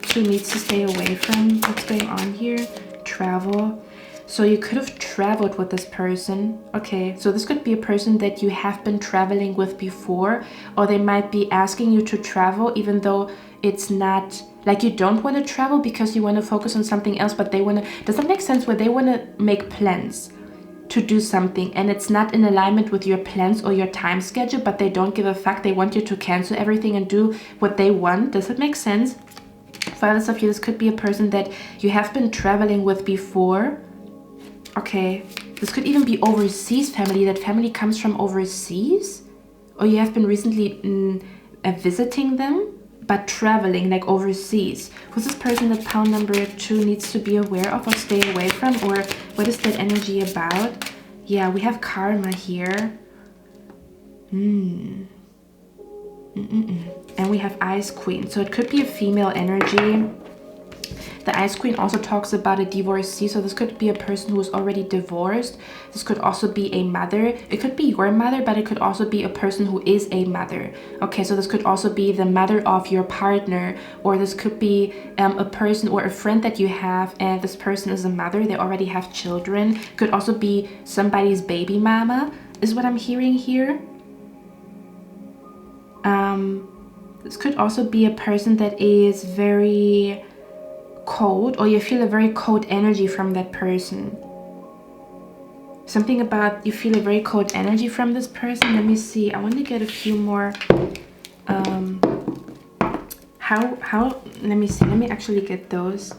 2 needs to stay away from? What's going on here? Travel. So you could have traveled with this person. Okay, so this could be a person that you have been traveling with before, or they might be asking you to travel even though it's not like you don't want to travel because you want to focus on something else, but they want to. Does that make sense? Where they want to make plans to do something and it's not in alignment with your plans or your time schedule, but they don't give a fuck. They want you to cancel everything and do what they want. Does that make sense? For others of you, this could be a person that you have been traveling with before. Okay, this could even be overseas family. That family comes from overseas, or you have been recently visiting them, but traveling like overseas. Who's this person that pile number 2 needs to be aware of or stay away from, or what is that energy about? Yeah, we have karma here. And we have Ice Queen. So it could be a female energy. The Ice Queen also talks about a divorcee. So this could be a person who is already divorced. This could also be a mother. It could be your mother, but it could also be a person who is a mother. Okay, so this could also be the mother of your partner, or this could be a person or a friend that you have, and this person is a mother. They already have children. Could also be somebody's baby mama, is what I'm hearing here. This could also be a person that is very cold, or you feel a very cold energy from that person. Something about you feel a very cold energy from this person. Let me see. I want to get a few more. Let me see. Let me actually get those.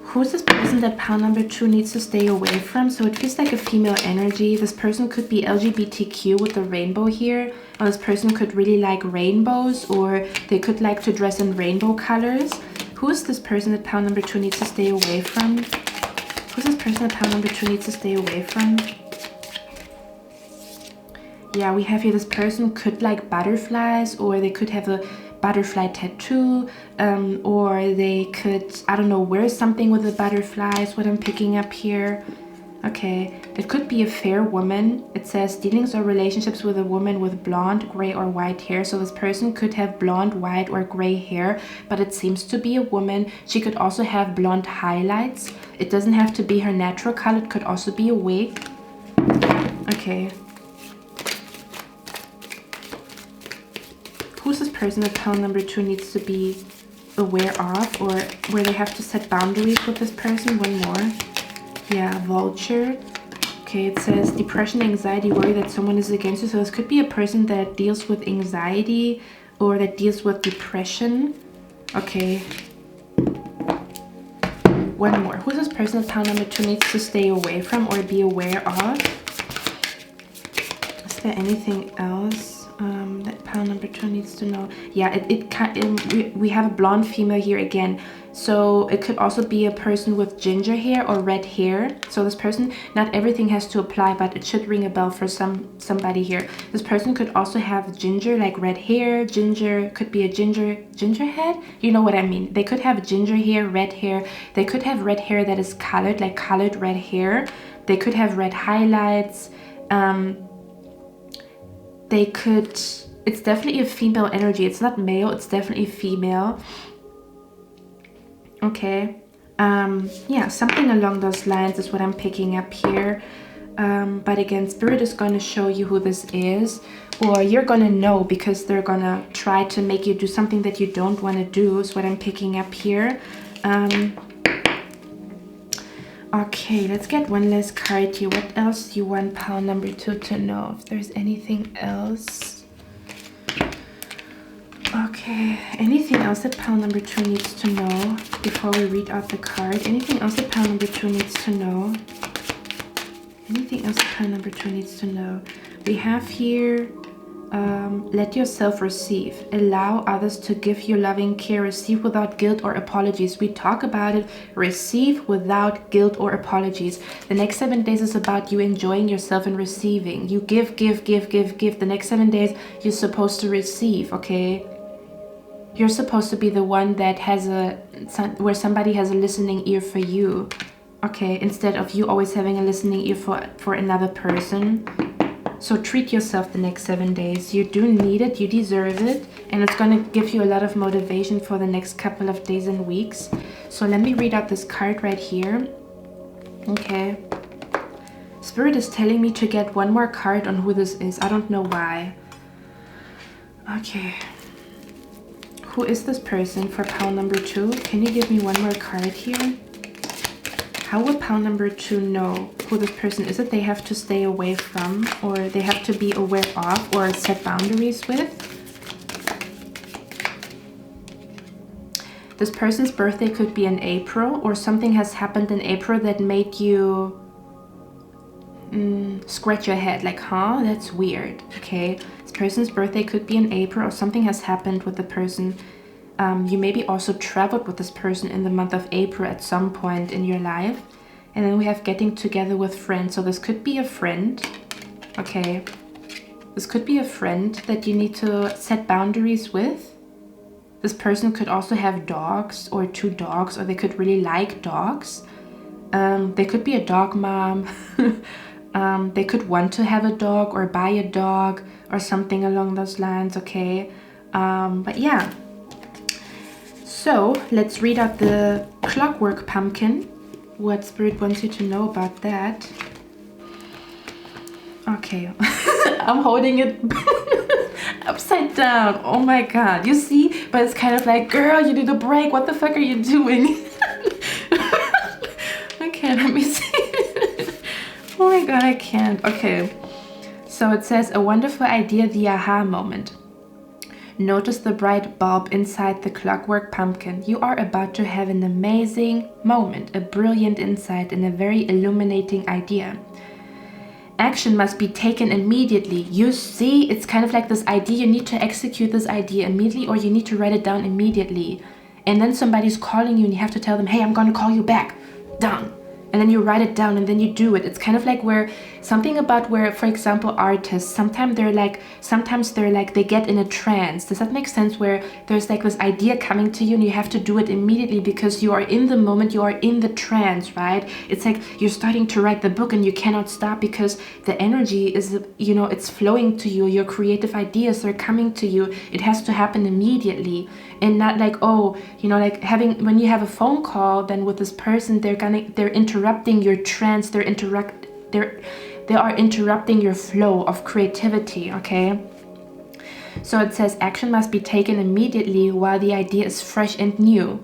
Who's this person that pile number 2 needs to stay away from? So it feels like a female energy. This person could be LGBTQ with the rainbow here. Or this person could really like rainbows, or they could like to dress in rainbow colors. Who is this person that pile number 2 needs to stay away from? Who's this person that pile number 2 needs to stay away from? Yeah, we have here this person could like butterflies, or they could have a butterfly tattoo, or they could, I don't know, wear something with the butterflies, what I'm picking up here. Okay, it could be a fair woman. It says dealings or relationships with a woman with blonde, gray, or white hair. So this person could have blonde, white, or gray hair, but it seems to be a woman. She could also have blonde highlights. It doesn't have to be her natural color. It could also be a wig. Okay. Who's this person that pile number 2 needs to be aware of, or where they have to set boundaries with this person? One more. Yeah, vulture. Okay, it says depression, anxiety, worry that someone is against you. So this could be a person that deals with anxiety or that deals with depression. Okay. One more. Who's this person that pile number 2 needs to stay away from or be aware of? Is there anything else that pile number 2 needs to know? Yeah, we have a blonde female here again. So it could also be a person with ginger hair or red hair. So this person, not everything has to apply, but it should ring a bell for somebody here. This person could also have ginger, like red hair. Ginger could be a ginger head. You know what I mean. They could have ginger hair, red hair. They could have red hair that is colored, like colored red hair. They could have red highlights. They could, it's definitely a female energy. It's not male, it's definitely female. Okay, yeah, something along those lines is what I'm picking up here. But again, Spirit is going to show you who this is, or you're going to know because they're going to try to make you do something that you don't want to do, is what I'm picking up here. Okay, let's get one last card here. What else do you want pile number 2 to know? If there's anything else. Okay, anything else that pile number 2 needs to know before we read out the card? Anything else that pile number 2 needs to know? Anything else that pile number 2 needs to know? We have here, let yourself receive. Allow others to give you loving care. Receive without guilt or apologies. We talk about it. Receive without guilt or apologies. The next 7 days is about you enjoying yourself and receiving. You give. The next 7 days, you're supposed to receive, okay? You're supposed to be the one that has where somebody has a listening ear for you, okay? Instead of you always having a listening ear for another person. So treat yourself the next 7 days. You do need it, you deserve it, and it's going to give you a lot of motivation for the next couple of days and weeks. So let me read out this card right here. Okay. Spirit is telling me to get one more card on who this is. I don't know why. Okay. Who is this person for pile number 2? Can you give me one more card here? How will pile number 2 know who this person is that they have to stay away from, or they have to be aware of, or set boundaries with? This person's birthday could be in April, or something has happened in April that made you scratch your head, like, huh, that's weird. Okay, this person's birthday could be in April, or something has happened with the person. You maybe also traveled with this person in the month of April at some point in your life. And then we have getting together with friends. So this could be a friend. Okay. This could be a friend that you need to set boundaries with. This person could also have dogs or 2 dogs, or they could really like dogs. They could be a dog mom. They could want to have a dog or buy a dog or something along those lines, okay? But yeah. So let's read out the clockwork pumpkin. What Spirit wants you to know about that. Okay. I'm holding it upside down. Oh my god. You see? But it's kind of like, girl, you need a break. What the fuck are you doing? Okay, let me see. Oh my god, I can't. Okay. So it says, a wonderful idea, the aha moment. Notice the bright bulb inside the clockwork pumpkin. You are about to have an amazing moment, a brilliant insight, and a very illuminating idea. Action must be taken immediately. You see, it's kind of like this idea. You need to execute this idea immediately, or you need to write it down immediately. And then somebody's calling you and you have to tell them, hey, I'm going to call you back. Done. And then you write it down and then you do it. It's kind of like where something about where, for example, artists, sometimes they're like, they get in a trance. Does that make sense? Where there's like this idea coming to you and you have to do it immediately because you are in the moment, you are in the trance, right? It's like you're starting to write the book and you cannot stop because the energy is, you know, it's flowing to you. Your creative ideas are coming to you. It has to happen immediately. And not like, oh, you know, like when you have a phone call then with this person, they're interrupting your trance, they are interrupting your flow of creativity, okay? So it says action must be taken immediately while the idea is fresh and new,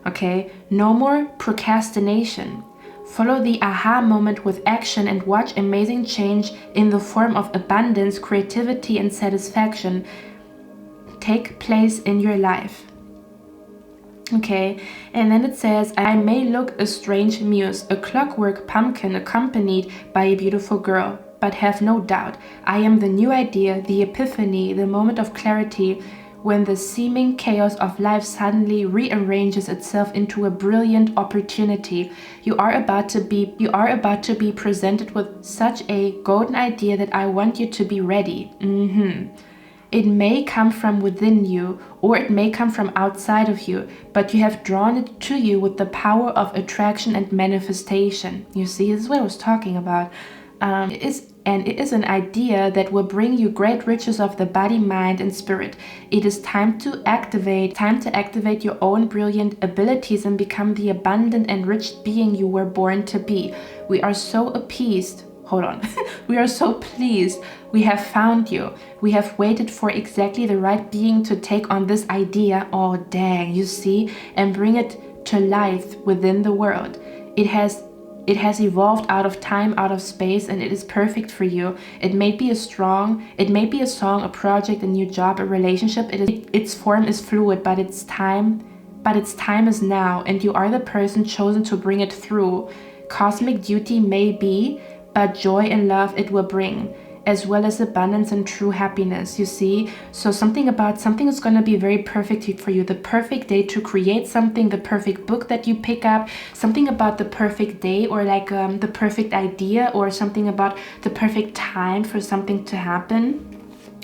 okay? No more procrastination. Follow the aha moment with action and watch amazing change in the form of abundance, creativity, and satisfaction take place in your life. Okay, and then it says, I may look a strange muse, a clockwork pumpkin accompanied by a beautiful girl, but have no doubt, I am the new idea, the epiphany, the moment of clarity, when the seeming chaos of life suddenly rearranges itself into a brilliant opportunity. You are about to be presented with such a golden idea that I want you to be ready. It may come from within you, or it may come from outside of you, but you have drawn it to you with the power of attraction and manifestation. You see, this is what I was talking about. It is an idea that will bring you great riches of the body, mind, and spirit. It is time to activate your own brilliant abilities and become the abundant, enriched being you were born to be. We are so appeased. Hold on. We are so pleased. We have found you. We have waited for exactly the right being to take on this idea. Oh, dang, you see, and bring it to life within the world. It has evolved out of time, out of space, and it is perfect for you. It may be a song, a project, a new job, a relationship. Its form is fluid, but its time is now, and you are the person chosen to bring it through. Cosmic duty may be, but joy and love it will bring, as well as abundance and true happiness, you see? So something is going to be very perfect for you. The perfect day to create something, the perfect book that you pick up, something about the perfect day, or like the perfect idea, or something about the perfect time for something to happen.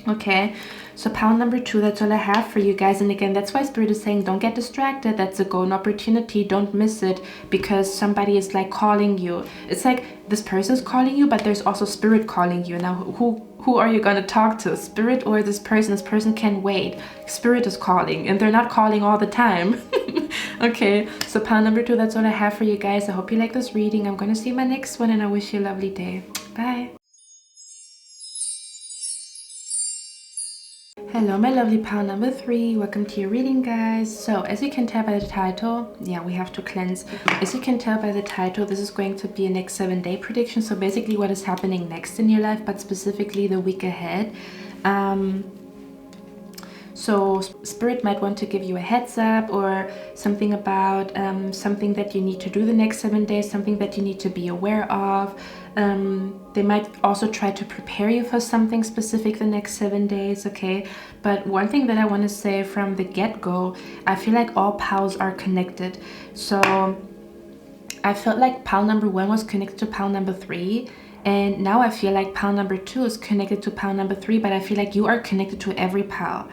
Okay, so pile number 2, that's all I have for you guys. And again, that's why Spirit is saying don't get distracted. That's a golden opportunity. Don't miss it because somebody is like calling you. It's like this person's calling you, but there's also Spirit calling you. Now, who are you going to talk to? Spirit or this person? This person can wait. Spirit is calling and they're not calling all the time. Okay, so pile number 2, that's all I have for you guys. I hope you like this reading. I'm going to see you in my next one and I wish you a lovely day. Bye. Hello my lovely pile number 3, welcome to your reading guys. So as you can tell by the title, yeah, we have to cleanse. As you can tell by the title, this is going to be a next 7-day prediction. So basically what is happening next in your life, but specifically the week ahead. So Spirit might want to give you a heads up or something about something that you need to do the next 7 days, something that you need to be aware of. They might also try to prepare you for something specific the next 7 days, okay? But one thing that I want to say from the get-go, I feel like all piles are connected. So I felt like pile number 1 was connected to pile number 3. And now I feel like pile number 2 is connected to pile number 3, but I feel like you are connected to every pile.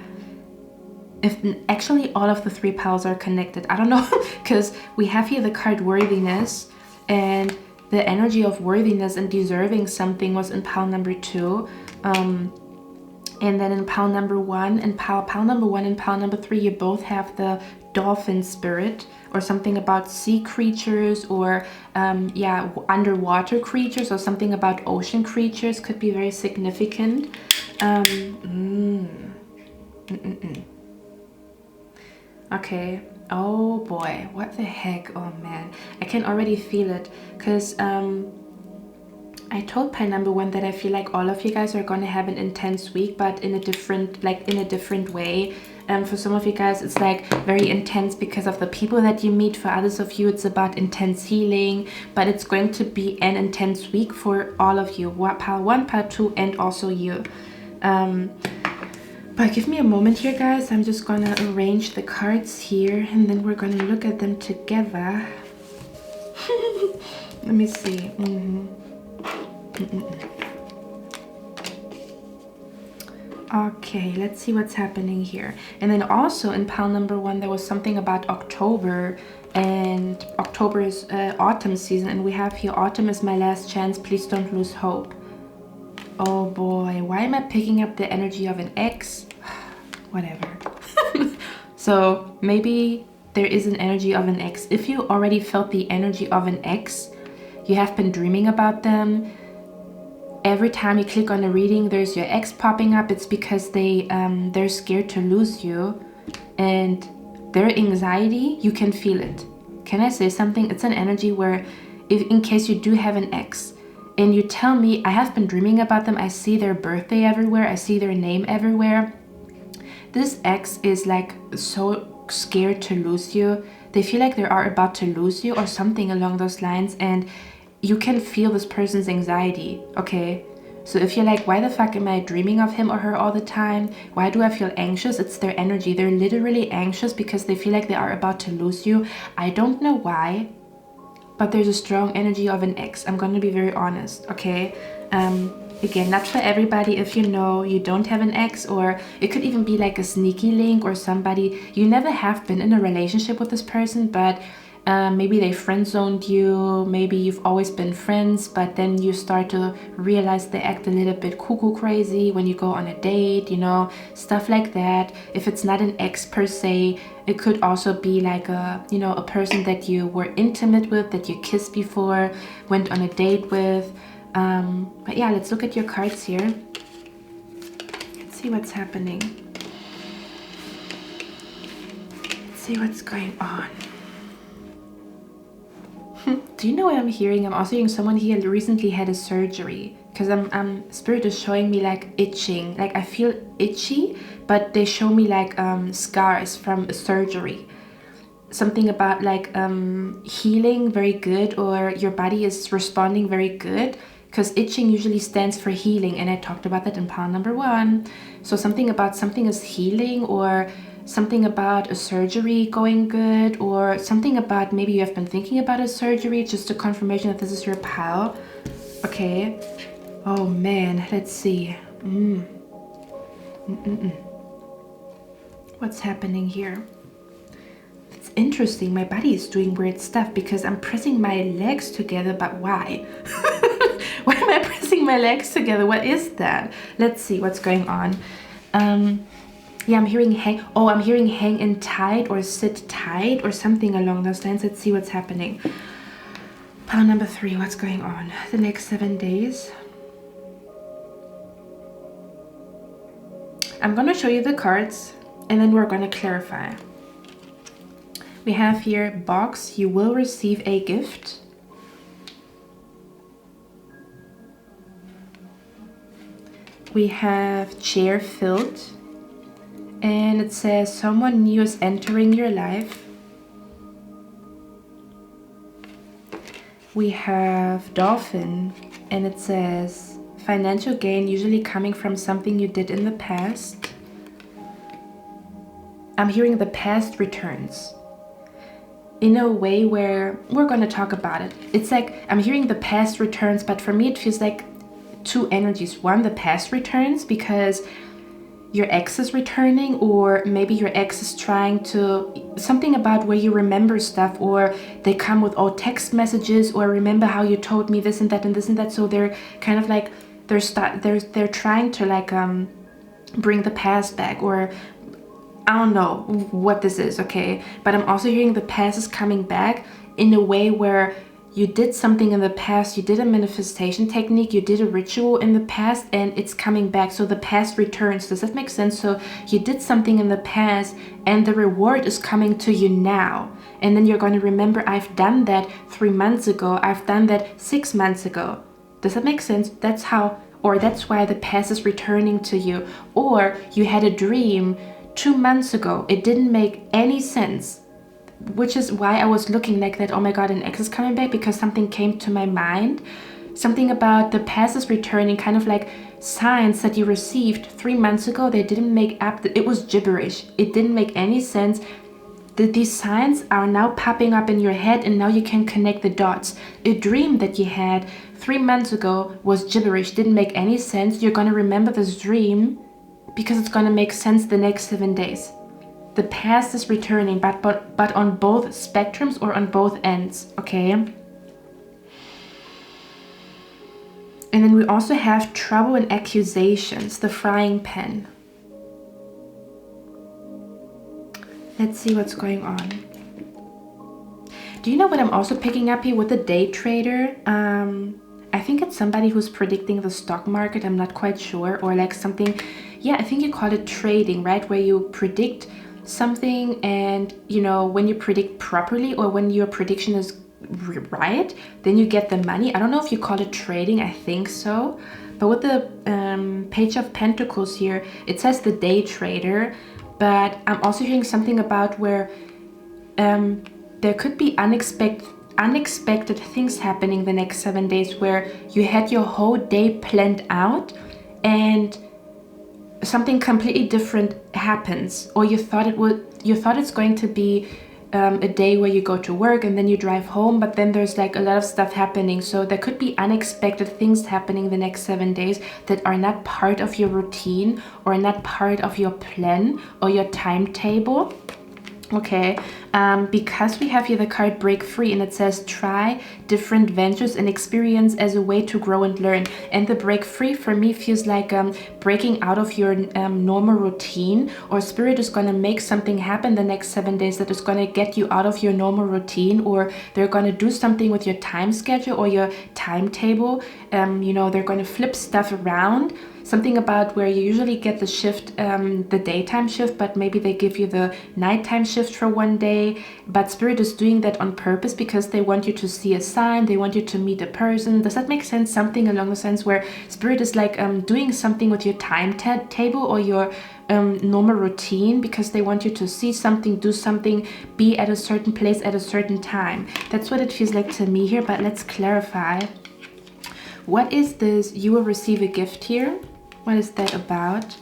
If actually all of the 3 piles are connected, I don't know, because we have here the card worthiness, and the energy of worthiness and deserving something was in pile number 2. And then in pile number 1 and pile number 1 and pile number 3, you both have the dolphin spirit, or something about sea creatures, or yeah, underwater creatures, or something about ocean creatures could be very significant. Okay. Oh boy, what the heck? Oh man, I can already feel it, because I told pile number 1 that I feel like all of you guys are gonna have an intense week, but in a different, way. For some of you guys, it's like very intense because of the people that you meet. For others of you, it's about intense healing, but it's going to be an intense week for all of you. Pile 1, pile 2, and also you. But give me a moment here, guys. I'm just gonna arrange the cards here, and then we're gonna look at them together. Let me see. Okay, let's see what's happening here. And then also in pile number 1, there was something about October, and October is autumn season, and we have here, autumn is my last chance, please don't lose hope. Oh boy, why am I picking up the energy of an ex? Whatever. So maybe there is an energy of an ex. If you already felt the energy of an ex, you have been dreaming about them. Every time you click on a reading, there's your ex popping up. It's because they're scared to lose you, and their anxiety, you can feel it. Can I say something? It's an energy where, if in case you do have an ex, and you tell me, I have been dreaming about them, I see their birthday everywhere, I see their name everywhere. This ex is like so scared to lose you. They feel like they are about to lose you, or something along those lines, and you can feel this person's anxiety, okay? So if you're like, why the fuck am I dreaming of him or her all the time? Why do I feel anxious? It's their energy. They're literally anxious because they feel like they are about to lose you. I don't know why, but there's a strong energy of an ex. I'm going to be very honest, okay? Again, not for everybody. If you know you don't have an ex, or it could even be like a sneaky link, or somebody you never have been in a relationship with this person, but maybe they friend zoned you, maybe you've always been friends, but then you start to realize they act a little bit cuckoo crazy when you go on a date, you know, stuff like that. If it's not an ex per se, it could also be like a, you know, a person that you were intimate with, that you kissed before, went on a date with. But yeah, let's look at your cards here. Let's see what's happening. Let's see what's going on. Do you know what I'm hearing? I'm also hearing someone here recently had a surgery, because spirit is showing me like itching, like I feel itchy, but they show me like scars from a surgery, something about like healing very good, or your body is responding very good, because itching usually stands for healing, and I talked about that in pile number 1. So something about something is healing, or something about a surgery going good, or something about maybe you have been thinking about a surgery, just a confirmation that this is your pile. Okay. Oh man, let's see. What's happening here? It's interesting. My body is doing weird stuff because I'm pressing my legs together, but why? Why am I pressing my legs together? What is that? Let's see what's going on. Yeah, I'm hearing hang in tight, or sit tight, or something along those lines. Let's see what's happening. Pile number 3, what's going on the next 7 days? I'm going to show you the cards, and then we're going to clarify. We have here, box, you will receive a gift. We have chair filled. And it says someone new is entering your life. We have dolphin, and it says financial gain usually coming from something you did in the past. I'm hearing the past returns. in a way where we're going to talk about it. It's like I'm hearing the past returns, but for me it feels like two energies. One, the past returns because your ex is returning, or maybe your ex is trying to, something about where you remember stuff, or they come with old text messages, or remember how you told me this and that and this and that. So they're kind of like they're trying to like bring the past back, or I don't know what this is, okay? But I'm also hearing the past is coming back in a way where you did something in the past, you did a manifestation technique, you did a ritual in the past, and it's coming back. So the past returns. Does that make sense? So you did something in the past and the reward is coming to you now. And then you're going to remember, I've done that 3 months ago, I've done that 6 months ago. Does that make sense? That's how, or that's why the past is returning to you. Or you had a dream 2 months ago, it didn't make any sense, which is why I was looking like that. Oh my god, an ex is coming back, because something came to my mind, something about the past is returning, kind of like signs that you received 3 months ago. They didn't make up, it was gibberish, it didn't make any sense. These signs are now popping up in your head, and now you can connect the dots. A dream that you had 3 months ago was gibberish, didn't make any sense. You're going to remember this dream because it's going to make sense the next 7 days. The past is returning, but on both spectrums or on both ends, okay? And then we also have trouble and accusations, the frying pan. Let's see what's going on. Do you know what I'm also picking up here with the day trader? I think it's somebody who's predicting the stock market. I'm not quite sure. Or like something, yeah, I think you call it trading, right? Where you predict something, and you know, when you predict properly, or when your prediction is right, then you get the money. I don't know if you call it trading, I think so. But with the Page of Pentacles here, it says the day trader, but I'm also hearing something about where there could be unexpected things happening the next 7 days, where you had your whole day planned out and something completely different happens, or you thought it's going to be a day where you go to work and then you drive home, but then there's like a lot of stuff happening. So there could be unexpected things happening the next 7 days that are not part of your routine, or not part of your plan or your timetable. Okay, because we have here the card Break Free, and it says try different ventures and experience as a way to grow and learn. And the break free for me feels like breaking out of your normal routine, or Spirit is going to make something happen the next 7 days that is going to get you out of your normal routine, or they're going to do something with your time schedule or your timetable. You know, they're going to flip stuff around. Something about where you usually get the shift, the daytime shift, but maybe they give you the nighttime shift for 1 day. But Spirit is doing that on purpose because they want you to see a sign, they want you to meet a person. Does that make sense? Something along the sense where Spirit is like doing something with your timetable or your normal routine, because they want you to see something, do something, be at a certain place at a certain time. That's what it feels like to me here, but let's clarify. What is this? You will receive a gift here. What is that about?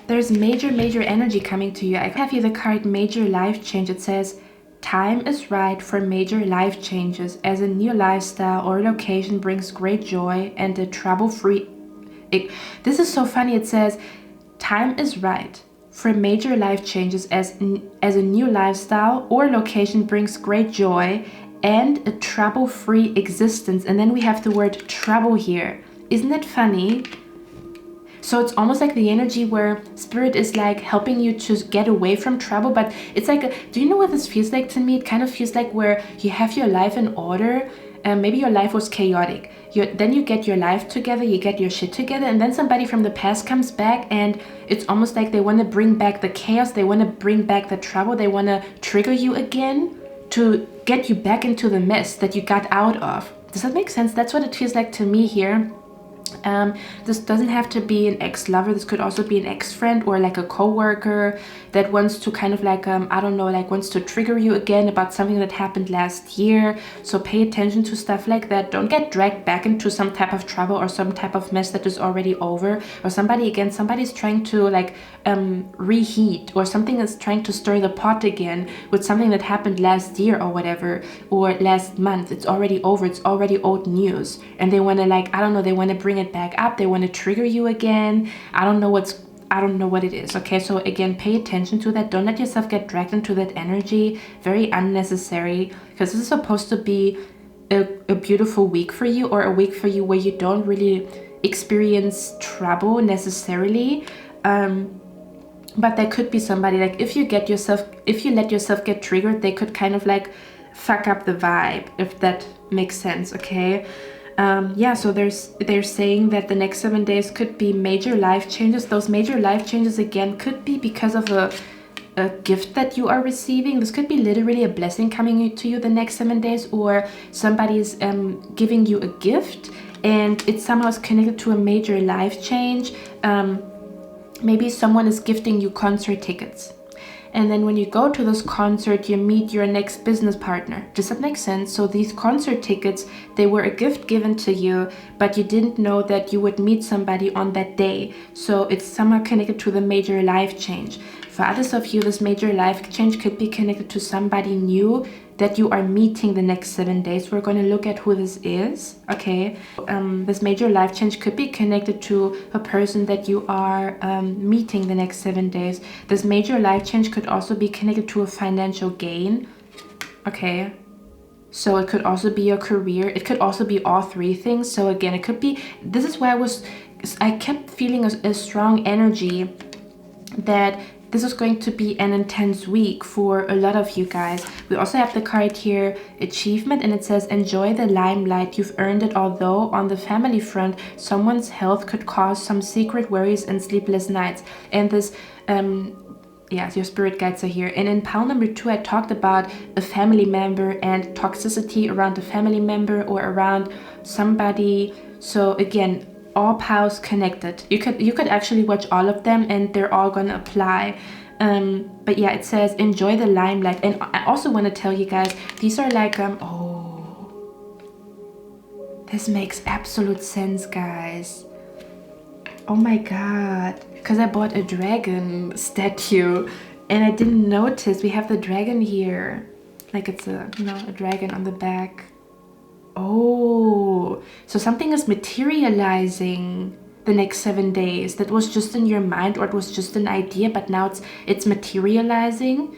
There's major energy coming to you. I have here the card Major Life Change. It says, time is right for major life changes, as a new lifestyle or location brings great joy and a trouble-free... This is so funny. It says, time is right for major life changes, as a new lifestyle or location brings great joy and a trouble-free existence. And then we have the word trouble here. Isn't that funny? So it's almost like the energy where Spirit is like helping you to get away from trouble. But it's like, do you know what this feels like to me? It kind of feels like where you have your life in order. Maybe your life was chaotic. Then you get your life together, you get your shit together, and then somebody from the past comes back, and it's almost like they want to bring back the chaos, they want to bring back the trouble, they want to trigger you again to get you back into the mess that you got out of. Does that make sense? That's what it feels like to me here. This doesn't have to be an ex-lover. This could also be an ex-friend or like a co-worker that wants to kind of like, I don't know, like wants to trigger you again about something that happened last year. So pay attention to stuff like that. Don't get dragged back into some type of trouble or some type of mess that is already over. Or somebody's trying to like reheat, or something is trying to stir the pot again with something that happened last year or whatever, or last month. It's already over. It's already old news. And they want to like, I don't know, they want to bring it back up. They want to trigger you again. I don't know what it is. Okay, so again, pay attention to that. Don't let yourself get dragged into that energy. Very unnecessary, because this is supposed to be a beautiful week for you, or a week for you where you don't really experience trouble necessarily. But there could be somebody, like if you let yourself get triggered, they could kind of like fuck up the vibe, if that makes sense. Okay. Yeah, so they're saying that the next 7 days could be major life changes. Those major life changes again could be because of a gift that you are receiving. This could be literally a blessing coming to you the next 7 days, or somebody's giving you a gift and it somehow is connected to a major life change. Maybe someone is gifting you concert tickets. And then when you go to this concert, you meet your next business partner. Does that make sense? So these concert tickets, they were a gift given to you, but you didn't know that you would meet somebody on that day. So it's somehow connected to the major life change. For others of you, this major life change could be connected to somebody new that you are meeting the next 7 days. We're going to look at who this is, okay? This major life change could be connected to a person that you are meeting the next 7 days. This major life change could also be connected to a financial gain, okay? So it could also be your career. It could also be all three things. So again, it could be, this is where I kept feeling a strong energy that this is going to be an intense week for a lot of you guys. We also have the card here, achievement, and it says, enjoy the limelight, you've earned it. Although on the family front, someone's health could cause some secret worries and sleepless nights. And this, yes, your spirit guides are here. And in pile number 2, I talked about a family member and toxicity around a family member or around somebody. So again, all piles connected. You could actually watch all of them and they're all gonna apply. But yeah, it says enjoy the limelight. And I also want to tell you guys, these are like oh, this makes absolute sense, guys. Oh my god, because I bought a dragon statue and I didn't notice we have the dragon here, like it's a dragon on the back. Oh, so something is materializing the next 7 days. That was just in your mind, or it was just an idea, but now it's materializing.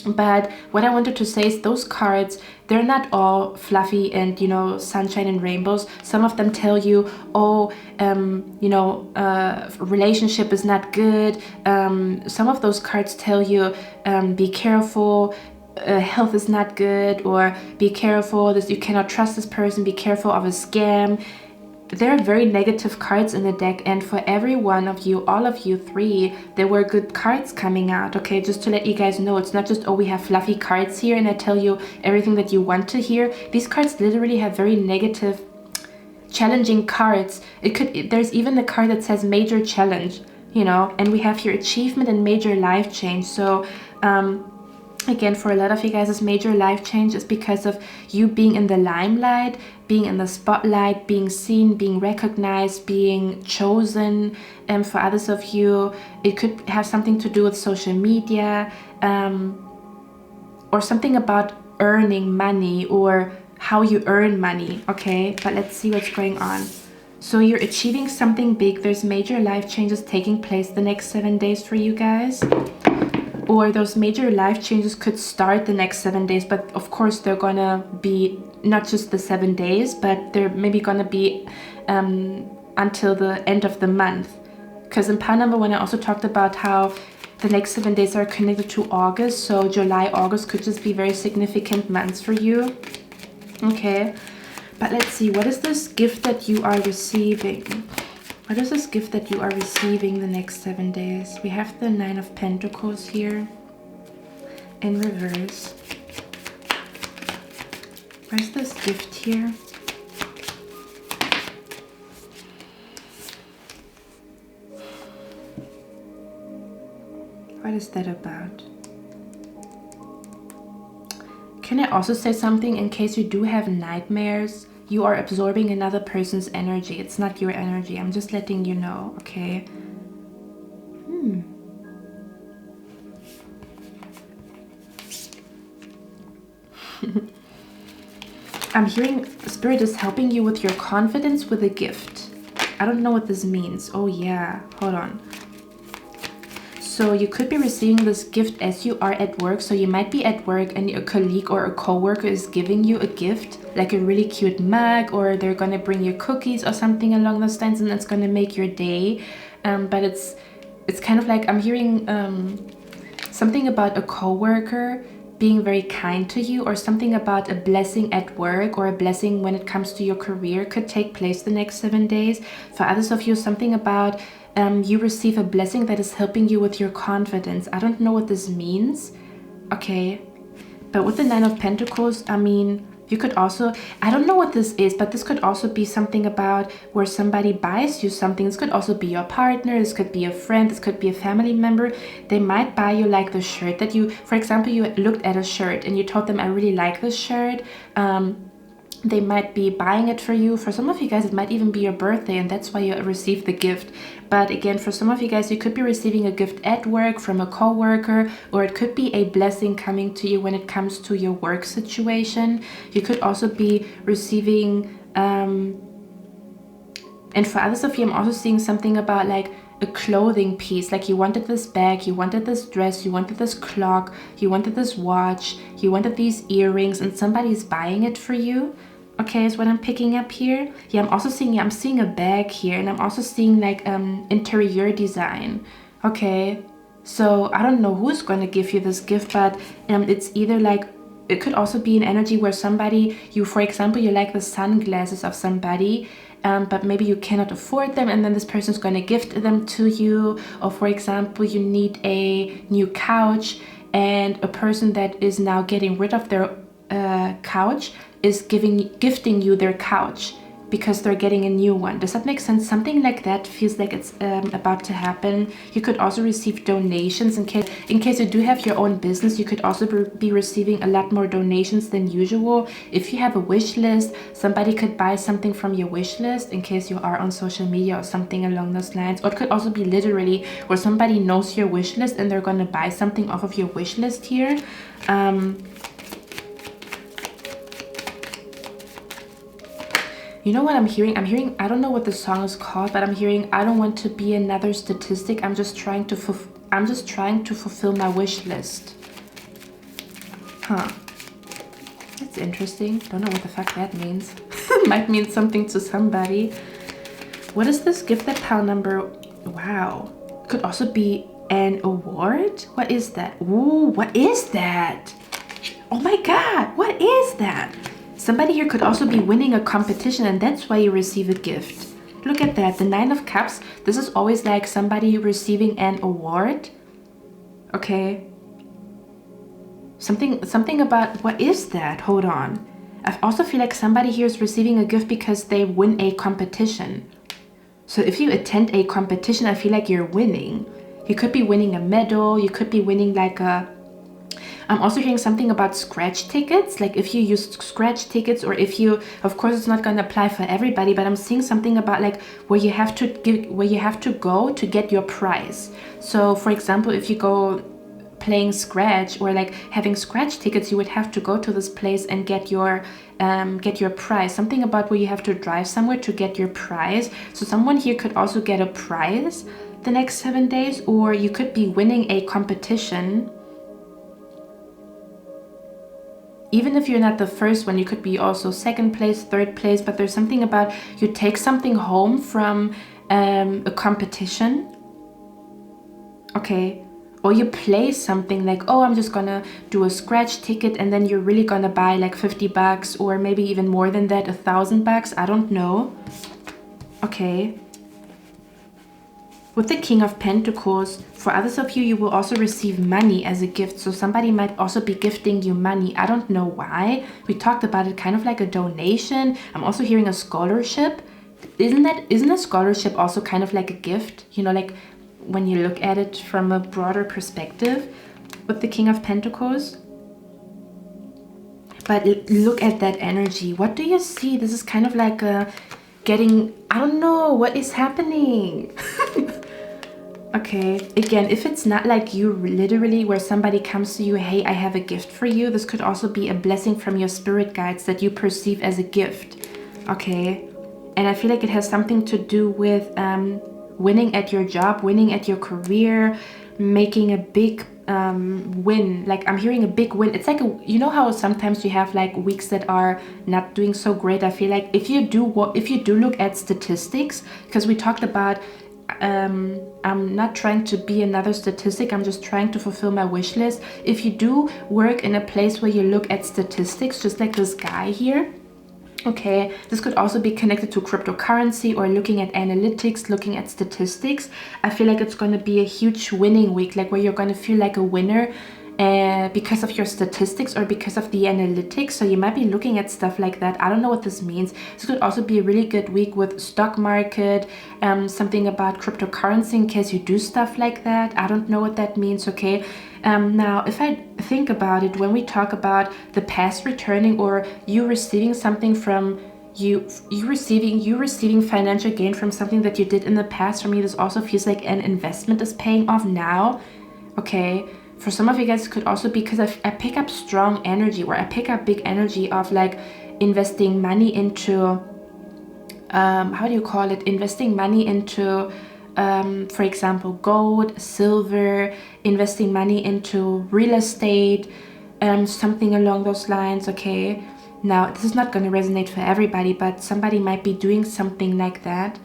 But what I wanted to say is those cards, they're not all fluffy and, sunshine and rainbows. Some of them tell you, oh, relationship is not good. Some of those cards tell you, be careful. Health is not good, or be careful, this you cannot trust this person, be careful of a scam. There are very negative cards in the deck, and for every one of you, all of you 3, there were good cards coming out. Okay, just to let you guys know, it's not just, oh, we have fluffy cards here and I tell you everything that you want to hear. These cards literally have very negative, challenging cards. There's even the card that says major challenge, and we have here achievement and major life change. So again, for a lot of you guys, this major life change is because of you being in the limelight, being in the spotlight, being seen, being recognized, being chosen. And for others of you, it could have something to do with social media, or something about earning money or how you earn money, okay? But let's see what's going on. So you're achieving something big. There's major life changes taking place the next 7 days for you guys. Or those major life changes could start the next 7 days, but of course they're gonna be not just the 7 days, but they're maybe gonna be until the end of the month. Because in pile number 1, I also talked about how the next 7 days are connected to August. So July, August could just be very significant months for you. Okay, but let's see, what is this gift that you are receiving? What is this gift that you are receiving the next 7 days? We have the 9 of Pentacles here in reverse. Where's this gift here? is that about? Can I also say something in case you do have nightmares? You are absorbing another person's energy. It's not your energy. I'm just letting you know, okay? I'm hearing Spirit is helping you with your confidence with a gift. I don't know what this means. Oh yeah, hold on. So you could be receiving this gift as you are at work. So you might be at work and a colleague or a co-worker is giving you a gift, like a really cute mug, or they're gonna bring you cookies or something along those lines, and it's gonna make your day. But it's kind of like I'm hearing something about a co-worker being very kind to you, or something about a blessing at work or a blessing when it comes to your career could take place the next 7 days. For others of you, something about you receive a blessing that is helping you with your confidence. I don't know what this means, okay? But with the 9 of Pentacles, I mean, you could also, I don't know what this is, but this could also be something about where somebody buys you something. This could also be your partner, this could be a friend, this could be a family member. They might buy you like the shirt that you, for example, you looked at a shirt and you told them, I really like this shirt. They might be buying it for you. For some of you guys, it might even be your birthday, and that's why you received the gift. But again, for some of you guys, you could be receiving a gift at work from a co-worker, or it could be a blessing coming to you when it comes to your work situation. You could also be receiving, and for others of you, I'm also seeing something about like a clothing piece, like you wanted this bag, you wanted this dress, you wanted this clock, you wanted this watch, you wanted these earrings, and somebody's buying it for you. Okay, is what I'm picking up here. Yeah, I'm also seeing, I'm seeing a bag here, and I'm also seeing like interior design. Okay, so I don't know who's going to give you this gift, but it's either like, it could also be an energy where somebody, you, for example, you like the sunglasses of somebody, but maybe you cannot afford them, and then this person's going to gift them to you. Or for example, you need a new couch, and a person that is now getting rid of their couch is gifting you their couch because they're getting a new one. Does that make sense? Something like that feels like it's about to happen. You could also receive donations in case you do have your own business. You could also be receiving a lot more donations than usual. If you have a wish list, somebody could buy something from your wish list in case you are on social media or something along those lines. Or it could also be literally where somebody knows your wish list and they're going to buy something off of your wish list here. You know what I'm hearing? I'm hearing, I don't know what the song is called, but I'm hearing, I don't want to be another statistic. I'm just trying to fulfill my wish list. Huh. That's interesting. Don't know what the fuck that means. Might mean something to somebody. What is this gift that pile number? Wow. Could also be an award? What is that? Ooh, what is that? Oh my God, what is that? Somebody here could also be winning a competition, and that's why you receive a gift. Look at that, the 9 of Cups. This is always like somebody receiving an award. Okay. Something about, what is that? Hold on. I also feel like somebody here is receiving a gift because they win a competition. So if you attend a competition, I feel like you're winning. You could be winning a medal. You could be winning like a... I'm also hearing something about scratch tickets, like if you use scratch tickets, or if you, of course it's not going to apply for everybody, but I'm seeing something about like where you have to go to get your prize. So for example, if you go playing scratch or like having scratch tickets, you would have to go to this place and get your prize. Something about where you have to drive somewhere to get your prize. So someone here could also get a prize the next 7 days, or you could be winning a competition. Even if you're not the first one, you could be also second place, third place, but there's something about you take something home from a competition. Okay. Or you play something like, oh, I'm just gonna do a scratch ticket, and then you're really gonna buy like $50 or maybe even more than that, $1,000. I don't know. Okay. With the King of Pentacles, for others of you, you will also receive money as a gift. So somebody might also be gifting you money. I don't know why. We talked about it kind of like a donation. I'm also hearing a scholarship. Isn't a scholarship also kind of like a gift? You know, like when you look at it from a broader perspective with the King of Pentacles. But look at that energy. What do you see? This is kind of like a getting, I don't know what is happening. Okay, again, if it's not like you literally where somebody comes to you, hey, I have a gift for you, this could also be a blessing from your spirit guides that you perceive as a gift. Okay, and I feel like it has something to do with winning at your job, winning at your career, making a big win. Like I'm hearing a big win. It's like you know how sometimes you have like weeks that are not doing so great. I feel like if you do look at statistics, because we talked about I'm not trying to be another statistic, I'm just trying to fulfill my wish list. If you do work in a place where you look at statistics, just like this guy here, okay, this could also be connected to cryptocurrency or looking at analytics, looking at statistics. I feel like it's going to be a huge winning week, like where you're going to feel like a winner because of your statistics or because of the analytics. So you might be looking at stuff like that. I don't know what this means. This could also be a really good week with stock market, something about cryptocurrency in case you do stuff like that. I don't know what that means, okay? Now, if I think about it, when we talk about the past returning or you receiving something from you receiving financial gain from something that you did in the past, for me, this also feels like an investment is paying off now, okay? For some of you guys, it could also be because I pick up strong energy, or I pick up big energy of like investing money into, how do you call it? Investing money into, for example, gold, silver, investing money into real estate, something along those lines, okay? Now, this is not going to resonate for everybody, but somebody might be doing something like that.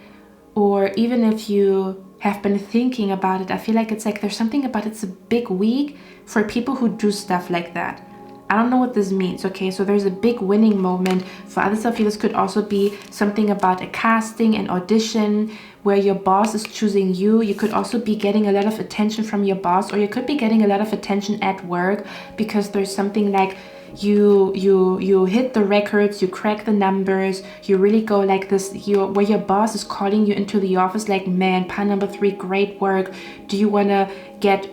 Or even if you have been thinking about it, I feel like it's like there's something about it's a big week for people who do stuff like that. I don't know what this means, okay? So there's a big winning moment. For others of you, this could also be something about a casting, an audition, where your boss is choosing you. You could also be getting a lot of attention from your boss, or you could be getting a lot of attention at work because there's something like you hit the records, you crack the numbers, you really go like this, where your boss is calling you into the office like, man, pile number 3, great work. Do you want to get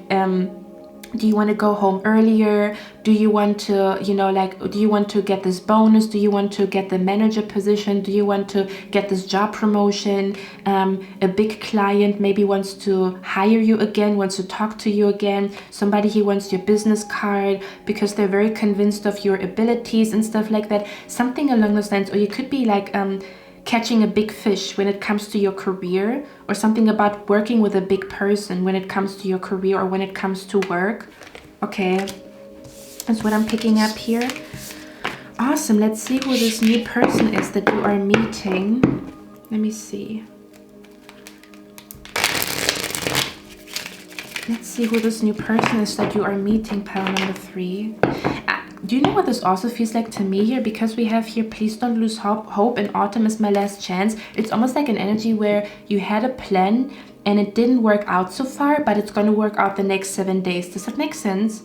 do you want to go home earlier? Do you want to, you know, like, do you want to get this bonus? Do you want to get the manager position? Do you want to get this job promotion? A big client maybe wants to hire you again, wants to talk to you again. Somebody, he wants your business card because they're very convinced of your abilities and stuff like that. Something along those lines. Or you could be like, catching a big fish when it comes to your career, or something about working with a big person when it comes to your career or when it comes to work. Okay, that's what I'm picking up here. Awesome. Let's see who this new person is that you are meeting. Let me see. Let's see who this new person is that you are meeting, pile number 3. Do you know what this also feels like to me here? Because we have here, please don't lose hope, and autumn is my last chance. It's almost like an energy where you had a plan and it didn't work out so far, but it's going to work out the next 7 days. Does that make sense?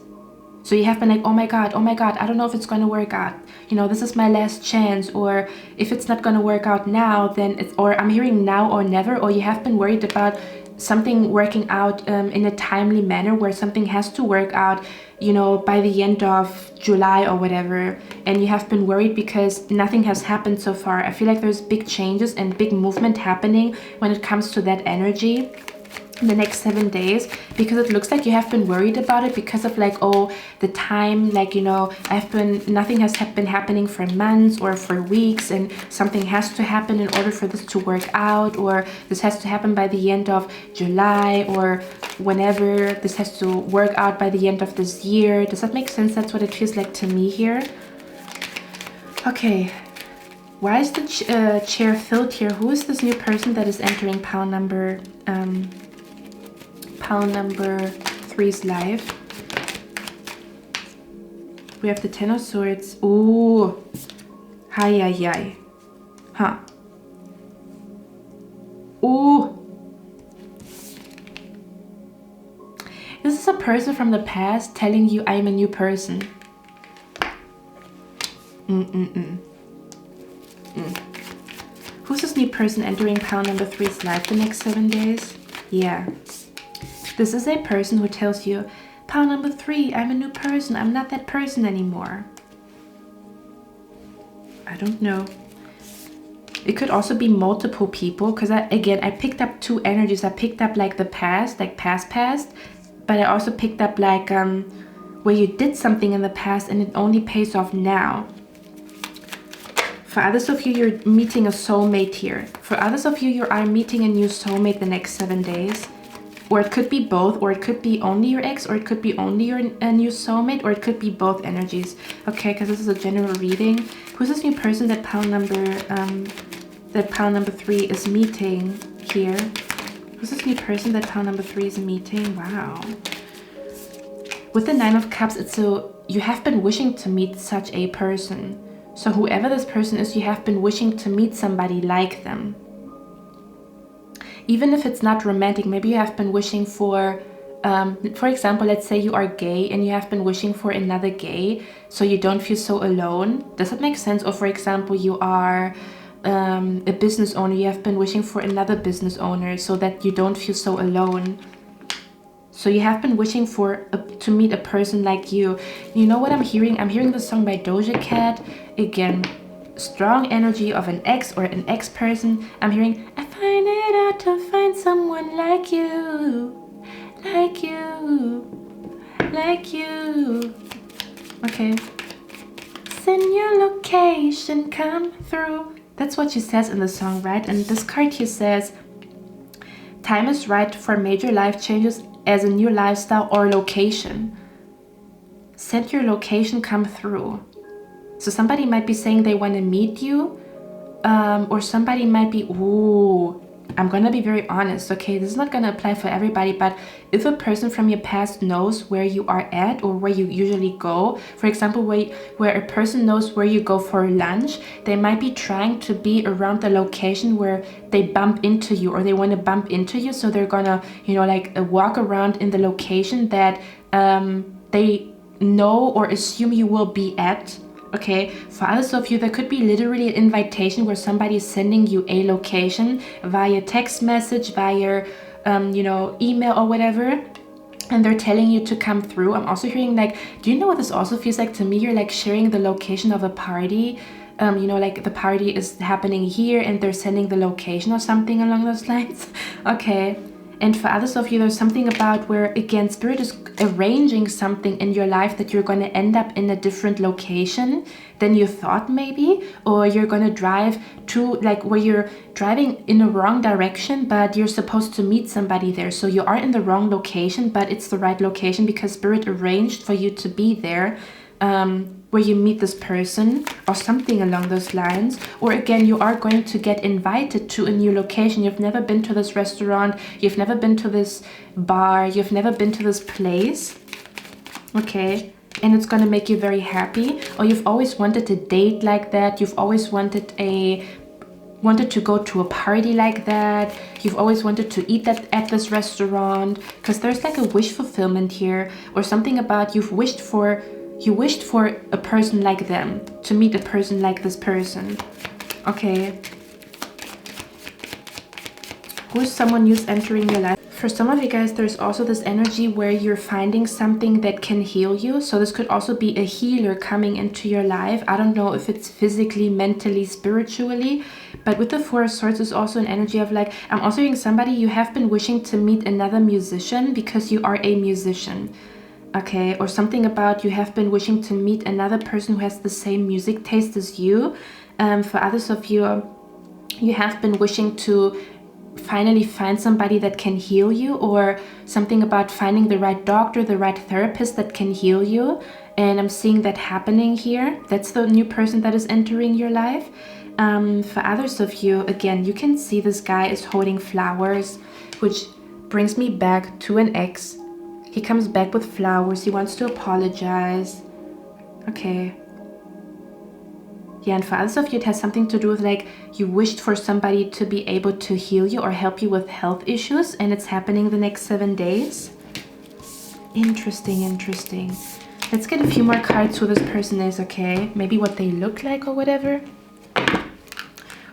So you have been like, oh my God, I don't know if it's going to work out. You know, this is my last chance. Or if it's not going to work out now, then it's, or I'm hearing now or never, or you have been worried about something working out in a timely manner, where something has to work out, you know, by the end of July or whatever, and you have been worried because nothing has happened so far. I feel like there's big changes and big movement happening when it comes to that energy in the next 7 days, because it looks like you have been worried about it because of like, oh, the time, like, you know, nothing has been happening for months or for weeks, and something has to happen in order for this to work out, or this has to happen by the end of July, or whenever this has to work out by the end of this year. Does that make sense? That's what it feels like to me here. Okay, why is the chair filled here? Who is this new person that is entering pile number 3's life? We have the 10 of Swords. Ooh, hi. Huh. Ooh. This is a person from the past telling you, I'm a new person. Who's this new person entering pile number 3's life the next 7 days? Yeah. This is a person who tells you, pile number 3, I'm a new person. I'm not that person anymore. I don't know. It could also be multiple people, because I picked up 2 energies. I picked up like the past, like past, but I also picked up like where you did something in the past and it only pays off now. For others of you, you're meeting a soulmate here. For others of you, you are meeting a new soulmate the next 7 days. Or it could be both, or it could be only your ex, or it could be only your new soulmate, or it could be both energies. Okay, because this is a general reading. Who's this new person that pile number 3 is meeting here? Who's this new person that pile number 3 is meeting? Wow. With the 9 of Cups, it's you have been wishing to meet such a person. So whoever this person is, you have been wishing to meet somebody like them. Even if it's not romantic, maybe you have been wishing for example, let's say you are gay and you have been wishing for another gay so you don't feel so alone. Does that make sense? Or for example, you are a business owner, you have been wishing for another business owner so that you don't feel so alone. So you have been wishing to meet a person like you. You know what I'm hearing? I'm hearing the song by Doja Cat. Again, strong energy of an ex or an ex person. I'm hearing, I find it hard to find someone like you. Like you. Like you. Okay. Send your location, come through. That's what she says in the song, right? And this card here says, time is right for major life changes as a new lifestyle or location. Send your location, come through. So somebody might be saying they want to meet you, or somebody might be, ooh, I'm going to be very honest, okay? This is not going to apply for everybody, but if a person from your past knows where you are at or where you usually go, for example, where a person knows where you go for lunch, they might be trying to be around the location where they bump into you, or they want to bump into you, so they're going to, you know, like walk around in the location that they know or assume you will be at. Okay, for others of you, there could be literally an invitation where somebody is sending you a location via text message, via, email or whatever, and they're telling you to come through. I'm also hearing like, do you know what this also feels like to me? You're like sharing the location of a party. Like the party is happening here and they're sending the location or something along those lines. Okay. And for others of you, there's something about where, again, Spirit is arranging something in your life that you're going to end up in a different location than you thought maybe, or you're going to drive to, like, where you're driving in the wrong direction, but you're supposed to meet somebody there. So you are in the wrong location, but it's the right location because Spirit arranged for you to be there. Where you meet this person or something along those lines. Or again, you are going to get invited to a new location. You've never been to this restaurant, you've never been to this bar, you've never been to this place. Okay, and it's gonna make you very happy. Or you've always wanted a date like that, you've always wanted to go to a party like that, you've always wanted to eat that at this restaurant, because there's like a wish fulfillment here, or something about you wished for a person like them, to meet a person like this person. Okay. Who's someone who's entering your life? For some of you guys, there's also this energy where you're finding something that can heal you. So this could also be a healer coming into your life. I don't know if it's physically, mentally, spiritually, but with the Four of Swords is also an energy of like, I'm also hearing somebody, you have been wishing to meet another musician because you are a musician. Okay, or something about you have been wishing to meet another person who has the same music taste as you. For others of you, you have been wishing to finally find somebody that can heal you, or something about finding the right doctor, the right therapist that can heal you. And I'm seeing that happening here. That's the new person that is entering your life. For others of you, again, you can see this guy is holding flowers, which brings me back to an ex. He comes back with flowers. He wants to apologize. Okay. Yeah, and for others of you, it has something to do with like you wished for somebody to be able to heal you or help you with health issues, and it's happening the next 7 days. Interesting, interesting. Let's get a few more cards who this person is, okay? Maybe what they look like or whatever.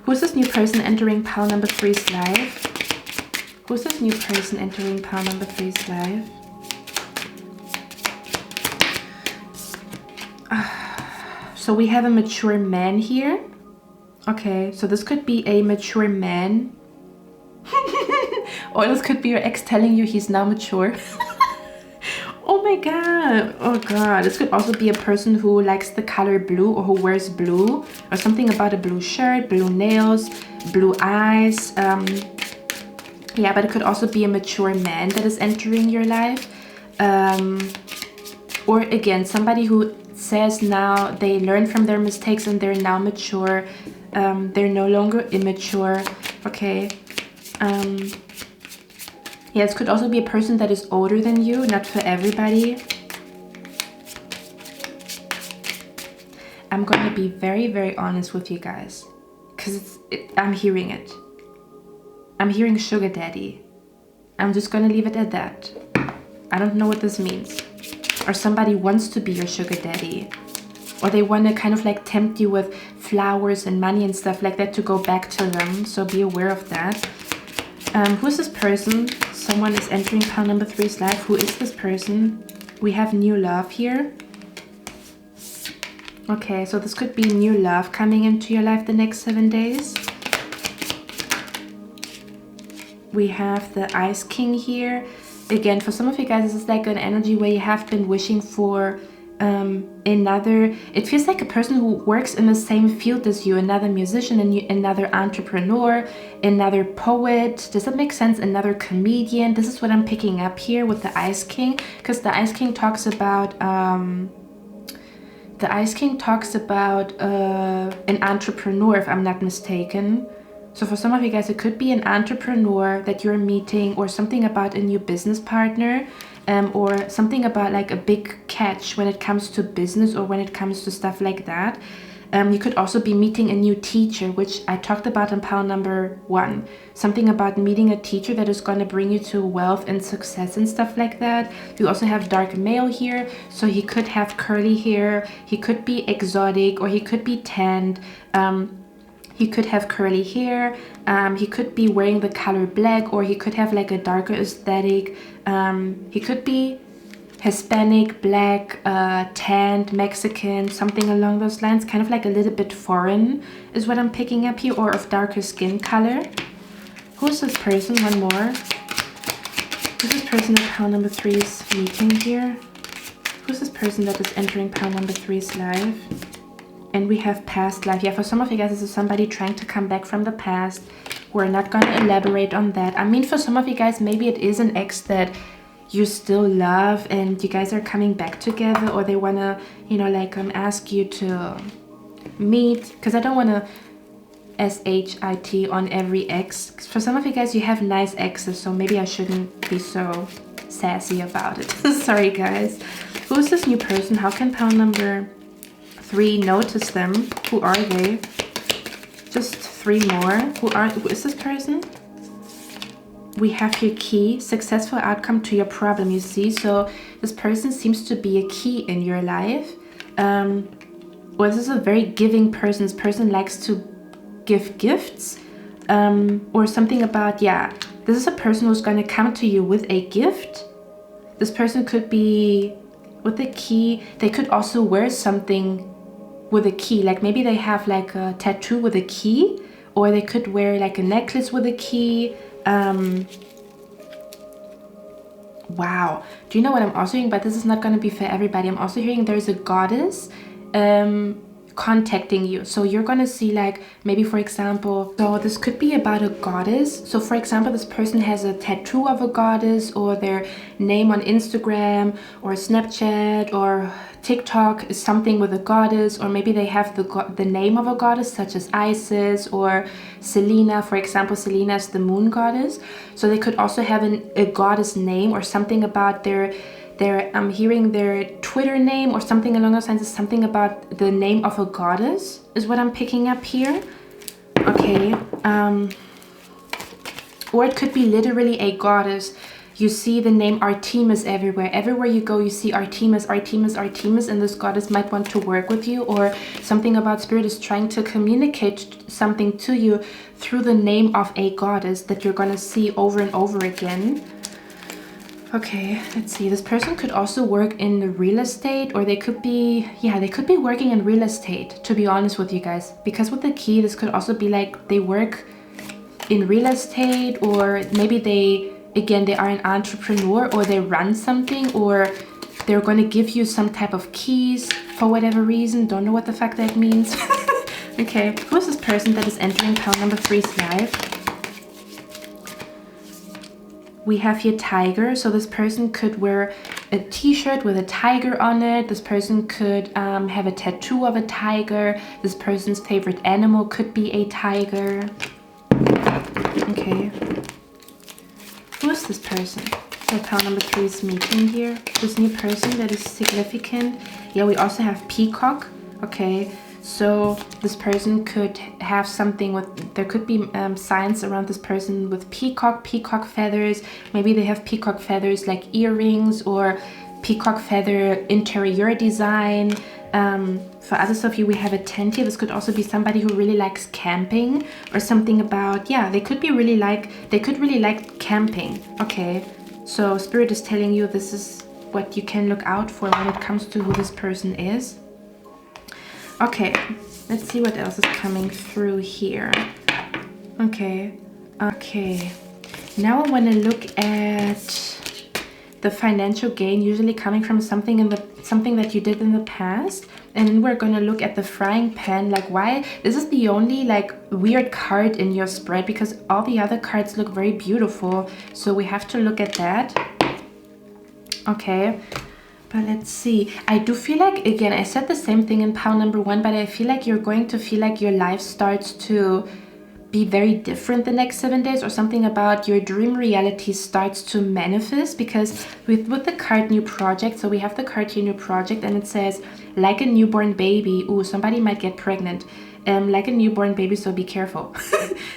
Who's this new person entering pile number 3's life? Who's this new person entering pile number 3's life? So we have a mature man here. Okay, so this could be a mature man. Or this could be your ex telling you he's now mature. Oh my god. Oh god. This could also be a person who likes the color blue or who wears blue. Or something about a blue shirt, blue nails, blue eyes. Yeah, but it could also be a mature man that is entering your life. Or again, somebody who says now they learn from their mistakes and they're now mature. They're no longer immature. Okay. Yeah, this could also be a person that is older than you, not for everybody. I'm going to be very, very honest with you guys. Because I'm hearing it. I'm hearing sugar daddy. I'm just going to leave it at that. I don't know what this means. Or somebody wants to be your sugar daddy. Or they want to kind of like tempt you with flowers and money and stuff like that to go back to them. So be aware of that. Who's this person? Someone is entering pile number 3's life. Who is this person? We have new love here. Okay, so this could be new love coming into your life the next 7 days. We have the Ice King here. Again, for some of you guys, this is like an energy where you have been wishing for another. It feels like a person who works in the same field as you, another musician, another entrepreneur, another poet. Does that make sense? Another comedian. This is what I'm picking up here with the Ice King, because the Ice King talks about an entrepreneur, if I'm not mistaken. So for some of you guys, it could be an entrepreneur that you're meeting, or something about a new business partner, or something about like a big catch when it comes to business or when it comes to stuff like that. You could also be meeting a new teacher, which I talked about in pile number 1. Something about meeting a teacher that is going to bring you to wealth and success and stuff like that. You also have dark male here, so he could have curly hair, he could be exotic, or he could be tanned. He could have curly hair, he could be wearing the color black, or he could have like a darker aesthetic. He could be Hispanic, black, tanned, Mexican, something along those lines. Kind of like a little bit foreign is what I'm picking up here, or of darker skin color. Who's this person? One more. Who's this person that pile number 3's meeting here? Who's this person that is entering pile number 3's life? And we have past life. Yeah, for some of you guys, this is somebody trying to come back from the past. We're not going to elaborate on that. I mean, for some of you guys, maybe it is an ex that you still love and you guys are coming back together, or they want to, you know, like ask you to meet. Because I don't want to SHIT on every ex. For some of you guys, you have nice exes, so maybe I shouldn't be so sassy about it. Sorry, guys. Who's this new person? How can pile number 3 notice them? Who are they? Just 3 more. Who is this person? We have here key, successful outcome to your problem, you see. So this person seems to be a key in your life. Well, this is a very giving person. This person likes to give gifts, or something about, yeah, this is a person who's going to come to you with a gift. This person could be with a key. They could also wear something with a key, like maybe they have like a tattoo with a key, or they could wear like a necklace with a key. Wow, do you know what I'm also hearing? But this is not going to be for everybody. I'm also hearing there's a goddess contacting you. So you're going to see, like, maybe for example, so this could be about a goddess. So for example, this person has a tattoo of a goddess, or their name on Instagram or Snapchat or TikTok is something with a goddess, or maybe they have the name of a goddess, such as Isis or Selena. For example, Selena is the moon goddess. So they could also have a goddess name, or something about I'm hearing their Twitter name or something along those lines. Is something about the name of a goddess is what I'm picking up here. Okay. Or it could be literally a goddess. you see the name Artemis everywhere. Everywhere you go, you see Artemis, Artemis, Artemis, and this goddess might want to work with you, or something about spirit is trying to communicate something to you through the name of a goddess that you're going to see over and over again. Okay, let's see. This person could also work in the real estate, or they could be, yeah, they could be working in real estate, to be honest with you guys. Because with the key, this could also be like they work in real estate, or maybe they, again, they are an entrepreneur, or they run something, or they're going to give you some type of keys for whatever reason. Don't know what the fuck that means. Okay, who is this person that is entering pile number 3's life? We have here tiger, so this person could wear a t-shirt with a tiger on it. This person could have a tattoo of a tiger. This person's favorite animal could be a tiger. Okay. Who is this person? So pile number 3 is meeting here. This new person that is significant. Yeah, we also have peacock. Okay. So this person could have something with, there could be signs around this person with peacock feathers. Maybe they have peacock feathers like earrings, or peacock feather interior design. For others of you, we have a tent here. This could also be somebody who really likes camping, or something about, yeah, they could really like camping. Okay, so spirit is telling you this is what you can look out for when it comes to who this person is. Okay, let's see what else is coming through here. Okay, now I want to look at the financial gain, usually coming from something that you did in the past. And then we're going to look at the frying pan, like why this is the only like weird card in your spread, because all the other cards look very beautiful. So we have to look at that. Okay. But let's see. I do feel like, again, I said the same thing in pile number 1, but I feel like you're going to feel like your life starts to be very different the next 7 days, or something about your dream reality starts to manifest, because with the card new project, so we have the card here new project, and it says like a newborn baby. Ooh, somebody might get pregnant. Like a newborn baby, so be careful.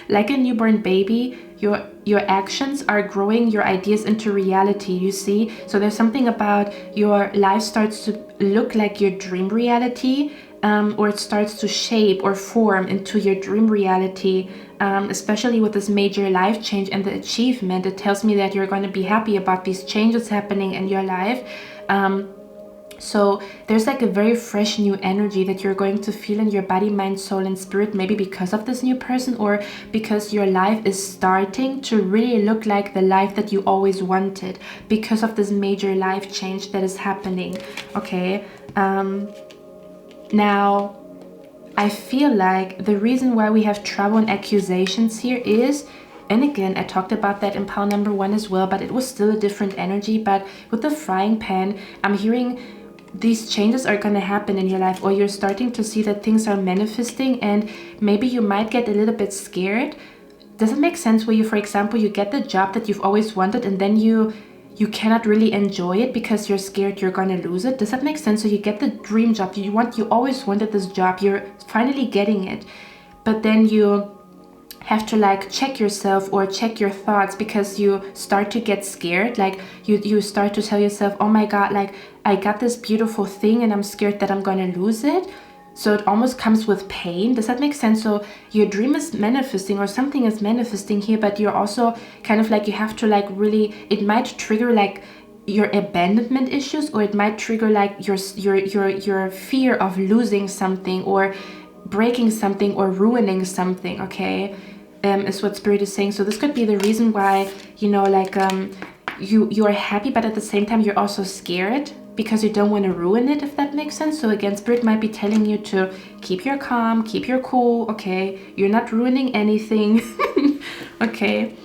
Like a newborn baby, your actions are growing your ideas into reality, you see? So there's something about your life starts to look like your dream reality, or it starts to shape or form into your dream reality, especially with this major life change and the achievement. It tells me that you're going to be happy about these changes happening in your life. So there's like a very fresh new energy that you're going to feel in your body, mind, soul, and spirit, maybe because of this new person, or because your life is starting to really look like the life that you always wanted because of this major life change that is happening. Okay. Now, I feel like the reason why we have trouble and accusations here is, and again, I talked about that in pile number 1 as well, but it was still a different energy. But with the frying pan, I'm hearing these changes are going to happen in your life, or you're starting to see that things are manifesting, and maybe you might get a little bit scared. Does it make sense where you, for example, you get the job that you've always wanted, and then you cannot really enjoy it because you're scared you're going to lose it? Does that make sense? So you get the dream job you always wanted, this job, you're finally getting it, but then you have to like check yourself or check your thoughts, because you start to get scared. Like you start to tell yourself, oh my god, like I got this beautiful thing and I'm scared that I'm gonna lose it. So it almost comes with pain. Does that make sense? So your dream is manifesting, or something is manifesting here, but you're also kind of like, you have to like really, it might trigger like your abandonment issues, or it might trigger like your fear of losing something, or breaking something, or ruining something. Okay, is what spirit is saying. So this could be the reason why, you know, like you are happy, but at the same time you're also scared, because you don't want to ruin it, if that makes sense. So again, spirit might be telling you to keep your calm, keep your cool. Okay, you're not ruining anything. Okay.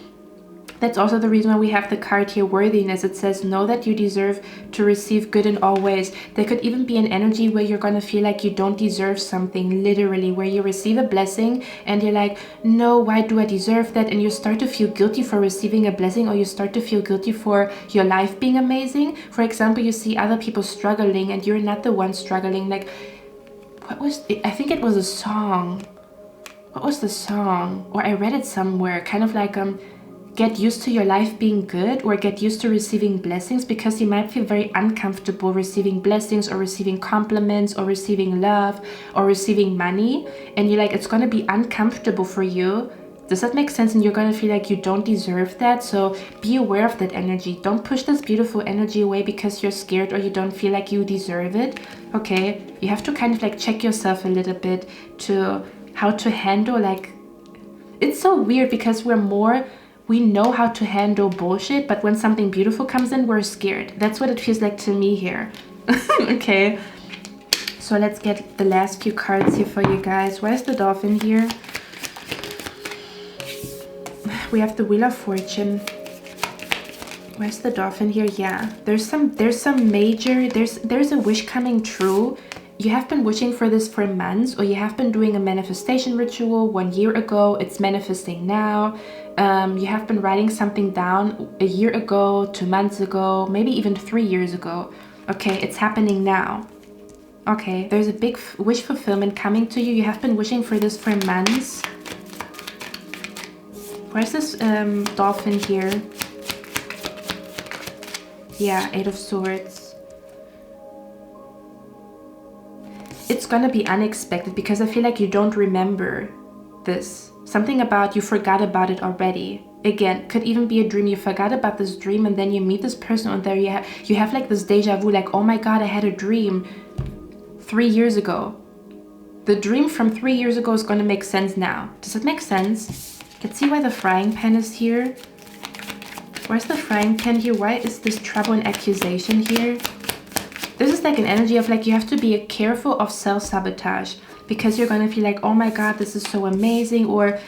That's also the reason why we have the card here, worthiness. It says, know that you deserve to receive good in all ways. There could even be an energy where you're going to feel like you don't deserve something, literally, where you receive a blessing and you're like, no, why do I deserve that? And you start to feel guilty for receiving a blessing, or you start to feel guilty for your life being amazing. For example, you see other people struggling and you're not the one struggling. Like, what was it? I think it was a song. What was the song? Or I read it somewhere, kind of like, get used to your life being good or get used to receiving blessings, because you might feel very uncomfortable receiving blessings or receiving compliments or receiving love or receiving money, and you're like, it's going to be uncomfortable for you. Does that make sense? And you're going to feel like you don't deserve that. So be aware of that energy. Don't push this beautiful energy away because you're scared or you don't feel like you deserve it. Okay, you have to kind of like check yourself a little bit to how to handle, like, it's so weird because we know how to handle bullshit, but when something beautiful comes in, we're scared. That's what it feels like to me here. Okay, so let's get the last few cards here for you guys. Where's the dolphin here? We have the Wheel of Fortune. Where's the dolphin here? Yeah, there's some major, there's a wish coming true. You have been wishing for this for months, or you have been doing a manifestation ritual 1 year ago. It's manifesting now. You have been writing something down a year ago, 2 months ago, maybe even 3 years ago. Okay, it's happening now. Okay, there's a big wish fulfillment coming to you. You have been wishing for this for months. Where's this dolphin here? Yeah, 8 of Swords. It's gonna be unexpected because I feel like you don't remember this. Something about you forgot about it already. Again, could even be a dream. You forgot about this dream and then you meet this person and there you have like this deja vu, like, oh my god, I had a dream 3 years ago. The dream from 3 years ago is gonna make sense now. Does it make sense? Let's see why the frying pan is here. Where's the frying pan here? Why is this trouble and accusation here? This is like an energy of like you have to be careful of self-sabotage, because you're gonna feel like, oh my god, this is so amazing. Or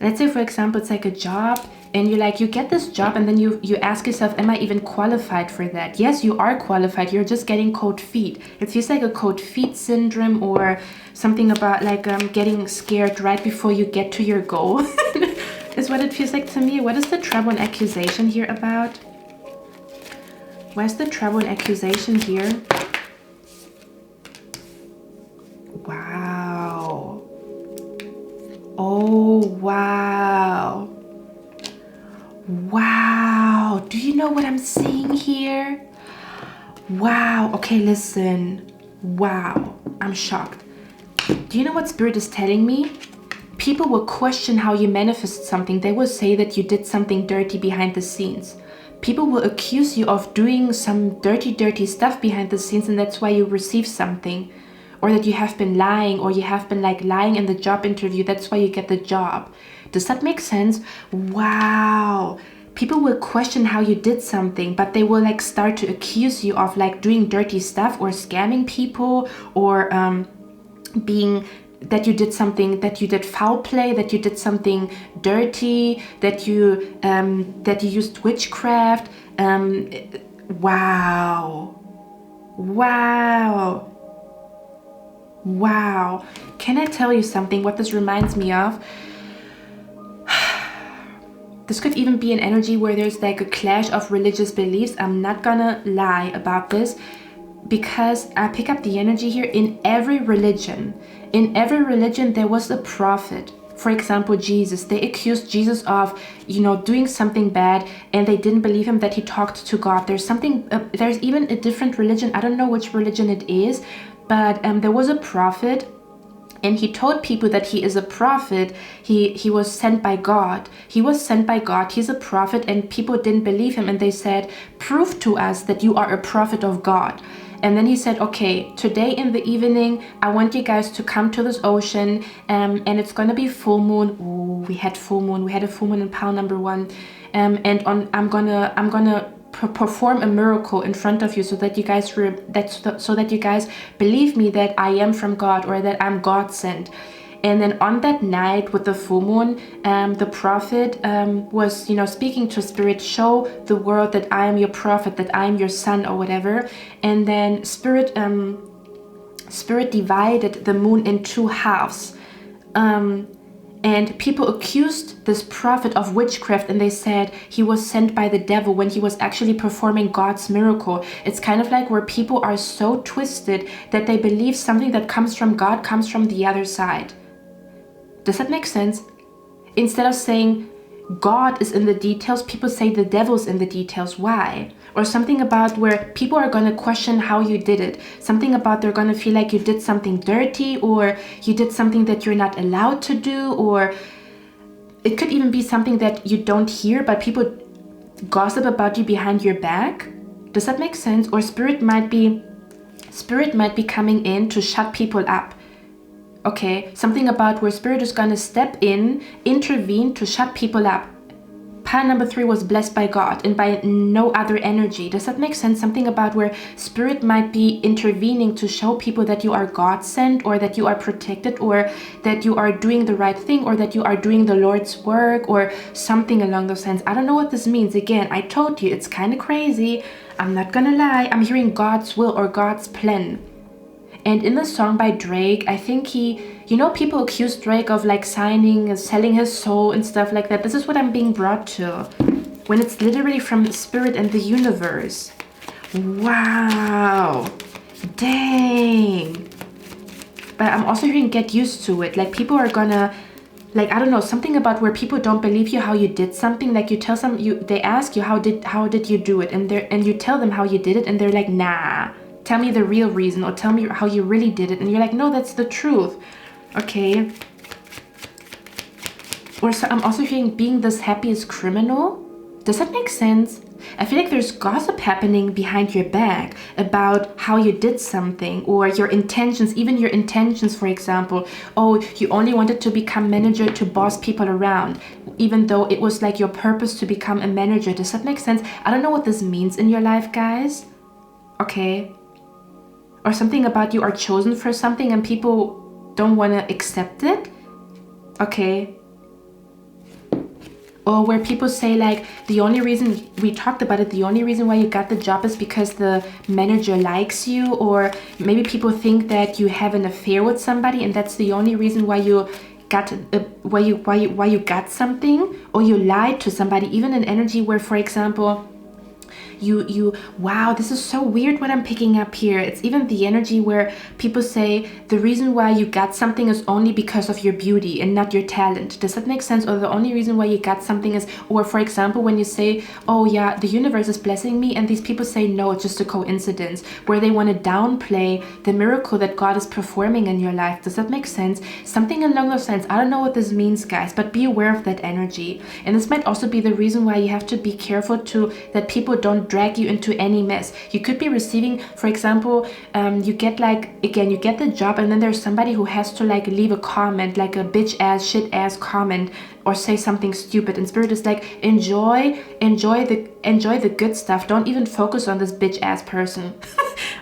let's say, for example, it's like a job and you're like, you get this job and then you ask yourself, am I even qualified for that? Yes, you are qualified. You're just getting cold feet. It feels like a cold feet syndrome, or something about like getting scared right before you get to your goal. Is what it feels like to me. What is the trouble and accusation here about? Where's the trouble and accusation here? Wow. Oh, wow. Wow. Do you know what I'm seeing here? Wow. Okay, listen. Wow. I'm shocked. Do you know what Spirit is telling me? People will question how you manifest something. They will say that you did something dirty behind the scenes. People will accuse you of doing some dirty stuff behind the scenes, and that's why you receive something. Or that you have been lying, or you have been like lying in the job interview. That's why you get the job. Does that make sense? Wow. People will question how you did something, but they will like start to accuse you of like doing dirty stuff or scamming people, or being that you did something, that you did foul play, that you did something dirty, that you used witchcraft. Wow. Wow. Wow. Can I tell you something? What this reminds me of? This could even be an energy where there's like a clash of religious beliefs. I'm not gonna lie about this, because I pick up the energy here in every religion. In every religion, there was a prophet. For example, Jesus. They accused Jesus of, doing something bad, and they didn't believe him that he talked to God. There's something. There's even a different religion. I don't know which religion it is, but there was a prophet, and he told people that he is a prophet. He was sent by God. He was sent by God. He's a prophet, and people didn't believe him, and they said, "Prove to us that you are a prophet of God." And then he said, okay, today in the evening, I want you guys to come to this ocean, and it's gonna be full moon. Ooh, we had full moon. We had a full moon in pile number 1, and I'm gonna perform a miracle in front of you, so that you guys so that you guys believe me that I am from God, or that I'm God sent. And then on that night with the full moon, the prophet was, speaking to Spirit, show the world that I am your prophet, that I am your son, or whatever. And then Spirit divided the moon in 2 halves. And people accused this prophet of witchcraft, and they said he was sent by the devil when he was actually performing God's miracle. It's kind of like where people are so twisted that they believe something that comes from God comes from the other side. Does that make sense? Instead of saying, God is in the details. People say the devil's in the details. Why? Or something about where people are going to question how you did it. Something about they're going to feel like you did something dirty, or you did something that you're not allowed to do, or it could even be something that you don't hear, but people gossip about you behind your back. Does that make sense? Or spirit might be coming in to shut people up. Okay, something about where spirit is going to step in, intervene to shut people up. Pile number 3 was blessed by God and by no other energy. Does that make sense? Something about where spirit might be intervening to show people that you are God sent, or that you are protected, or that you are doing the right thing, or that you are doing the Lord's work, or something along those lines. I don't know what this means. Again, I told you, it's kind of crazy. I'm not gonna lie. I'm hearing God's will or God's plan. And in the song by Drake, I think people accuse Drake of like signing and selling his soul and stuff like that. This is what I'm being brought to, when it's literally from the spirit and the universe. Wow. Dang. But I'm also hearing get used to it. Like people are gonna, like, I don't know, something about where people don't believe you how you did something. Like you tell they ask you how did you do it, and you tell them how you did it, and they're like, nah. Tell me the real reason, or tell me how you really did it. And you're like, no, that's the truth. Okay. Or so I'm also hearing being this happy is criminal. Does that make sense? I feel like there's gossip happening behind your back about how you did something, or your intentions, even your intentions, for example. Oh, you only wanted to become manager to boss people around, even though it was like your purpose to become a manager. Does that make sense? I don't know what this means in your life, guys. Okay. Or something about you are chosen for something and people don't want to accept it. Okay. Or where people say like, the only reason, we talked about it, the only reason why you got the job is because the manager likes you. Or maybe people think that you have an affair with somebody and that's the only reason why you got why you got something. Or you lied to somebody. Even an energy where, for example, wow, this is so weird what I'm picking up here. It's even the energy where people say the reason why you got something is only because of your beauty and not your talent. Does that make sense? Or the only reason why you got something is, or for example, when you say, oh yeah, the universe is blessing me, and these people say, no, it's just a coincidence, where they want to downplay the miracle that God is performing in your life. Does that make sense? Something along those lines. I don't know what this means, guys, but be aware of that energy. And this might also be the reason why you have to be careful that people don't drag you into any mess. You could be receiving, for example, you get the job, and then there's somebody who has to like leave a comment, like a bitch ass, shit ass comment, or say something stupid, and spirit is like, enjoy the good stuff. Don't even focus on this bitch ass person.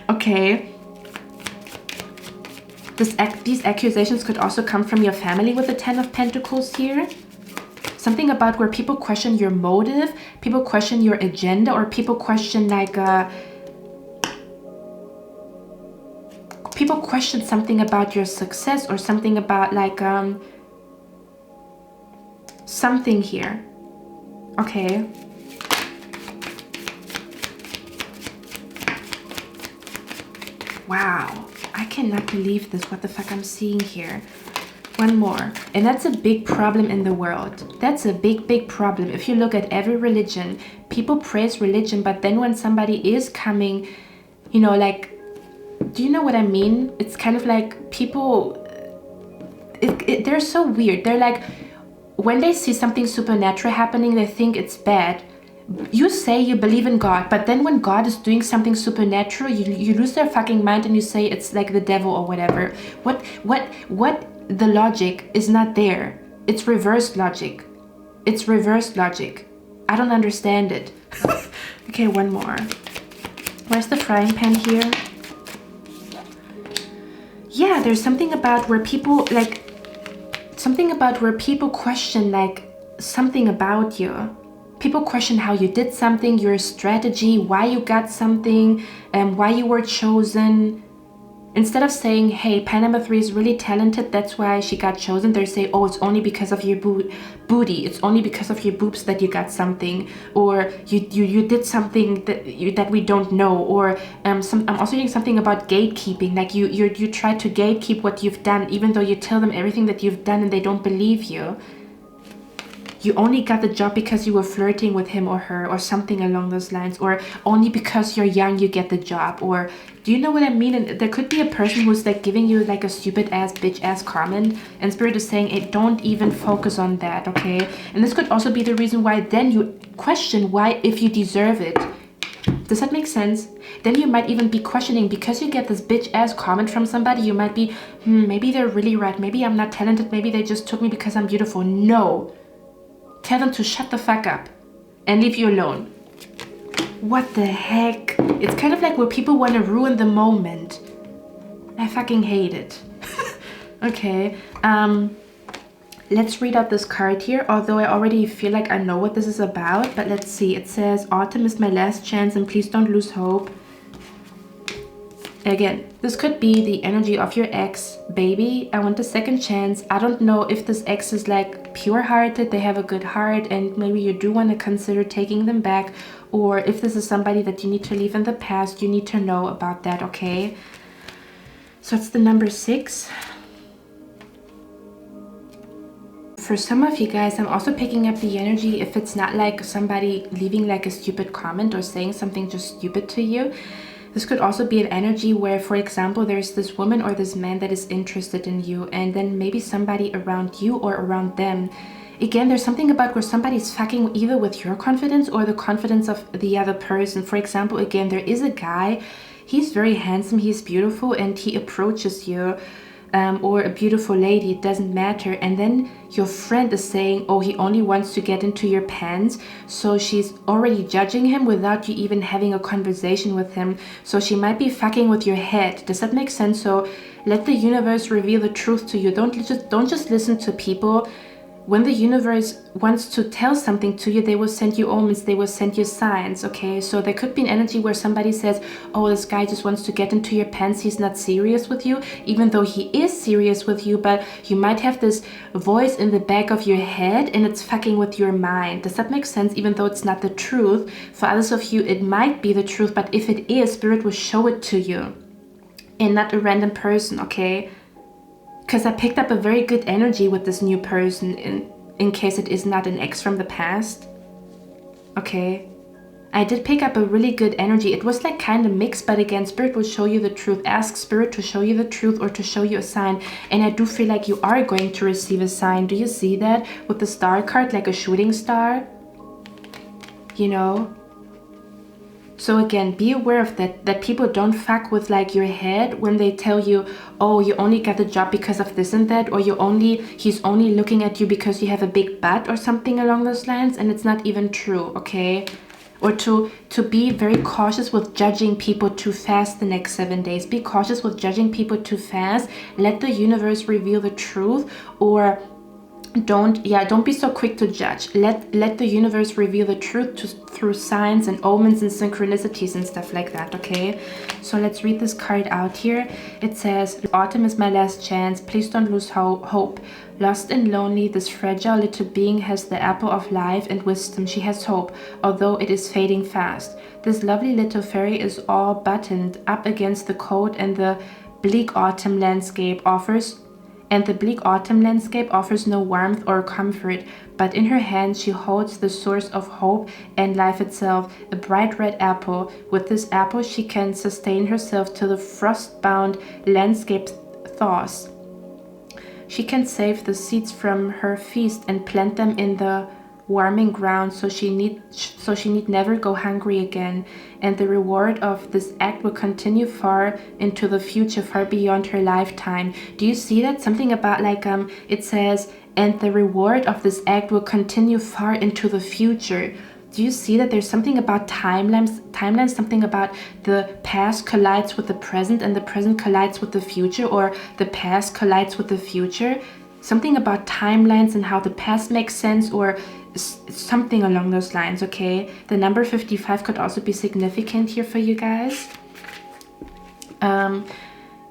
Okay. These accusations could also come from your family with the 10 of Pentacles here. Something about where people question your motive, people question your agenda, or people question like people question something about your success, or something about like something here. Okay. Wow, I cannot believe this. What the fuck I'm seeing here. One more, and that's a big problem in the world. That's a big problem. If you look at every religion, people praise religion, but then when somebody is coming, you know, like, do you know what I mean? It's kind of like people, they're so weird. They're like, when they see something supernatural happening, they think it's bad. You say you believe in God, but then when God is doing something supernatural, you lose their fucking mind and you say it's like the devil or whatever. What? The logic is not there. It's reverse logic. It's reverse logic. I don't understand it. Okay, one more. Where's the frying pan here? Yeah, there's something about where people question like something about you. People question how you did something, your strategy, why you got something, and why you were chosen. Instead of saying, hey, pan number 3 is really talented, that's why she got chosen, they say, oh, it's only because of your booty, it's only because of your boobs that you got something, or you did something that we don't know, or I'm also hearing something about gatekeeping, like you try to gatekeep what you've done, even though you tell them everything that you've done and they don't believe you. you only got the job because you were flirting with him or her or something along those lines, or only because you're young you get the job, or do you know what I mean? And there could be a person who's like giving you like a stupid ass bitch ass comment, and Spirit is saying, hey, don't even focus on that, okay? And this could also be the reason why then you question why if you deserve it. Does that make sense? Then you might even be questioning, because you get this bitch ass comment from somebody, you might be, maybe they're really right, maybe I'm not talented, maybe they just took me because I'm beautiful. No. Tell them to shut the fuck up and leave you alone. What the heck? It's kind of like where people want to ruin the moment. I fucking hate it. Okay, let's read out this card here, although I already feel like I know what this is about, but let's see. It says, autumn is my last chance and please don't lose hope. Again, this could be the energy of your ex, baby. I want a second chance. I don't know if this ex is like pure-hearted, they have a good heart, and maybe you do want to consider taking them back, or if this is somebody that you need to leave in the past, you need to know about that, okay? So it's the number 6. For some of you guys, I'm also picking up the energy, if it's not like somebody leaving like a stupid comment or saying something just stupid to you. This could also be an energy where, for example, there's this woman or this man that is interested in you, and then maybe somebody around you or around them. Again, there's something about where somebody's fucking either with your confidence or the confidence of the other person. For example, again, there is a guy, he's very handsome, he's beautiful, and he approaches you. Or a beautiful lady, it doesn't matter, and then your friend is saying, oh, he only wants to get into your pants, so she's already judging him without you even having a conversation with him. So she might be fucking with your head. Does that make sense? So let the universe reveal the truth to you. Don't just listen to people. When the universe wants to tell something to you, they will send you omens, they will send you signs, okay? So there could be an energy where somebody says, oh, this guy just wants to get into your pants, he's not serious with you, even though he is serious with you, but you might have this voice in the back of your head and it's fucking with your mind. Does that make sense? Even though it's not the truth. For others of you, it might be the truth, but if it is, Spirit will show it to you and not a random person, okay? Because I picked up a very good energy with this new person in case it is not an ex from the past. Okay. I did pick up a really good energy. It was like kind of mixed, but again, Spirit will show you the truth. Ask Spirit to show you the truth or to show you a sign. And I do feel like you are going to receive a sign. Do you see that with the star card, like a shooting star? You know? So again, be aware of that people don't fuck with like your head when they tell you, oh, you only got the job because of this and that, or he's only looking at you because you have a big butt or something along those lines, and it's not even true, okay? Or to be very cautious with judging people too fast the next 7 days. Be cautious with judging people too fast. Let the universe reveal the truth, or don't be so quick to judge. Let the universe reveal the truth through signs and omens and synchronicities and stuff like that, okay? So let's read this card out here. It says, autumn is my last chance, please don't lose hope. Lost and lonely, this fragile little being has the apple of life and wisdom. She has hope, although it is fading fast. This lovely little fairy is all buttoned up against the cold, and the bleak autumn landscape offers no warmth or comfort, but in her hand she holds the source of hope and life itself, a bright red apple. With this apple she can sustain herself till the frost-bound landscape thaws. She can save the seeds from her feast and plant them in the warming ground, so she need never go hungry again, and the reward of this act will continue far into the future, far beyond her lifetime. Do you see that? Something about like it says, and the reward of this act will continue far into the future. Do you see that there's something about timelines, something about the past collides with the present and the present collides with the future, or the past collides with the future? Something about timelines and how the past makes sense, or something along those lines, okay? The number 55 could also be significant here for you guys.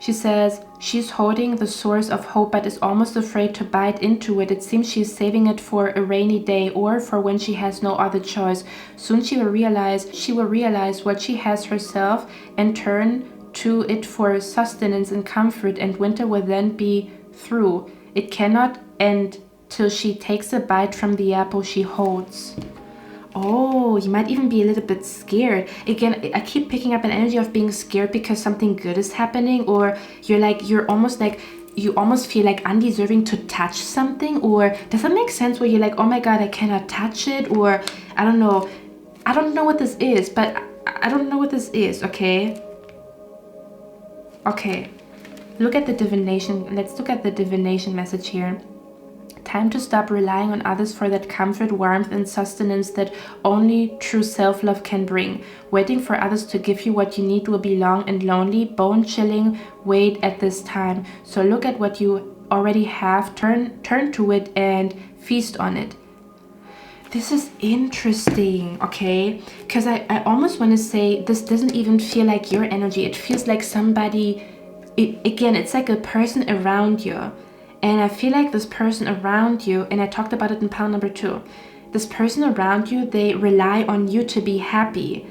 She says she's holding the source of hope but is almost afraid to bite into it. It seems she's saving it for a rainy day or for when she has no other choice. Soon she will realize what she has herself and turn to it for sustenance and comfort, and winter will then be through. It cannot end till she takes a bite from the apple she holds. Oh, you might even be a little bit scared. Again, I keep picking up an energy of being scared because something good is happening, or you almost feel like undeserving to touch something. Or does that make sense, where you're like, oh my god, I cannot touch it? Or I don't know what this is, but I don't know what this is. Okay, look at the divination. Let's look at the divination message here. Time to stop relying on others for that comfort, warmth, and sustenance that only true self-love can bring. Waiting for others to give you what you need will be long and lonely, bone-chilling wait at this time. So look at what you already have, turn to it, and feast on it. This is interesting, okay? Because I almost want to say this doesn't even feel like your energy. It feels like somebody, again, it's like a person around you. And I feel like this person around you, and I talked about it in pile number 2, this person around you, they rely on you to be happy,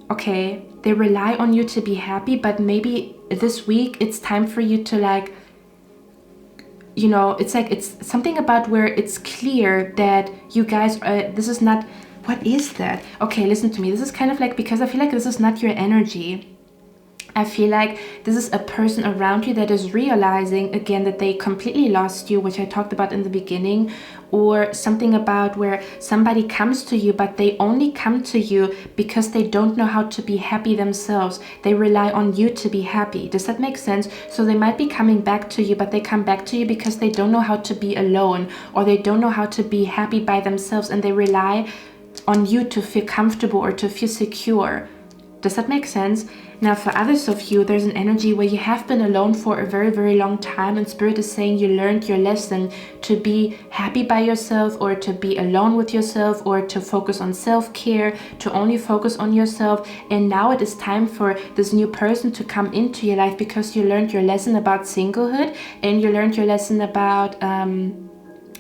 okay? They rely on you to be happy, but maybe this week it's time for you to, like, you know, it's like, it's something about where it's clear that you guys, this is not, what is that? Okay, listen to me. This is kind of like, because I feel like this is not your energy. I feel like this is a person around you that is realizing, again, that they completely lost you, which I talked about in the beginning, or something about where somebody comes to you, but they only come to you because they don't know how to be happy themselves. They rely on you to be happy. Does that make sense? So they might be coming back to you, but they come back to you because they don't know how to be alone, or they don't know how to be happy by themselves, and they rely on you to feel comfortable or to feel secure. Does that make sense? Now, for others of you, there's an energy where you have been alone for a very, very long time, and Spirit is saying you learned your lesson to be happy by yourself, or to be alone with yourself, or to focus on self-care, to only focus on yourself. And now it is time for this new person to come into your life, because you learned your lesson about singlehood, and you learned your lesson about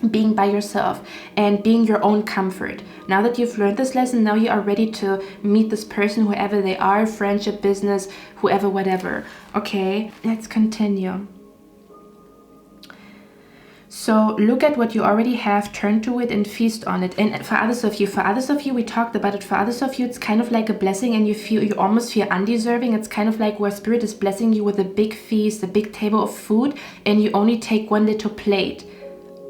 being by yourself and being your own comfort. Now that you've learned this lesson, now you are ready to meet this person, whoever they are, friendship, business, whoever, whatever. Okay, let's continue. So look at what you already have, turn to it, and feast on it. And for others of you, we talked about it. For others of you, it's kind of like a blessing, and you almost feel undeserving. It's kind of like where Spirit is blessing you with a big feast, a big table of food, and you only take one little plate.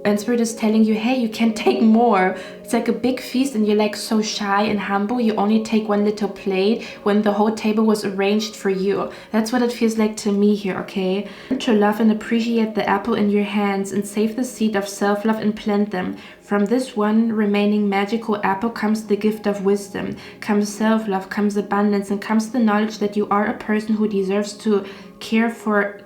And Spirit is telling you, hey, you can take more. It's like a big feast, and you're like so shy and humble. You only take one little plate when the whole table was arranged for you. That's what it feels like to me here, okay? To love and appreciate the apple in your hands, and save the seed of self-love and plant them. From this one remaining magical apple comes the gift of wisdom, comes self-love, comes abundance, and comes the knowledge that you are a person who deserves to care for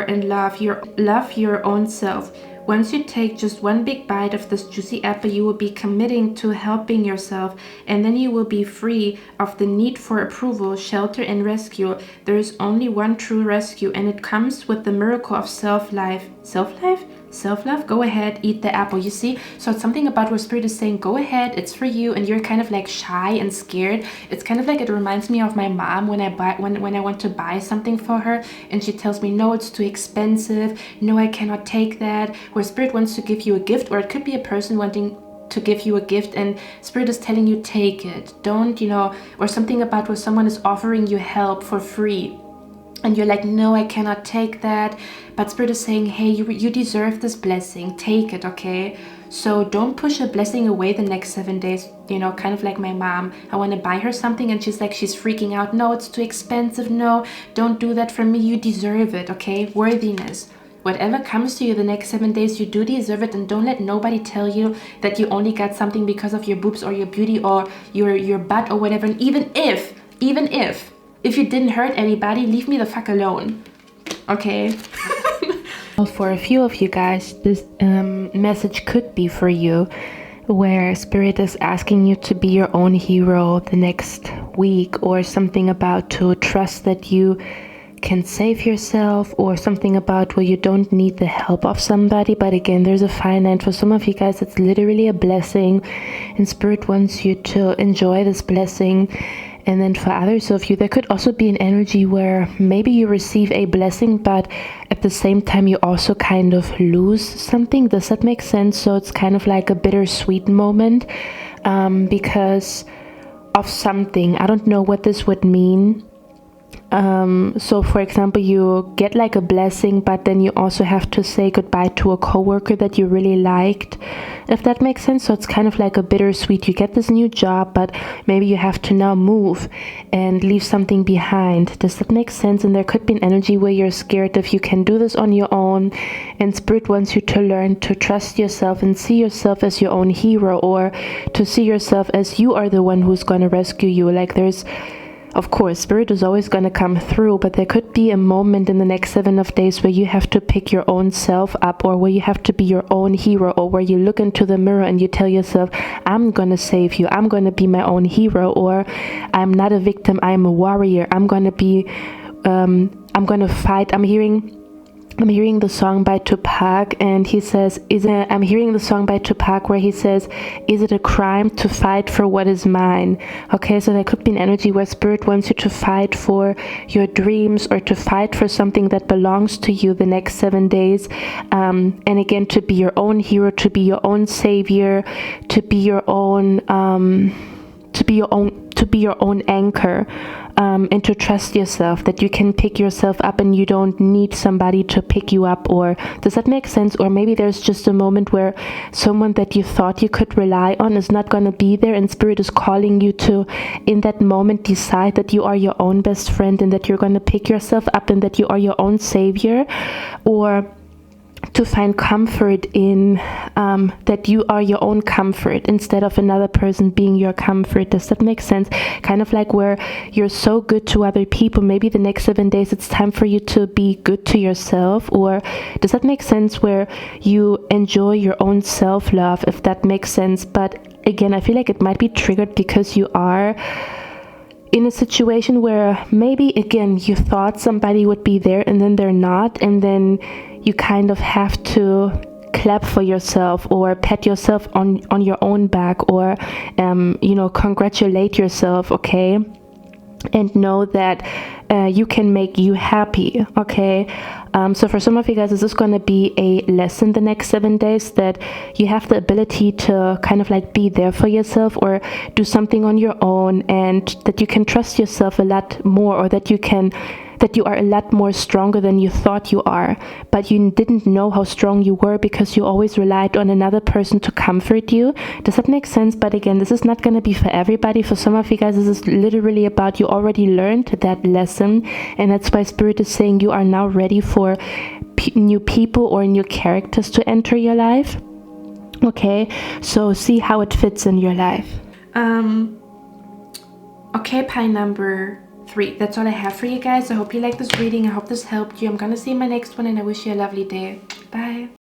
and love your own self. Once you take just one big bite of this juicy apple, you will be committing to helping yourself, and then you will be free of the need for approval, shelter, and rescue. There is only one true rescue, and it comes with the miracle of self-life. Self-life? Self-love? Go ahead, eat the apple. You see? So it's something about where Spirit is saying, go ahead, it's for you, and you're kind of like shy and scared. It's kind of like, it reminds me of my mom when I want to buy something for her, and she tells me, no, it's too expensive, no, I cannot take that. Where Spirit wants to give you a gift, or it could be a person wanting to give you a gift, and Spirit is telling you, take it. Don't, or something about where someone is offering you help for free, and you're like, no, I cannot take that. But Spirit is saying, hey, you deserve this blessing. Take it, okay? So don't push a blessing away the next 7 days. Kind of like my mom. I want to buy her something, and she's freaking out. No, it's too expensive. No, don't do that for me. You deserve it, okay? Worthiness. Whatever comes to you the next 7 days, you do deserve it, and don't let nobody tell you that you only got something because of your boobs or your beauty or your butt or whatever. And even if you didn't hurt anybody, leave me the fuck alone. Okay? Well, for a few of you guys, this message could be for you, where Spirit is asking you to be your own hero the next week, or something about to trust that you can save yourself, or something about where you don't need the help of somebody. But again, there's a finite. For some of you guys, it's literally a blessing, and Spirit wants you to enjoy this blessing And then for others of you, there could also be an energy where maybe you receive a blessing, but at the same time you also kind of lose something. Does that make sense? So it's kind of like a bittersweet moment because of something. I don't know what this would mean. So for example, you get like a blessing, but then you also have to say goodbye to a coworker that you really liked, if that makes sense. So it's kind of like a bittersweet. You get this new job, but maybe you have to now move and leave something behind. Does that make sense? And there could be an energy where you're scared if you can do this on your own, and Spirit wants you to learn to trust yourself and see yourself as your own hero, or to see yourself as you are the one who's going to rescue you. Like there's, of course, Spirit is always going to come through, but there could be a moment in the next 7 days where you have to pick your own self up, or where you have to be your own hero, or where you look into the mirror and you tell yourself, I'm going to save you. I'm going to be my own hero, or I'm not a victim. I'm a warrior. I'm going to be, I'm going to fight. I'm hearing the song by 𝐂𝐡𝐞𝐜, and he says, I'm hearing the song by 𝐂𝐡𝐞𝐜 where he says, is it a crime to fight for what is mine? Okay, so there could be an energy where Spirit wants you to fight for your dreams, or to fight for something that belongs to you the next 7 days. And again, to be your own hero, to be your own savior, to be your own, to be your own anchor. And to trust yourself, that you can pick yourself up and you don't need somebody to pick you up. Or does that make sense? Or maybe there's just a moment where someone that you thought you could rely on is not going to be there, and Spirit is calling you to, in that moment, decide that you are your own best friend, and that you're going to pick yourself up, and that you are your own savior. Or to find comfort in that you are your own comfort instead of another person being your comfort. Does that make sense? Kind of like where you're so good to other people, maybe the next 7 days it's time for you to be good to yourself. Or does that make sense, where you enjoy your own self-love, if that makes sense? But again, I feel like it might be triggered because you are in a situation where maybe, again, you thought somebody would be there and then they're not, and then you kind of have to clap for yourself, or pat yourself on your own back, or congratulate yourself, okay, and know that you can make you happy, okay. So for some of you guys, this is going to be a lesson the next 7 days, that you have the ability to kind of like be there for yourself, or do something on your own, and that you can trust yourself a lot more, or that you are a lot more stronger than you thought you are, but you didn't know how strong you were because you always relied on another person to comfort you. Does that make sense? But again, this is not going to be for everybody. For some of you guys, this is literally about you already learned that lesson, and that's why Spirit is saying you are now ready for new people or new characters to enter your life. Okay, so see how it fits in your life. Okay, pie number 3. That's all I have for you guys. I hope you like this reading. I hope this helped you. I'm gonna see you in my next one, and I wish you a lovely day. Bye.